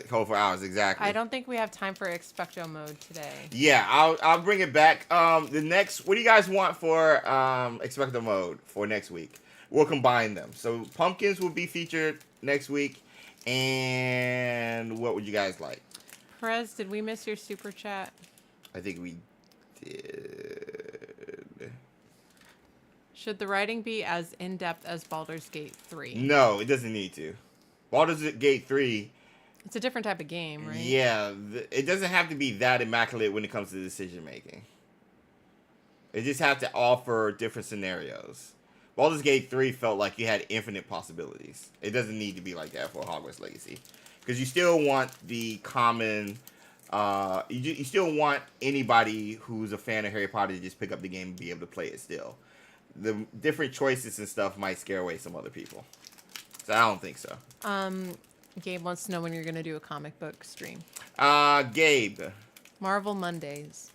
hold for hours, exactly. I don't think we have time for XpectoMODE today. Yeah, I'll bring it back. What do you guys want for XpectoMODE for next week? We'll combine them. So pumpkins will be featured next week, and what would you guys like? Perez, did we miss your super chat? I think we did. Should the writing be as in-depth as Baldur's Gate 3? No, it doesn't need to. Baldur's Gate 3... It's a different type of game, right? Yeah, it doesn't have to be that immaculate when it comes to decision-making. It just has to offer different scenarios. Baldur's Gate 3 felt like you had infinite possibilities. It doesn't need to be like that for Hogwarts Legacy. Because you still want the common... you still want anybody who's a fan of Harry Potter to just pick up the game and be able to play it still. The different choices and stuff might scare away some other people. So I don't think so. Gabe wants to know when you're going to do a comic book stream. Gabe. Marvel Mondays.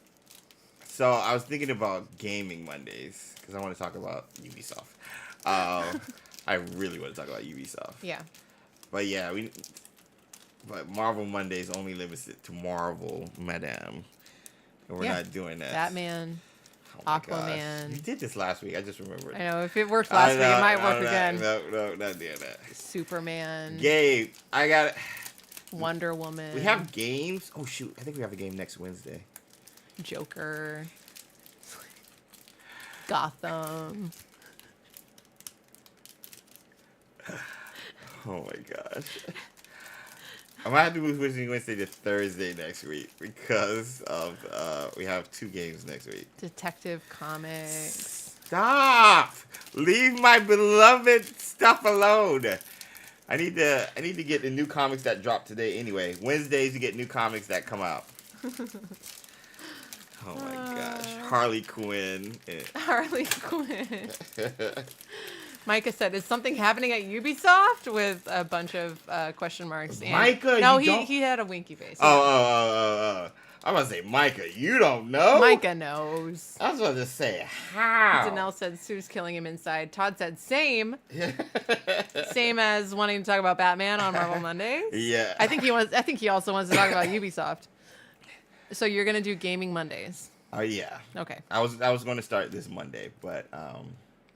So I was thinking about gaming Mondays because I want to talk about Ubisoft. I really want to talk about Ubisoft. Yeah. But yeah, but Marvel Mondays only limits it to Marvel, madame. And we're not doing that. Batman. Oh Aquaman. Gosh. You did this last week. I just remembered. I know. If it worked last week, it might work again. No, not doing that. Superman. Gabe, I got it. Wonder Woman. We have games. Oh, shoot. I think we have a game next Wednesday. Joker. Gotham. Oh, my gosh. I might have to move Wednesday to Thursday next week because of we have 2 games next week. Detective Comics. Stop! Leave my beloved stuff alone. I need to get the new comics that drop today anyway. Wednesdays you get new comics that come out. Oh my gosh. Harley Quinn. Harley Quinn. Micah said, "Is something happening at Ubisoft?" with a bunch of question marks. And Micah, no, he had a winky face. Oh. I'm going to say, Micah, you don't know? Micah knows. I was about to say, how? Danelle said, Sue's killing him inside. Todd said, same. Same as wanting to talk about Batman on Marvel Mondays. Yeah. I think he also wants to talk about Ubisoft. So you're going to do Gaming Mondays. Oh, yeah. Okay. I was going to start this Monday, but...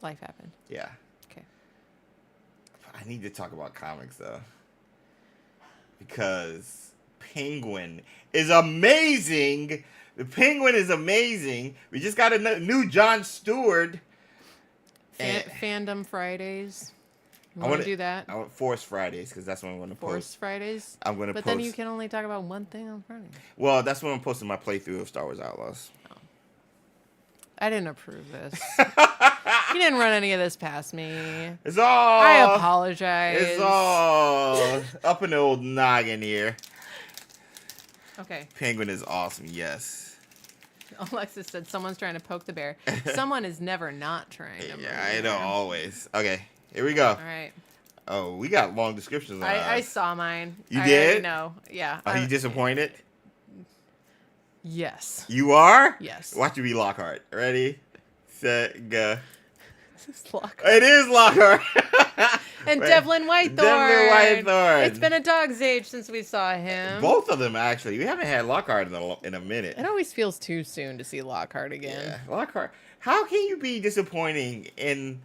life happened. Yeah. Okay. I need to talk about comics, though. Because... Penguin is amazing. The Penguin is amazing. We just got a new Jon Stewart. Fandom Fridays. You want to do that? I want Force Fridays because that's when I'm going to post. Force Fridays? I'm going to post. But then you can only talk about one thing on Friday. Well, that's when I'm posting my playthrough of Star Wars Outlaws. Oh. I didn't approve this. You didn't run any of this past me. It's all... I apologize. It's all up in the old noggin here. Okay. Penguin is awesome, yes. Alexis said someone's trying to poke the bear. Someone is never not trying to. Yeah, I know, always. Okay, here we go. All right. Oh, we got long descriptions on I saw mine. You did? No. Yeah. Are you disappointed? Yes. You are? Yes. Watch you be Lockhart. Ready, set, go. It's Lockhart. It is Lockhart. And Devlin Whitethorn. Devlin Whitethorn. It's been a dog's age since we saw him. Both of them, actually. We haven't had Lockhart in a minute. It always feels too soon to see Lockhart again. Yeah, Lockhart. How can you be disappointing in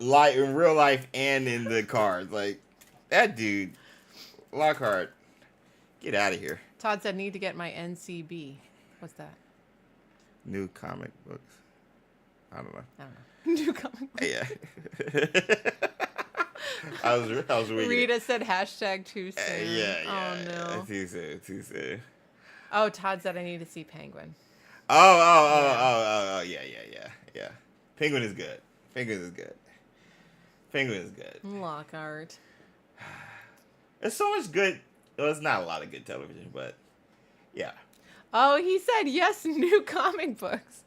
real life and in the cards? Like, that dude, Lockhart, get out of here. Todd said, need to get my NCB. What's that? New comic books. I don't know. New comic books. Yeah. I was reading. Rita said hashtag too soon. Yeah. Oh, no. Too soon. Oh, Todd said I need to see Penguin. Oh, yeah. Penguin is good. Lockhart. There's so much good. Well, it's not a lot of good television, but yeah. Oh, he said yes, new comic books.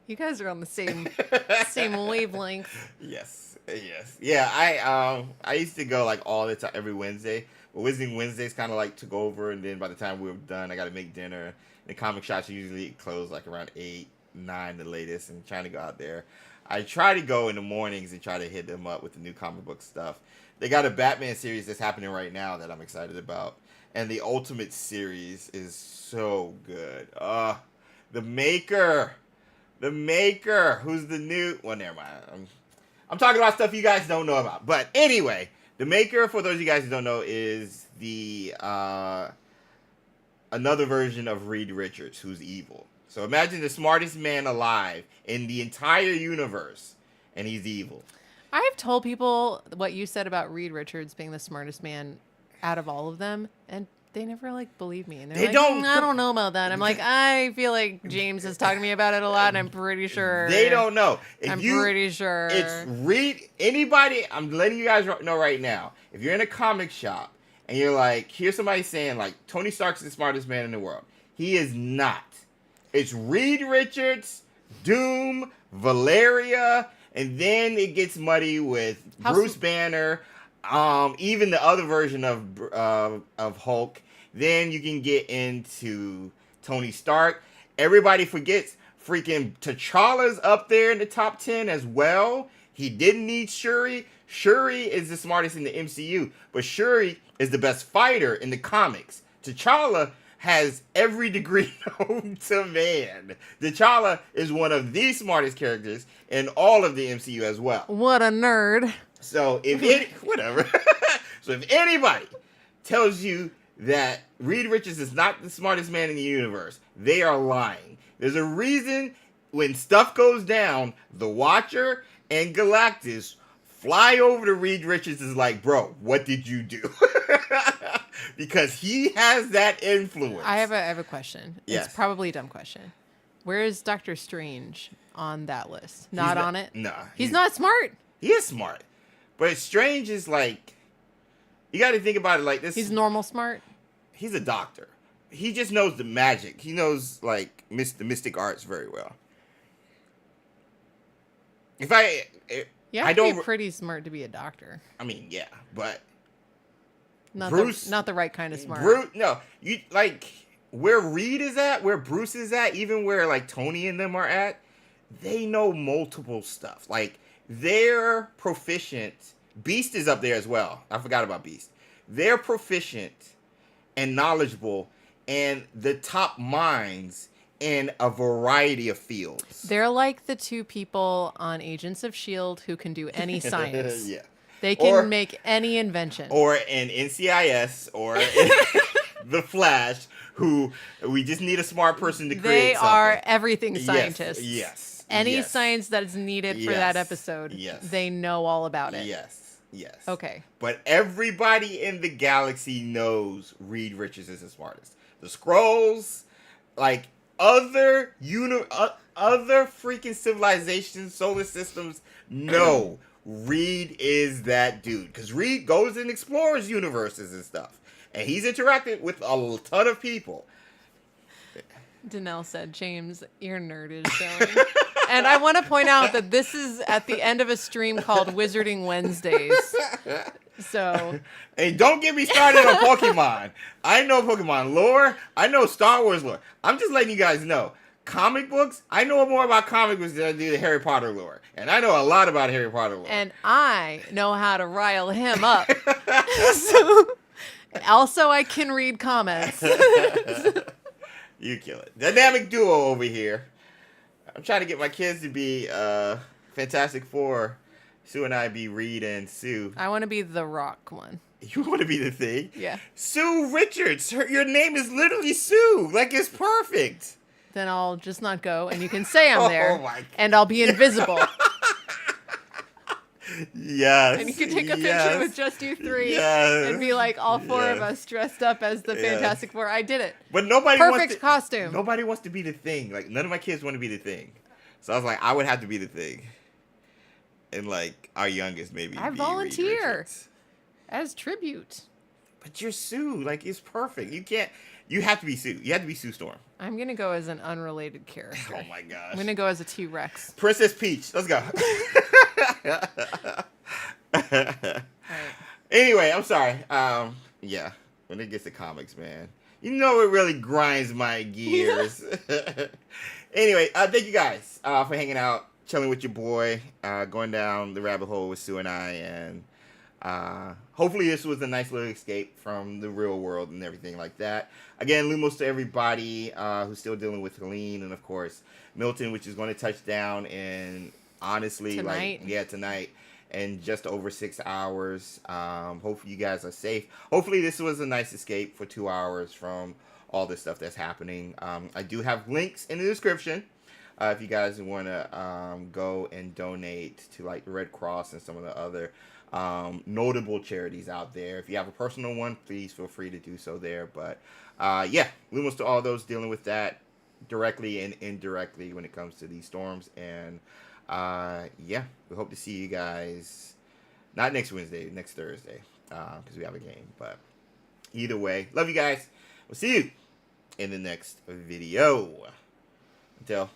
You guys are on the same wavelength. Yes. Yeah, I used to go like all the time every Wednesday. But Wizarding Wednesdays kind of like took over, and then by the time we were done, I got to make dinner. The comic shops usually close like around 8, 9 the latest, and trying to go out there. I try to go in the mornings and try to hit them up with the new comic book stuff. They got a Batman series that's happening right now that I'm excited about. And the Ultimate series is so good. The Maker, who's the new... Well, never mind. I'm talking about stuff you guys don't know about. But anyway, the Maker, for those of you guys who don't know, is the another version of Reed Richards, who's evil. So imagine the smartest man alive in the entire universe, and he's evil. I've told people what you said about Reed Richards being the smartest man out of all of them, and they never like believe me. And they're like, I don't know about that. I'm like, I feel like James is talking to me about it a lot, and I'm pretty sure they don't know. Pretty sure it's Reed. Anybody, I'm letting you guys know right now. If you're in a comic shop and you're like, here's somebody saying like Tony Stark's the smartest man in the world. He is not. It's Reed Richards, Doom, Valeria, and then it gets muddy with Bruce Banner. Even the other version of Hulk. Then you can get into Tony Stark. Everybody forgets freaking T'Challa's up there in the top 10 as well. He didn't need Shuri. Shuri is the smartest in the MCU, but Shuri is the best fighter in the comics. T'Challa has every degree known to man. T'Challa is one of the smartest characters in all of the MCU as well. What a nerd. So if so if anybody tells you that Reed Richards is not the smartest man in the universe, they are lying. There's a reason when stuff goes down, the Watcher and Galactus fly over to Reed Richards is like, bro, what did you do? Because he has that influence. I have a question. Yes. It's probably a dumb question. Where is Doctor Strange on that list? Not on it? No. He's not smart. He is smart. But Strange is like, you got to think about it like this. He's normal smart. He's a doctor. He just knows the magic. He knows like the mystic arts very well. I don't be pretty smart to be a doctor. I mean, yeah, but not Bruce, not the right kind of smart. You like where Reed is at, where Bruce is at, even where like Tony and them are at. They know multiple stuff. Like they're proficient. Beast is up there as well. I forgot about Beast. They're proficient and knowledgeable and the top minds in a variety of fields. They're like the two people on Agents of S.H.I.E.L.D. who can do any science. Yeah. They can make any invention. Or in NCIS or The Flash, who we just need a smart person to create something. They are everything scientists. Yes. Any science that is needed for that episode, they know all about it. Yes. Okay. But everybody in the galaxy knows Reed Richards is the smartest. The Skrulls, like other freaking civilizations, solar systems, know Reed is that dude. Because Reed goes and explores universes and stuff. And he's interacted with a ton of people. Danelle said, James, your nerd is showing. And I want to point out that this is at the end of a stream called Wizarding Wednesdays. So. Hey, don't get me started on Pokemon. I know Pokemon lore. I know Star Wars lore. I'm just letting you guys know. comic books, I know more about comic books than I do the Harry Potter lore. And I know a lot about Harry Potter lore. And I know how to rile him up. So, also, I can read comments. You kill it. Dynamic duo over here. I'm trying to get my kids to be Fantastic Four. Sue and I be Reed and Sue. I want to be the Rock one. You want to be the Thing? Yeah. Sue Richards. Your name is literally Sue. Like, it's perfect. Then I'll just not go, and you can say I'm there, Oh my God. and I'll be invisible. Yes. And you can take a picture with just you three, Yes. and be like all four of Yes. us dressed up as the Yes. Fantastic Four. I did it. But nobody Perfect wants to, costume. Nobody wants to be the Thing. Like, none of my kids want to be the Thing. So I was like, I would have to be the Thing. And like our youngest maybe. I be Reed volunteer. Richards. As tribute. But you're Sue. Like, it's perfect. You can't. You have to be Sue. You have to be Sue Storm. I'm going to go as an unrelated character. Oh my gosh. I'm going to go as a T-Rex. Princess Peach. Let's go. All right. Anyway, I'm sorry. Yeah. When it gets to comics, man, you know it really grinds my gears. Anyway, thank you guys for hanging out, chilling with your boy, going down the rabbit hole with Sue and I, and hopefully this was a nice little escape from the real world and everything like that. Again, Lumos to everybody who's still dealing with Helene, and of course Milton, which is going to touch down in honestly Tonight. tonight. In just over 6 hours. Hopefully you guys are safe. Hopefully this was a nice escape for 2 hours from all this stuff that's happening. I do have links in the description if you guys want to go and donate to like the Red Cross and some of the other notable charities out there. If you have a personal one, please feel free to do so there. But yeah, Lumos to all those dealing with that directly and indirectly when it comes to these storms. And yeah, we hope to see you guys not next Wednesday, next Thursday, because we have a game. But either way, love you guys. We'll see you in the next video. Until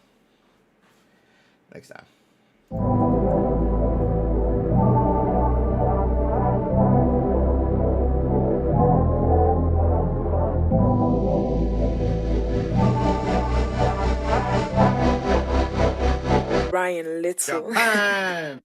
next time. Ryan Little. Japan.